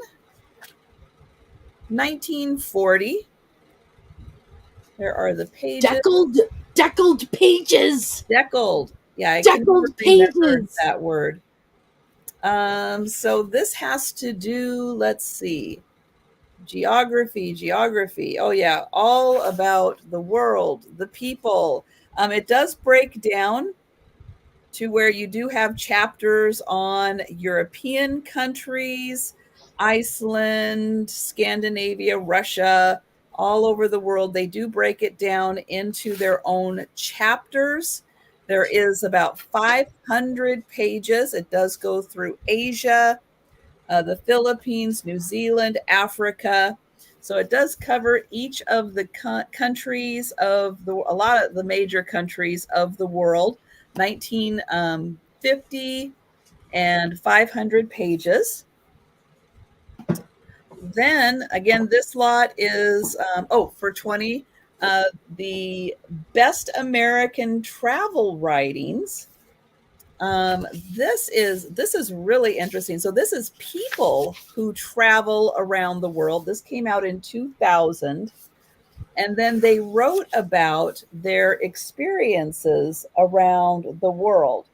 1940. There are the pages. Deckled pages. Deckled. Yeah, I can Deckled remember pages. that word. So this has to do, let's see, geography. Oh yeah, all about the world, the people. It does break down to where you do have chapters on European countries, Iceland, Scandinavia, Russia, all over the world. They do break it down into their own chapters. There is about 500 pages. It does go through Asia, the Philippines, New Zealand, Africa. So it does cover each of the countries of a lot of the major countries of the world. 1950 and 500 pages. Then again, this lot is for 20, the best American travel writings. This is really interesting. So this is people who travel around the world. This came out in 2000. And then they wrote about their experiences around the world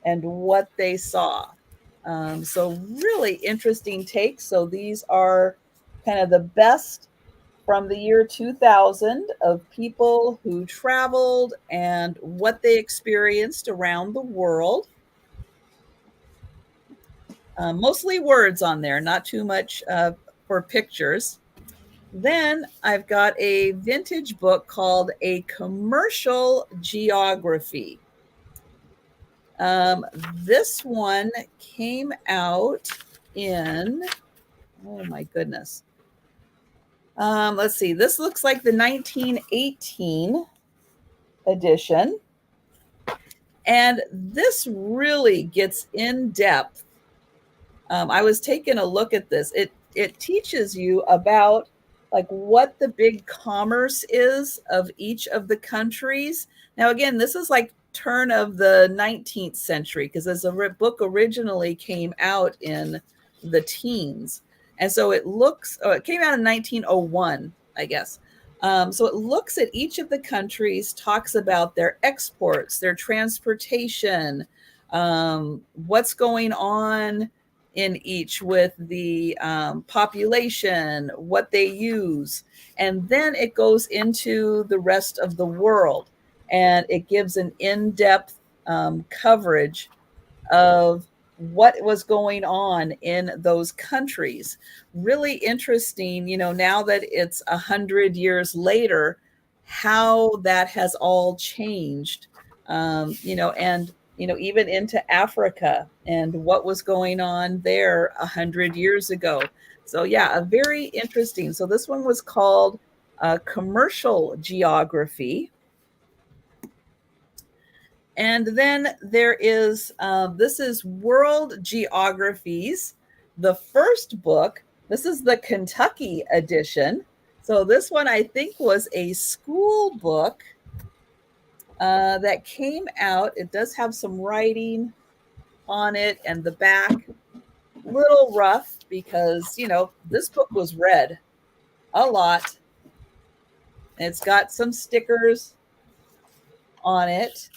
and what they saw. So really interesting takes. So these are kind of the best from the year 2000 of people who traveled and what they experienced around the world. Mostly words on there, not too much for pictures. Then I've got a vintage book called A Commercial Geography. This one came out in, oh my goodness. Let's see, this looks like the 1918 edition. And this really gets in depth. I was taking a look at this. It teaches you about like what the big commerce is of each of the countries. Now, again, this is like turn of the 19th century because as a book originally came out in the teens. And so it came out in 1901, I guess. So it looks at each of the countries, talks about their exports, their transportation, what's going on in each with the population, what they use. And then it goes into the rest of the world. and it gives an in-depth coverage of what was going on in those countries. Really interesting, now that it's 100 years later, how that has all changed, and even into Africa and what was going on there 100 years ago. So yeah, a very interesting. So this one was called Commercial Geography. And then there is, this is World Geographies, the first book. This is the Kentucky edition. So this one I think was a school book that came out. It does have some writing on it, and the back, little rough because, this book was read a lot. It's got some stickers on it.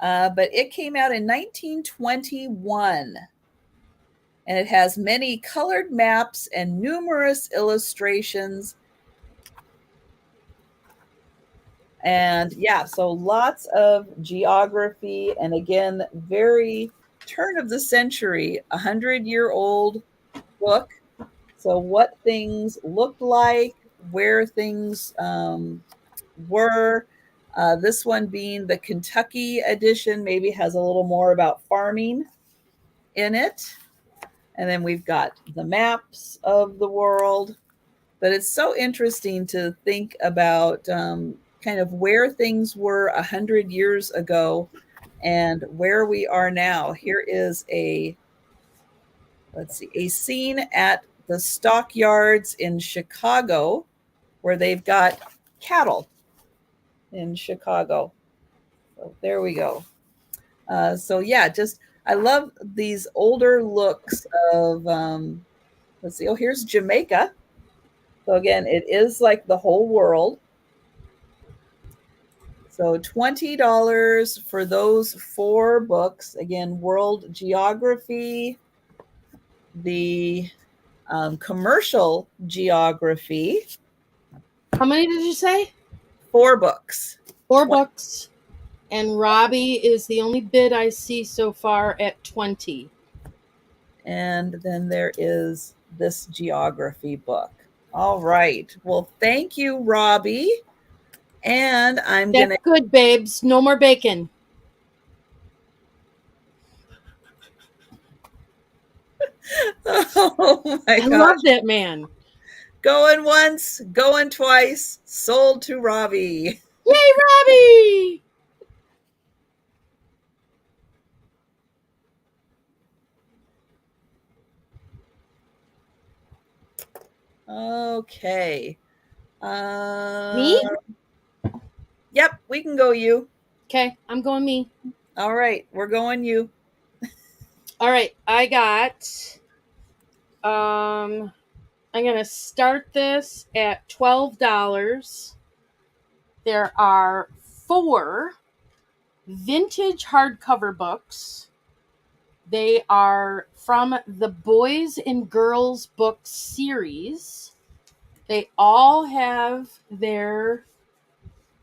But it came out in 1921, and it has many colored maps and numerous illustrations. And yeah, so lots of geography, and again, very turn of the century, 100-year-old book. So what things looked like, where things were. This one being the Kentucky edition, maybe has a little more about farming in it. And then we've got the maps of the world. But it's so interesting to think about kind of where things were 100 years ago and where we are now. Here is a scene at the stockyards in Chicago where they've got cattle in Chicago. So there we go. So yeah, just I love these older looks of let's see. Oh, here's Jamaica. So again, it is like the whole world. So $20 for those 4 books. Again, World Geography, the Commercial Geography. How many did you say? 4 books. 4 books. And Robbie is the only bid I see so far at 20. And then there is this geography book. All right. Well, thank you, Robbie. And I'm That's going to... good, babes. No more bacon. Oh, my gosh. I love that man. Going once, going twice, sold to Robbie. Yay, Robbie! Okay. Me? Yep, we can go you. Okay, I'm going me. All right, we're going you. All right, I got... I'm going to start this at $12. There are 4 vintage hardcover books. They are from the Boys and Girls book series. They all have their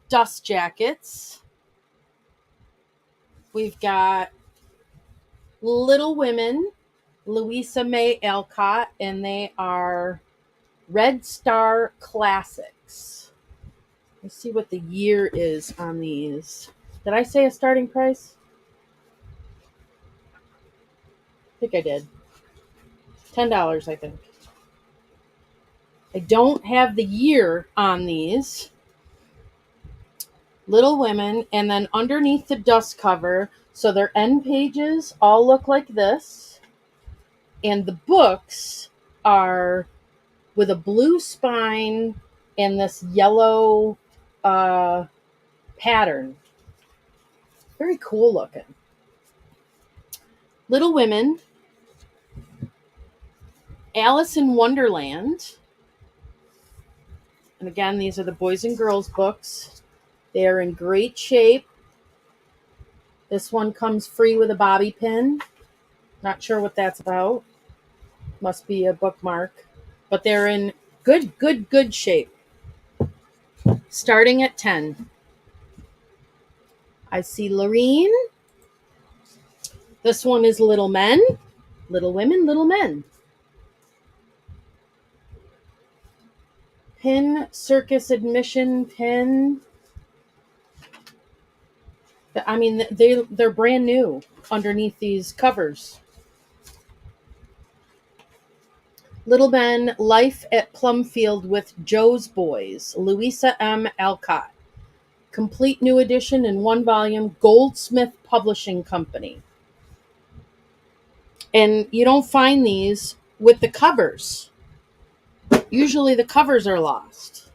dust jackets. We've got Little Women, Louisa May Alcott, and they are Red Star Classics. Let's see what the year is on these. Did I say a starting price? I think I did. $10, I think. I don't have the year on these. Little Women, and then underneath the dust cover, so their end pages all look like this, and the books are with a blue spine and this yellow pattern. Very cool looking. Little Women, Alice in Wonderland, and again, these are the Boys and Girls books. They are in great shape. This one comes free with a bobby pin. Not sure what that's about. Must be a bookmark. But they're in good shape. Starting at 10. I see Lorene. This one is Little Men, Little Women, Little Men. Pin circus admission pin. I mean, they're brand new underneath these covers. Little Men, Life at Plumfield with Joe's Boys, Louisa M. Alcott. Complete new edition in one volume, Goldsmith Publishing Company. And you don't find these with the covers. Usually the covers are lost.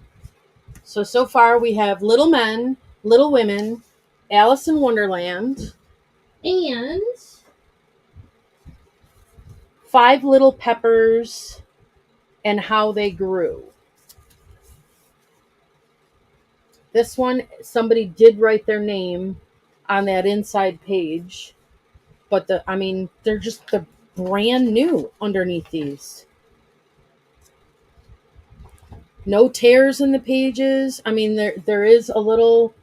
So far we have Little Men, Little Women, Alice in Wonderland, and Five Little Peppers and How They Grew. This one, somebody did write their name on that inside page, but they're brand new underneath these. No tears in the pages. I mean, there is a little,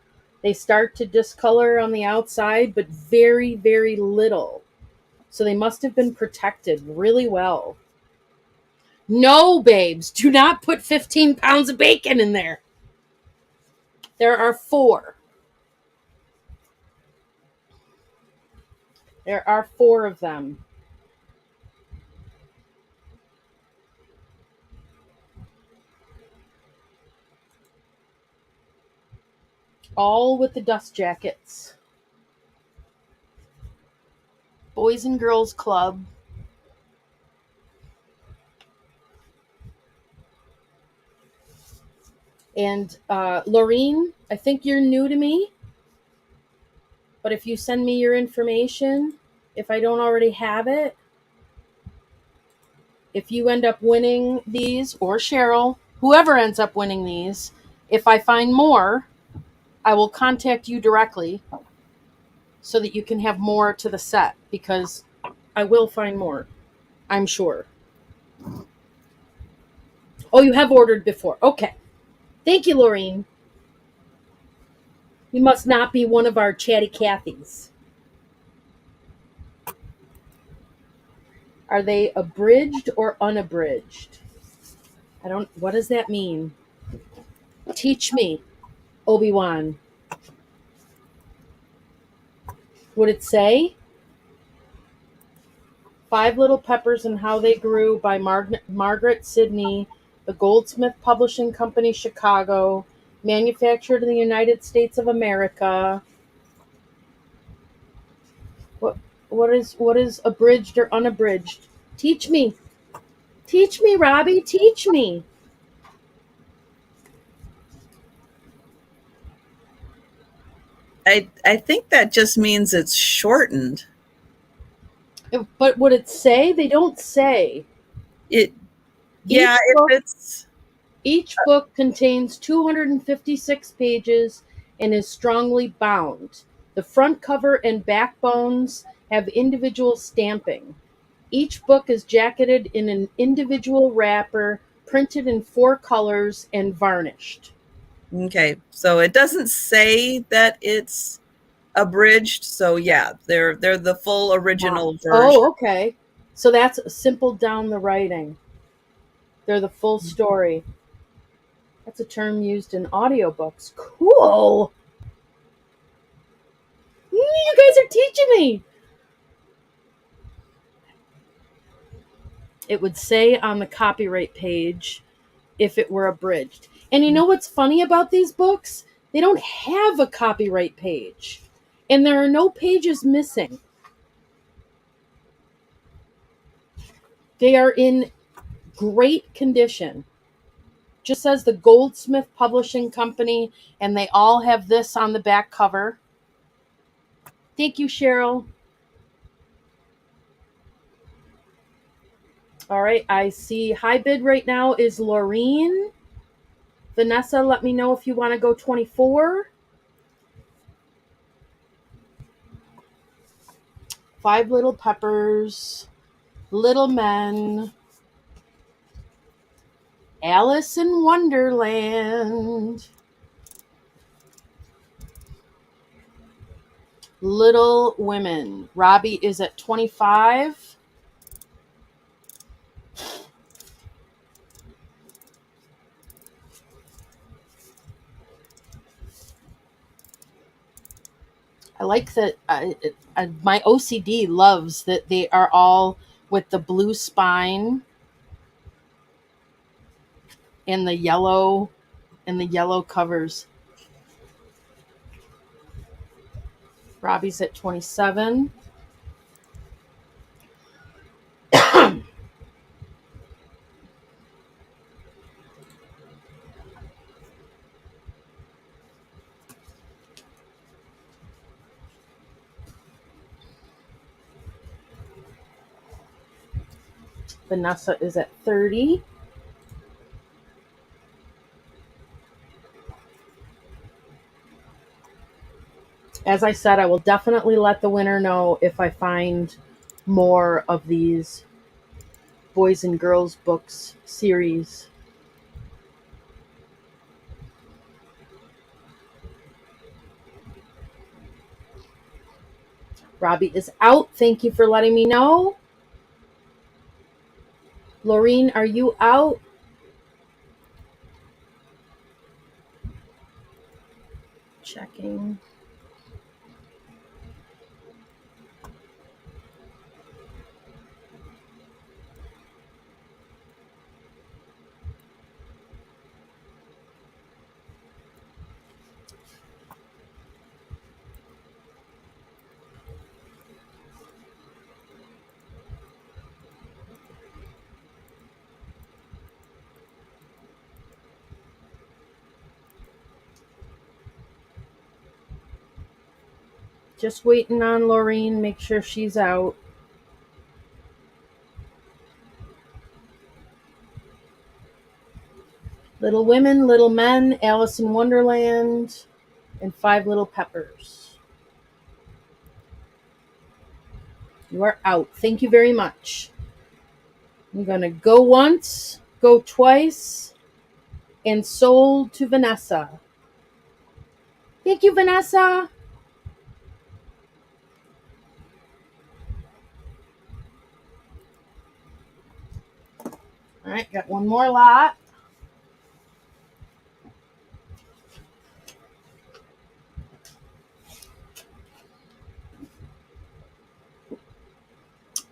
they start to discolor on the outside, but very, very little. So they must have been protected really well. No, babes, do not put 15 pounds of bacon in there. There are 4. There are 4 of them. All with the dust jackets. Boys and Girls Club. And Lorene, I think you're new to me. But if you send me your information, if I don't already have it, if you end up winning these, or Cheryl, whoever ends up winning these, if I find more, I will contact you directly so that you can have more to the set, because I will find more, I'm sure. Oh, you have ordered before. Okay. Thank you, Lorene. You must not be one of our chatty Cathys. Are they abridged or unabridged? What does that mean? Teach me, Obi-Wan. Would it say? Five Little Peppers and How They Grew by Margaret Sidney, the Goldsmith Publishing Company, Chicago, manufactured in the United States of America. What is abridged or unabridged? Teach me. Teach me, Robbie. Teach me. I think that just means it's shortened. But would it say? They don't say. Yeah, Each book contains 256 pages and is strongly bound. The front cover and backbones have individual stamping. Each book is jacketed in an individual wrapper, printed in 4 colors, and varnished. Okay, so it doesn't say that it's abridged. So yeah, they're the full original version. Oh, okay. So that's simple down the writing. They're the full story. That's a term used in audiobooks. Cool. You guys are teaching me. It would say on the copyright page if it were abridged. And you know what's funny about these books? They don't have a copyright page. And there are no pages missing. They are in great condition. Just says the Goldsmith Publishing Company, and they all have this on the back cover. Thank you, Cheryl. All right, I see high bid right now is Lorene. Vanessa, let me know if you want to go 24. Five Little Peppers, Little Men, Alice in Wonderland. Little Women. Robbie is at 25. I like that my OCD loves that they are all with the blue spine and the yellow covers. Robbie's at 27. Vanessa is at 30. As I said, I will definitely let the winner know if I find more of these boys and girls books series. Robbie is out. Thank you for letting me know. Laureen, are you out? Checking. Just waiting on Laureen. Make sure she's out. Little Women, Little Men, Alice in Wonderland, and Five Little Peppers. You are out. Thank you very much. I'm going to go once, go twice, and sold to Vanessa. Thank you, Vanessa. All right, got one more lot.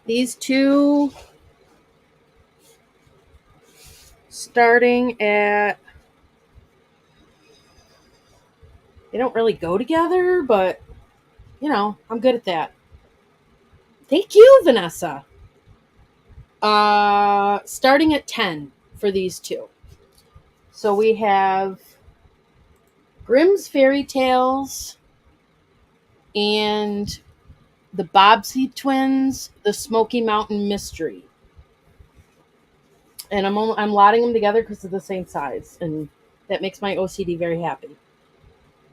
These two starting at, they don't really go together, but you know, I'm good at that. Thank you, Vanessa. Starting at 10 for these two. So we have Grimm's Fairy Tales and the Bobsy Twins, the Smoky Mountain Mystery. And I'm lotting them together because they're the same size, and that makes my OCD very happy.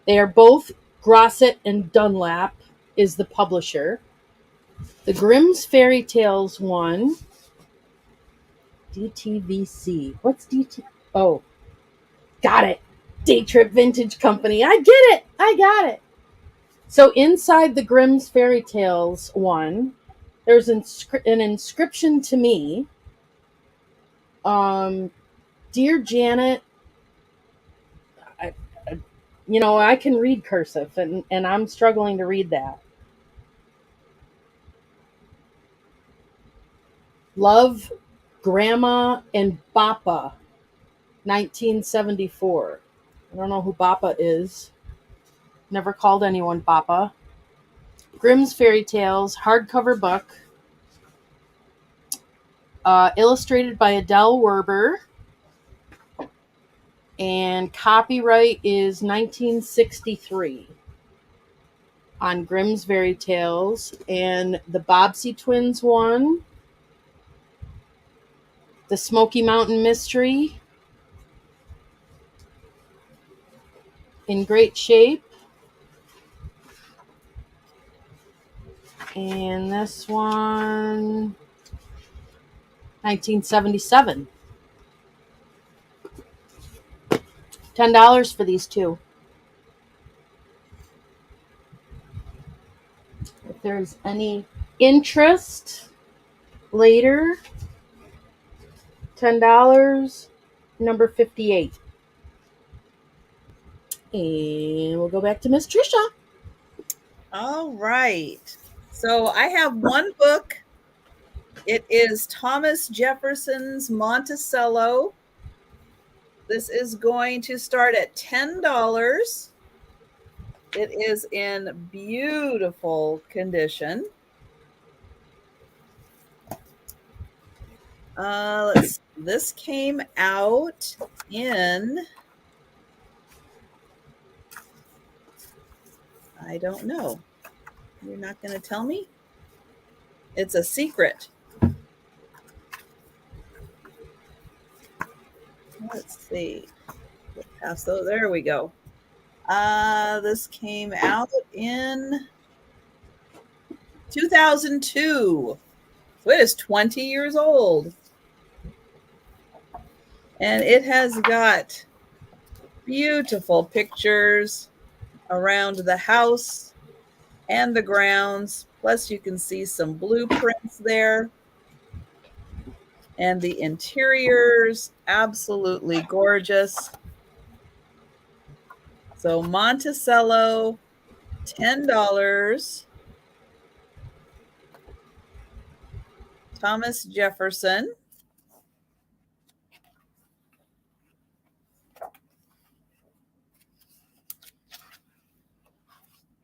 They are both Grosset and Dunlap is the publisher. The Grimm's Fairy Tales one, DTVC. What's DT? Oh, got it. Day Trip Vintage Company. I get it. I got it. So inside the Grimm's Fairy Tales one, there's an inscription to me. Dear Janet, I can read cursive, and I'm struggling to read that. Love, Grandma, and Bappa, 1974. I don't know who Bappa is. Never called anyone Bappa. Grimm's Fairy Tales, hardcover book. Illustrated by Adele Werber. And copyright is 1963 on Grimm's Fairy Tales. And the Bobsy Twins one, the Smoky Mountain Mystery, in great shape. And this one, 1977. $10 for these two. there's any interest later. $10, number 58. And we'll go back to Miss Trisha. All right. So I have one book. It is Thomas Jefferson's Monticello. This is going to start at $10. It is in beautiful condition. Let's see. This came out in, I don't know. You're not going to tell me? It's a secret. Let's see. So there we go. This came out in 2002. So it is 20 years old. And it has got beautiful pictures around the house and the grounds. Plus, you can see some blueprints there. And the interiors, absolutely gorgeous. So Monticello, $10. Thomas Jefferson.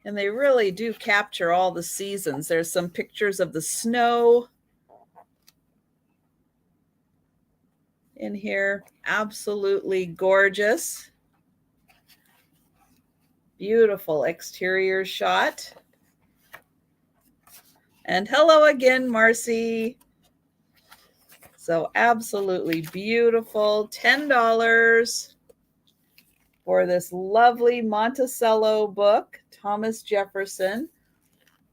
And they really do capture all the seasons. There's some pictures of the snow in here. Absolutely gorgeous. Beautiful exterior shot. And hello again, Marcy. So absolutely beautiful. $10 for this lovely Monticello book, Thomas Jefferson.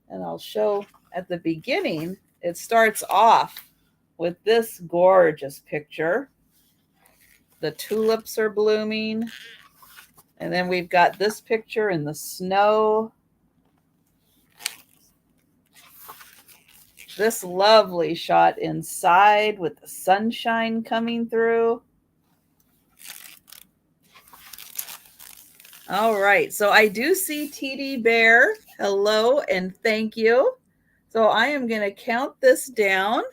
And I'll show at the beginning, it starts off with this gorgeous picture. The tulips are blooming. And then we've got this picture in the snow. This lovely shot inside with the sunshine coming through. All right, so I do see TD Bear. Hello and thank you. So I am going to count this down.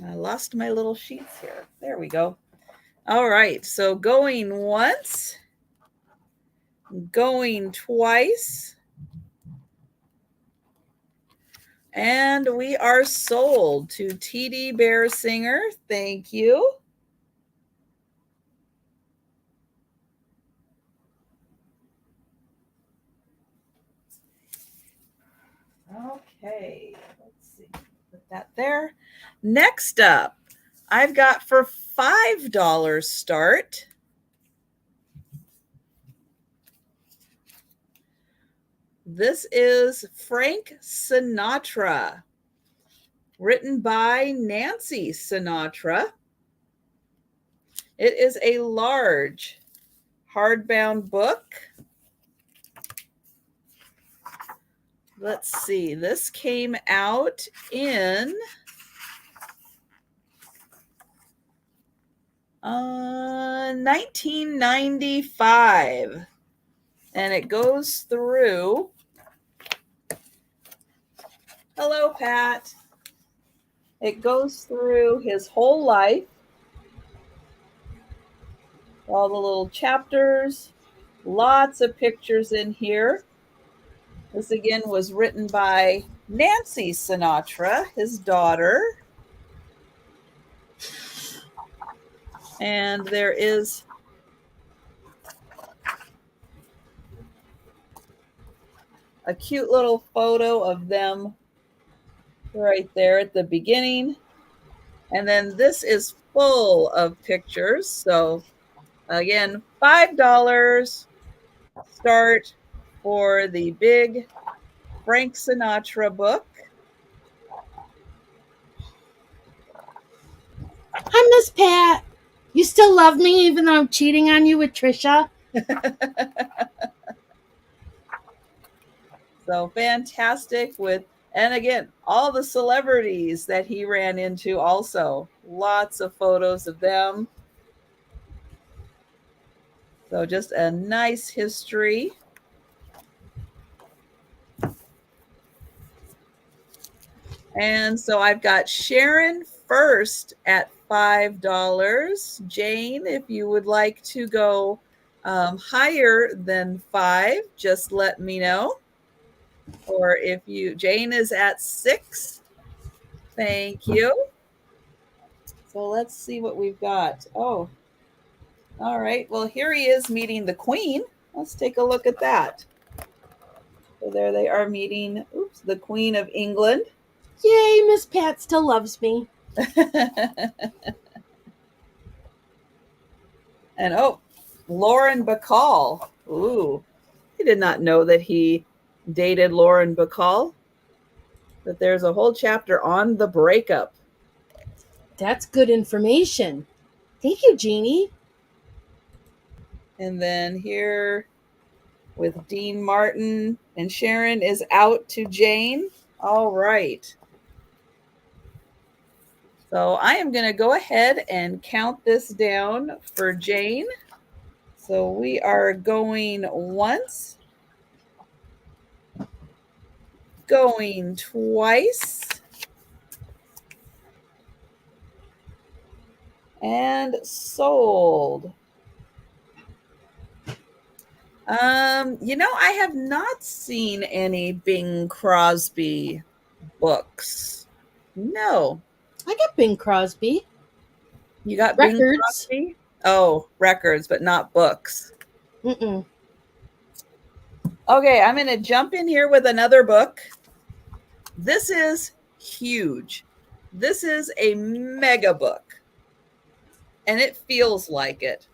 I lost my little sheets here. There we go. All right, so going once, going twice, and we are sold to TD Bear Singer. Thank you. Okay, let's see. Put that there. Next up, I've got for $5 start. This is Frank Sinatra, written by Nancy Sinatra. It is a large hardbound book. Let's see, this came out in 1995. And it goes through, hello, Pat. It goes through his whole life. All the little chapters, lots of pictures in here. This again was written by Nancy Sinatra, his daughter. And there is a cute little photo of them right there at the beginning. And then this is full of pictures. So again, $5 start for the big Frank Sinatra book. Hi, Miss Pat. You still love me even though I'm cheating on you with Trisha? So fantastic and again, all the celebrities that he ran into also. Lots of photos of them. So just a nice history. And so I've got Sharon first at $5. Jane, if you would like to go higher than 5, just let me know. Or if Jane is at 6. Thank you. So let's see what we've got. Oh, all right. Well, here he is meeting the Queen. Let's take a look at that. So there they are meeting, the Queen of England. Yay, Miss Pat still loves me. And Lauren Bacall. Ooh, I did not know that he dated Lauren Bacall. But there's a whole chapter on the breakup. That's good information. Thank you, Jeannie. And then here with Dean Martin and Sharon is out to Jane. All right. So I am going to go ahead and count this down for Jane. So we are going once, going twice, and sold. I have not seen any Bing Crosby books. No. I got Bing Crosby. You got Records. Bing Crosby? Oh, records, but not books. Mm-mm. Okay, I'm going to jump in here with another book. This is huge. This is a mega book, and it feels like it.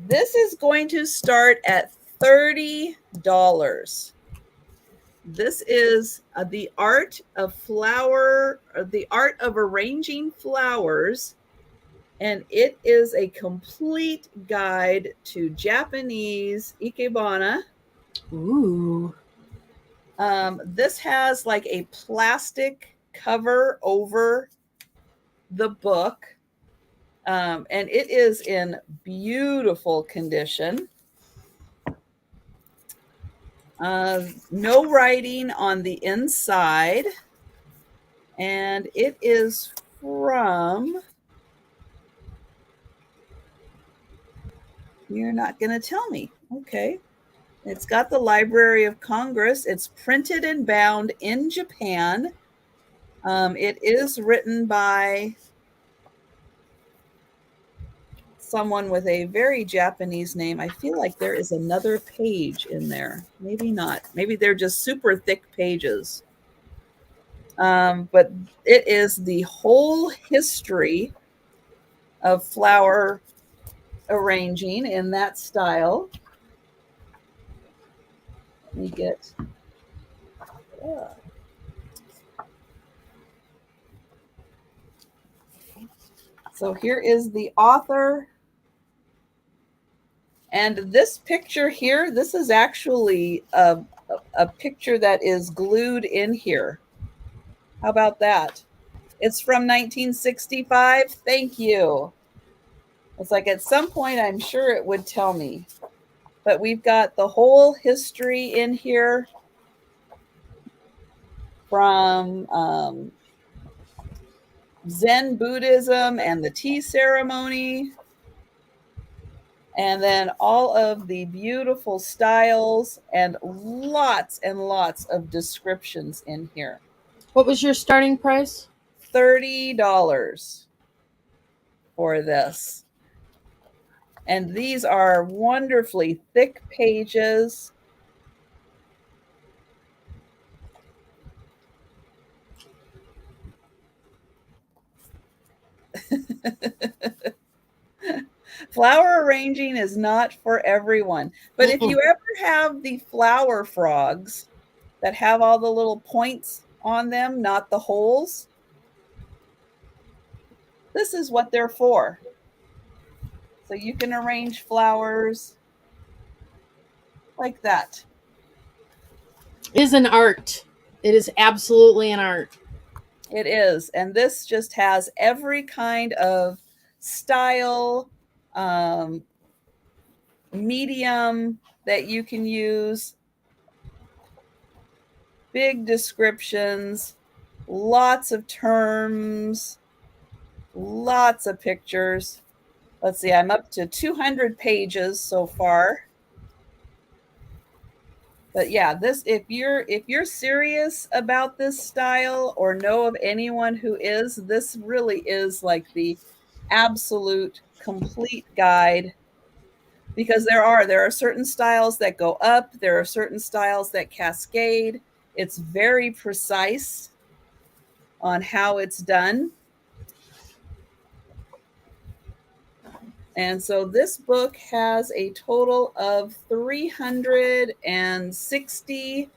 This is going to start at $30. This is the art of arranging flowers, and it is a complete guide to Japanese ikebana. Ooh. This has like a plastic cover over the book. And it is in beautiful condition. No writing on the inside. And it is from... You're not going to tell me. Okay. It's got the Library of Congress. It's printed and bound in Japan. It is written by someone with a very Japanese name. I feel like there is another page in there. Maybe not. Maybe they're just super thick pages. But it is the whole history of flower arranging in that style. Let me get... So here is the author. And this picture here, this is actually a picture that is glued in here. How about that? It's from 1965. Thank you. It's like at some point, I'm sure it would tell me. But we've got the whole history in here from Zen Buddhism and the tea ceremony. And then all of the beautiful styles and lots of descriptions in here. What was your starting price? $30 for this. And these are wonderfully thick pages. Flower arranging is not for everyone. But if you ever have the flower frogs that have all the little points on them, not the holes, this is what they're for. So you can arrange flowers like that. Is an art. It is absolutely an art. It is. And this just has every kind of style, um, medium that you can use, big descriptions, lots of terms, lots of pictures. Let's see, I'm up to 200 pages so far. But yeah, this if you're serious about this style or know of anyone who is, this really is like the absolute complete guide, because there are certain styles that go up, there are certain styles that cascade. It's very precise on how it's done. And so this book has a total of 360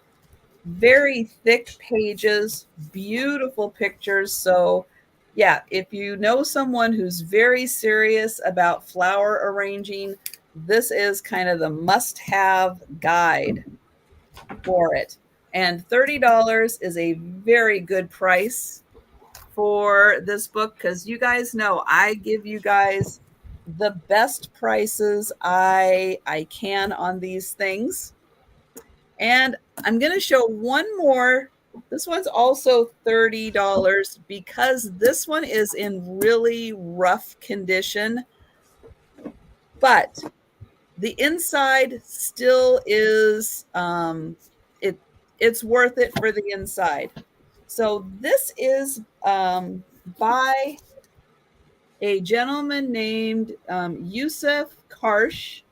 very thick pages, beautiful pictures. So, yeah, if you know someone who's very serious about flower arranging, this is kind of the must have guide for it. And $30 is a very good price for this book, because you guys know I give you guys the best prices I can on these things. And I'm going to show one more. This one's also $30 because this one is in really rough condition, but the inside still is it's worth it for the inside. So this is by a gentleman named Yusuf Karsh.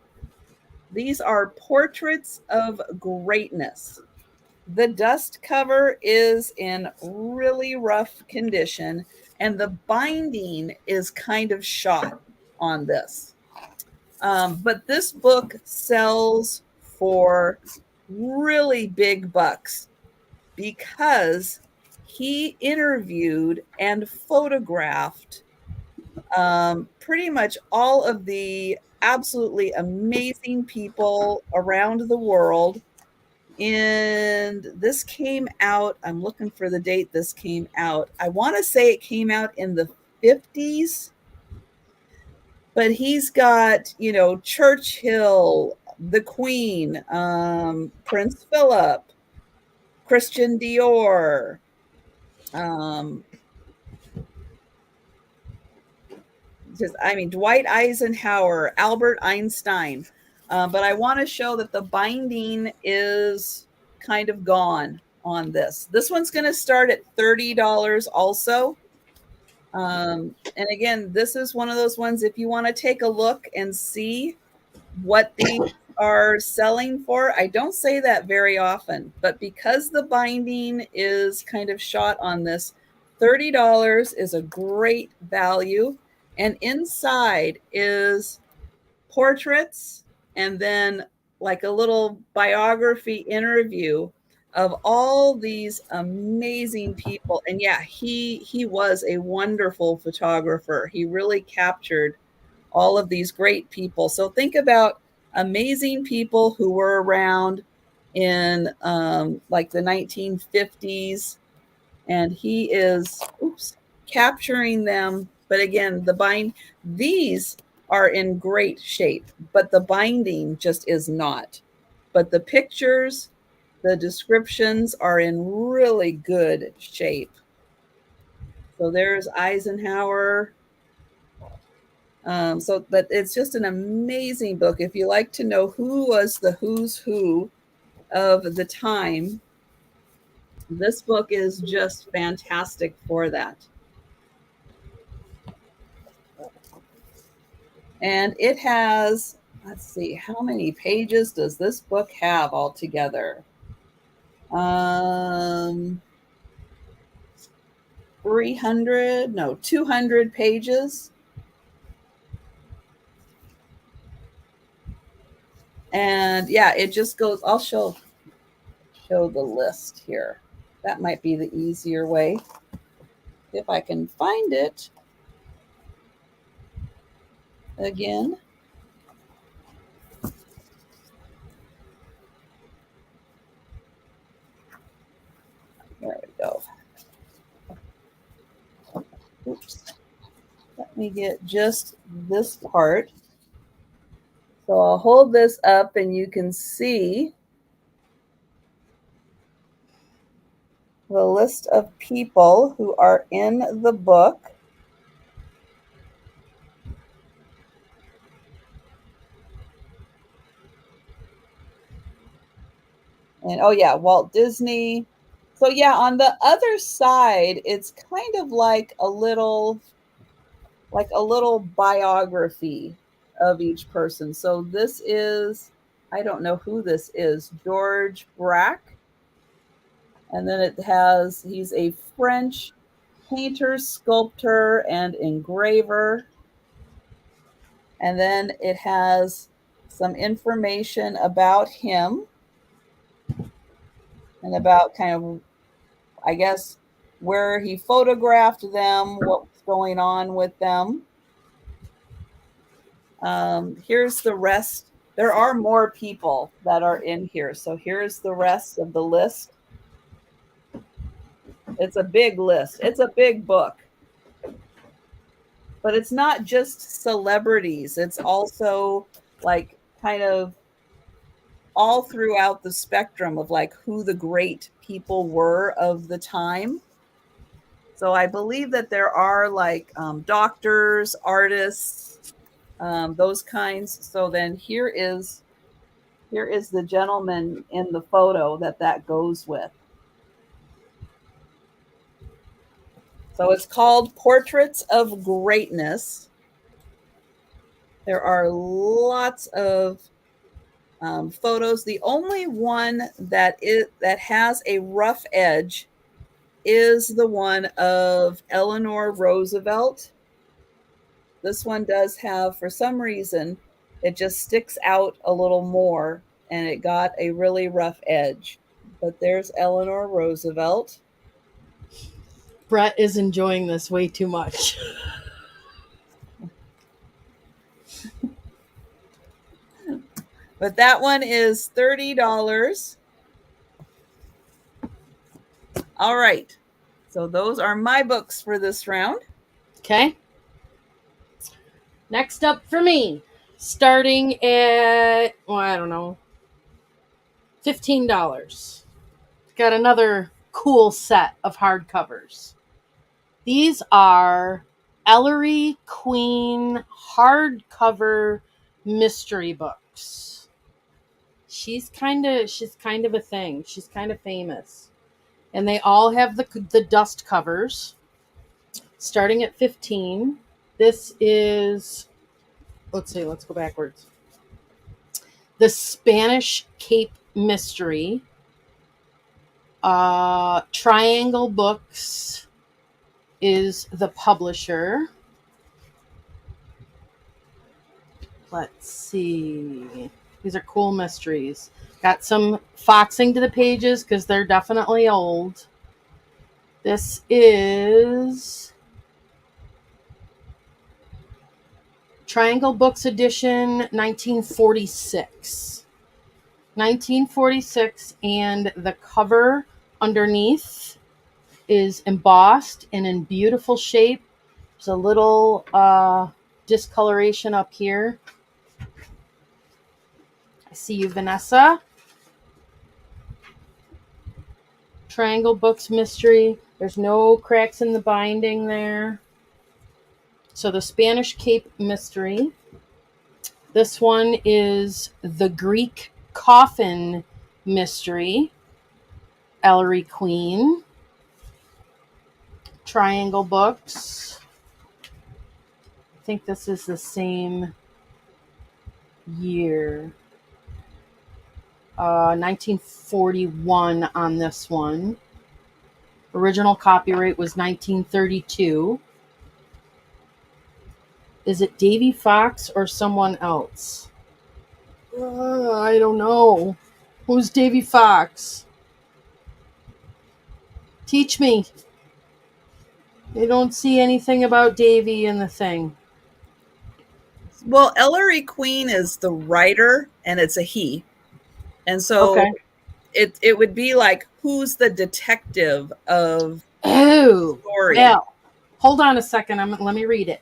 These are portraits of greatness. The dust cover is in really rough condition, and the binding is kind of shot on this. But this book sells for really big bucks because he interviewed and photographed pretty much all of the absolutely amazing people around the world. And this came out, I'm looking for the date this came out. I want to say it came out in the 50s, but he's got, Churchill, the Queen, Prince Philip, Christian Dior, um, Dwight Eisenhower, Albert Einstein. But I want to show that the binding is kind of gone on this. This one's going to start at $30 also. And again, this is one of those ones, if you want to take a look and see what these are selling for, I don't say that very often, but because the binding is kind of shot on this, $30 is a great value. And inside is portraits and then like a little biography interview of all these amazing people. And yeah, he was a wonderful photographer. He really captured all of these great people. So think about amazing people who were around in like the 1950s, and he is capturing them. But again, these are in great shape, but the binding just is not. But the pictures, the descriptions are in really good shape. So there's Eisenhower. But it's just an amazing book. If you like to know who was the who's who of the time, this book is just fantastic for that. And it has, let's see, how many pages does this book have altogether? 200 pages. And yeah, it just goes, I'll show the list here. That might be the easier way if I can find it again. go. Oops. Let me get just this part. So I'll hold this up and you can see the list of people who are in the book. And oh yeah, Walt Disney. So yeah, on the other side, it's kind of like a little biography of each person. So this is, I don't know who this is, George Brack. And then it has, he's a French painter, sculptor, and engraver. And then it has some information about him and about kind of, I guess, where he photographed them, what's going on with them. Here's the rest. There are more people that are in here. So here's the rest of the list. It's a big list. It's a big book. But it's not just celebrities. It's also like kind of all throughout the spectrum of like who the great people were of the time. So I believe that there are like doctors, artists, those kinds. So then here is the gentleman in the photo that goes with. So it's called Portraits of Greatness. There are lots of photos. The only one that has a rough edge is the one of Eleanor Roosevelt. This one does have, for some reason, it just sticks out a little more and it got a really rough edge. But there's Eleanor Roosevelt. Brett is enjoying this way too much. But that one is $30. All right. So those are my books for this round. Okay. Next up for me, starting at, well, I don't know, $15. Got another cool set of hardcovers. These are Ellery Queen hardcover mystery books. She's kind of a thing. She's kind of famous. And they all have the dust covers. Starting at 15. This is, let's go backwards. The Spanish Cape Mystery. Triangle Books is the publisher. Let's see. These are cool mysteries. Got some foxing to the pages because they're definitely old. This is Triangle Books edition 1946. 1946, and the cover underneath is embossed and in beautiful shape. There's a little discoloration up here. I see you, Vanessa. Triangle Books Mystery. There's no cracks in the binding there. So the Spanish Cape Mystery. This one is the Greek Coffin Mystery. Ellery Queen. Triangle Books. I think this is the same year. 1941 on this one. Original copyright was 1932. Is it Davy Fox or someone else? I don't know. Who's Davy Fox? Teach me. I don't see anything about Davy in the thing. Well, Ellery Queen is the writer, and it's a he. And so Okay. it would be like, who's the detective of Oh, the story? well, hold on a second. Let me read it.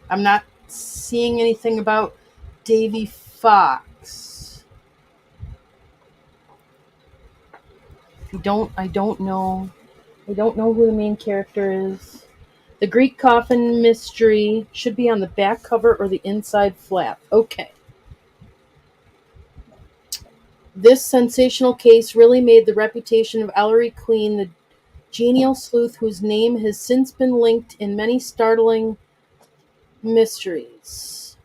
I'm not seeing anything about Davy Fox. I don't know. I don't know who the main character is. The Greek coffin mystery should be on the back cover or the inside flap. Okay. This sensational case really made the reputation of Ellery Queen the genial sleuth whose name has since been linked in many startling mysteries.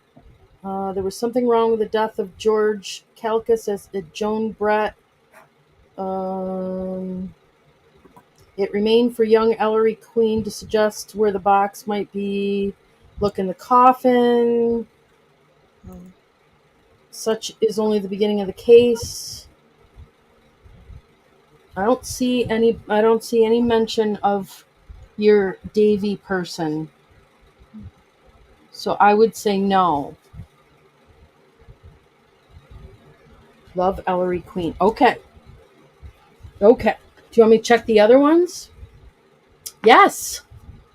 There was something wrong with the death of George Calcas as Joan Brett. It remained for young Ellery Queen to suggest where the box might be. Look in the coffin. Such is only the beginning of the case. I don't see any mention of your Davy person. So I would say no. Love Ellery Queen. Okay. Okay. Do you want me to check the other ones? Yes.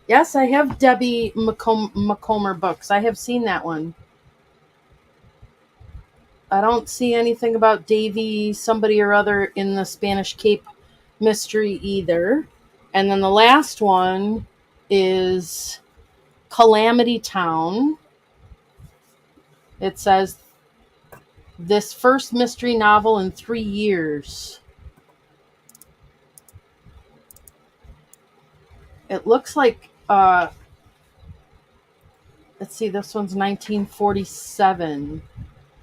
Yes, I have Debbie McComber books. I have seen that one. I don't see anything about Davy, somebody or other in the Spanish Cape mystery either. And then the last one is Calamity Town. It says, this first mystery novel in 3 years. It looks like, let's see, this one's 1947.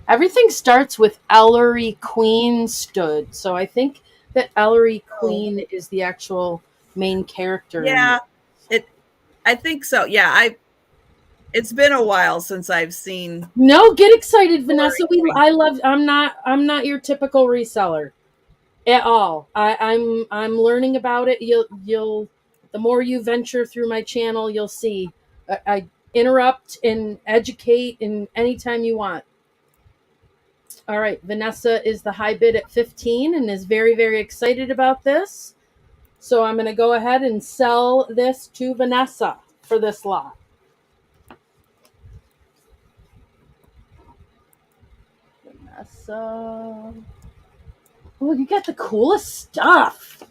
Everything starts with Ellery Queen stood. So I think that Ellery Queen is the actual main character. Yeah, I think so. Yeah, it's been a while since I've seen. No, get excited, Vanessa. I'm not your typical reseller at all. I'm learning about it. You'll the more you venture through my channel, you'll see. I interrupt and educate in anytime you want. All right, Vanessa is the high bid at 15 and is very, very excited about this. So I'm going to go ahead and sell this to Vanessa for this lot. Vanessa. Oh, you got the coolest stuff.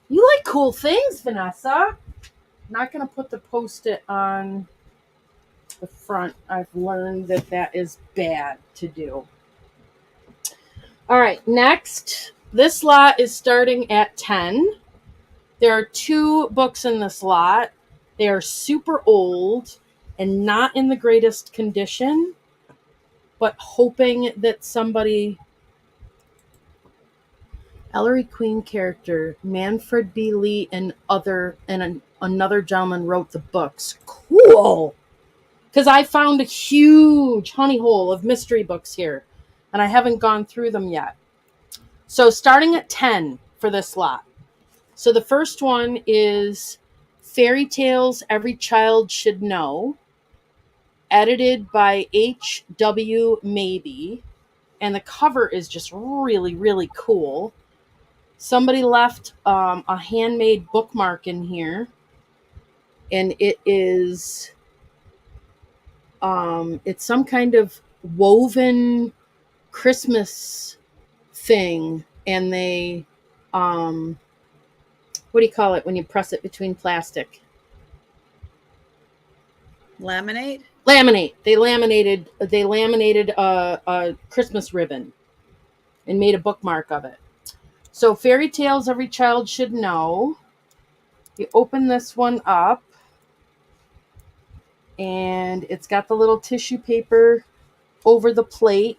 You like cool things, Vanessa. I'm not going to put the Post-it on the front. I've learned that is bad to do. All right, next. This lot is starting at 10. There are 2 books in this lot. They are super old and not in the greatest condition, but hoping that somebody... Ellery Queen character, Manfred B. Lee and another gentleman wrote the books. Cool! Because I found a huge honey hole of mystery books here, and I haven't gone through them yet. So starting at 10 for this lot. So the first one is Fairy Tales Every Child Should Know, edited by H.W. Maybe, and the cover is just really, really cool. Somebody left a handmade bookmark in here, and it is it's some kind of woven Christmas thing, and they what do you call it when you press it between plastic? Laminate. They laminated a Christmas ribbon and made a bookmark of it. So Fairy Tales Every Child Should Know. You open this one up, and it's got the little tissue paper over the plate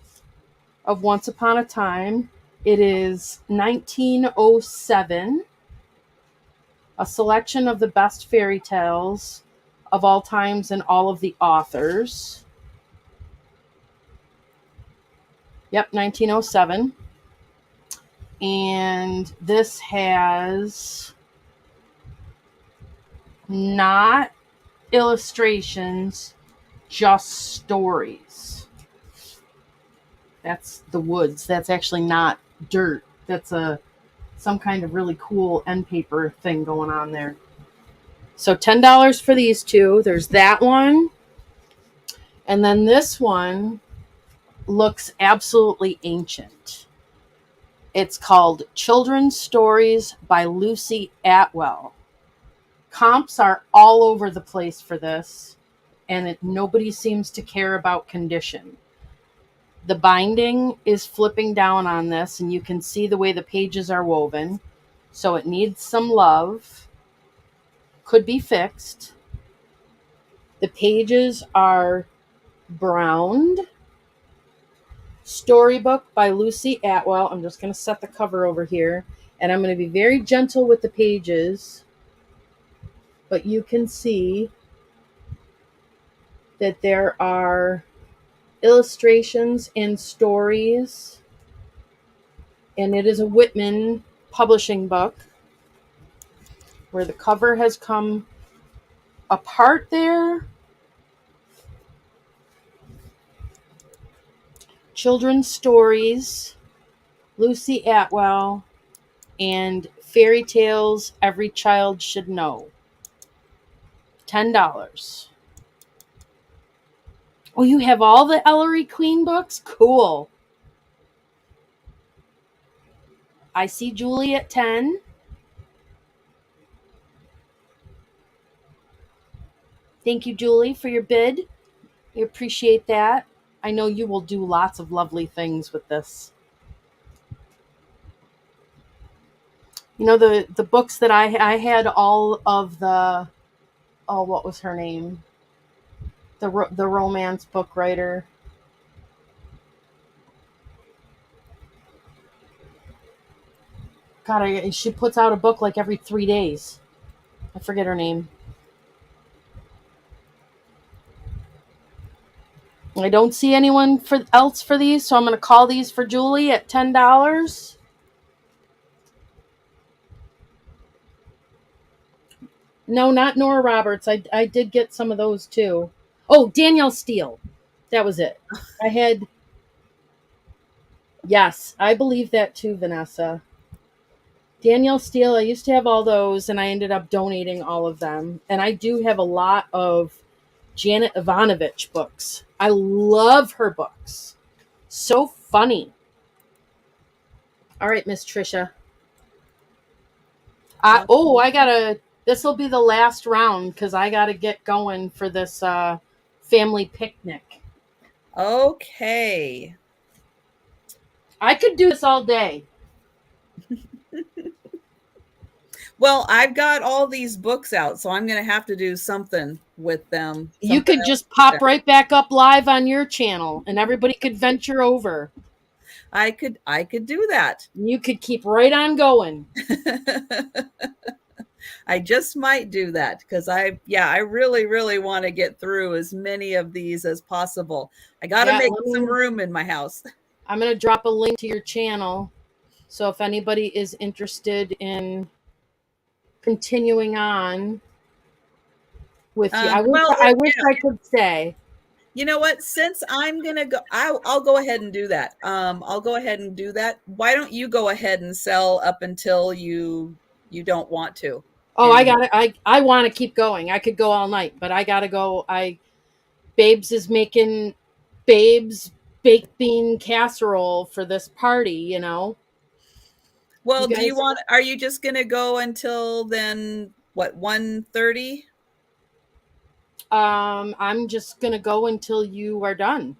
of Once Upon a Time. It is 1907. A selection of the best fairy tales of all times and all of the authors. Yep, 1907. And this has not illustrations, just stories. That's the woods. That's actually not dirt. That's some kind of really cool end paper thing going on there. So $10 for these two. There's that one. And then this one looks absolutely ancient. It's called Children's Stories by Lucy Atwell. Comps are all over the place for this, and nobody seems to care about condition. The binding is flipping down on this, and you can see the way the pages are woven. So it needs some love. Could be fixed. The pages are browned. Storybook by Lucy Atwell. I'm just going to set the cover over here, and I'm going to be very gentle with the pages, but you can see that there are illustrations and stories, and it is a Whitman publishing book where the cover has come apart there. Children's Stories, Lucy Atwell, and Fairy Tales Every Child Should Know. $10. Oh, you have all the Ellery Queen books? Cool. I see Julie at 10. Thank you, Julie, for your bid. I appreciate that. I know you will do lots of lovely things with this. You know, the books that I had all of the, oh, what was her name? The romance book writer. God, she puts out a book like every 3 days. I forget her name. I don't see anyone else for these, so I'm going to call these for Julie at $10. No, not Nora Roberts. I did get some of those too. Oh, Danielle Steele. That was it. I had. Yes, I believe that too, Vanessa. Danielle Steele, I used to have all those, and I ended up donating all of them. And I do have a lot of Janet Ivanovich books. I love her books. So funny. All right, Miss Trisha. This will be the last round because I gotta get going for this family picnic. Okay. I could do this all day. Well, I've got all these books out, so I'm going to have to do something with them. You could just pop right back up live on your channel, and everybody could venture over. I could do that. You could keep right on going. I just might do that because I really, really want to get through as many of these as possible. I got to make some room in my house. I'm going to drop a link to your channel. So if anybody is interested in continuing on with you, I wish I could say. You know what? Since I'm going to go, I'll go ahead and do that. I'll go ahead and do that. Why don't you go ahead and sell up until you don't want to? Oh, I got it. I want to keep going. I could go all night, but I got to go. Babes is making Babes baked bean casserole for this party, you know. Well, are you just going to go until then, what, 1:30? I'm just going to go until you are done.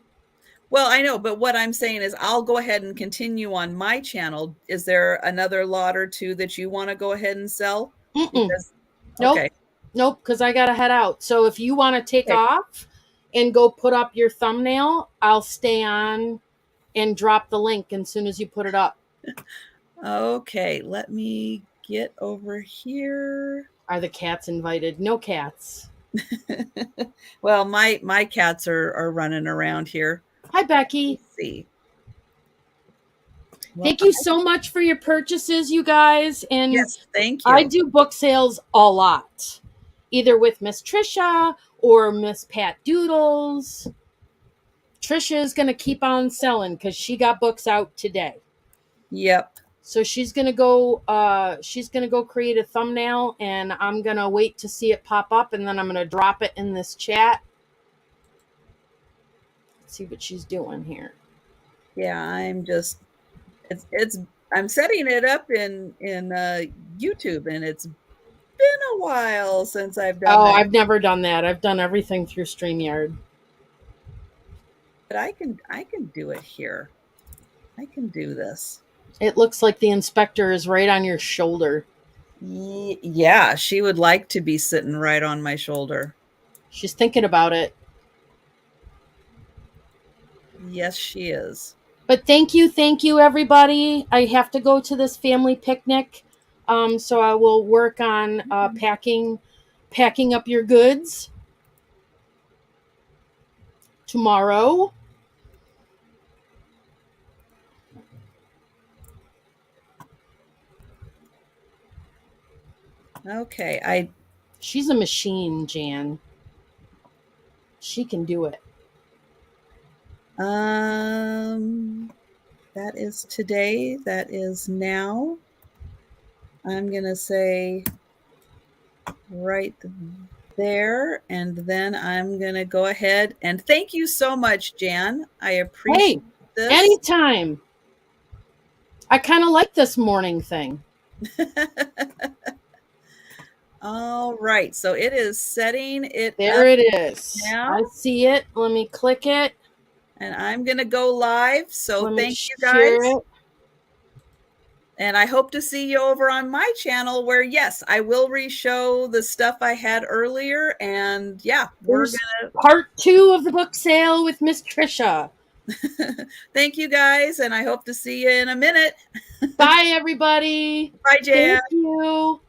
Well, I know, but what I'm saying is I'll go ahead and continue on my channel. Is there another lot or two that you want to go ahead and sell? Nope, because I got to head out. So if you want to take off and go put up your thumbnail, I'll stay on and drop the link as soon as you put it up. Okay, let me get over here. Are the cats invited? No cats. Well, my cats are running around here. Hi, Becky. Let's see. Well, Thank you so much for your purchases, you guys. And yes, thank I you. do book sales a lot, either with Miss Trisha or Miss Pat Doodles. Trisha is going to keep on selling because she got books out today. Yep. So she's gonna go. She's gonna go create a thumbnail, and I'm gonna wait to see it pop up, and then I'm gonna drop it in this chat. Let's see what she's doing here. Yeah, it's I'm setting it up in YouTube, and it's been a while since I've done Oh, that. I've never done that. I've done everything through StreamYard. But I can do it here. I can do this. It looks like the inspector is right on your shoulder. Yeah, she would like to be sitting right on my shoulder. She's thinking about it. Yes, she is. But thank you, everybody. I have to go to this family picnic, so I will work on packing up your goods tomorrow. Okay, She's a machine, Jan. She can do it. that is today. That is now. I'm gonna say right there, and then I'm gonna go ahead and thank you so much, Jan. I appreciate Hey, this. anytime. I kind of like this morning thing. All right, so it is setting it There up it is. now, I see it. Let me click it. and I'm gonna go live. So Let me thank you share guys. it. And I hope to see you over on my channel where, yes, I will re-show the stuff I had earlier. And yeah, we're There's part 2 of the book sale with Miss Trisha. Thank you guys, and I hope to see you in a minute. Bye, everybody. Bye, Jan. Thank you.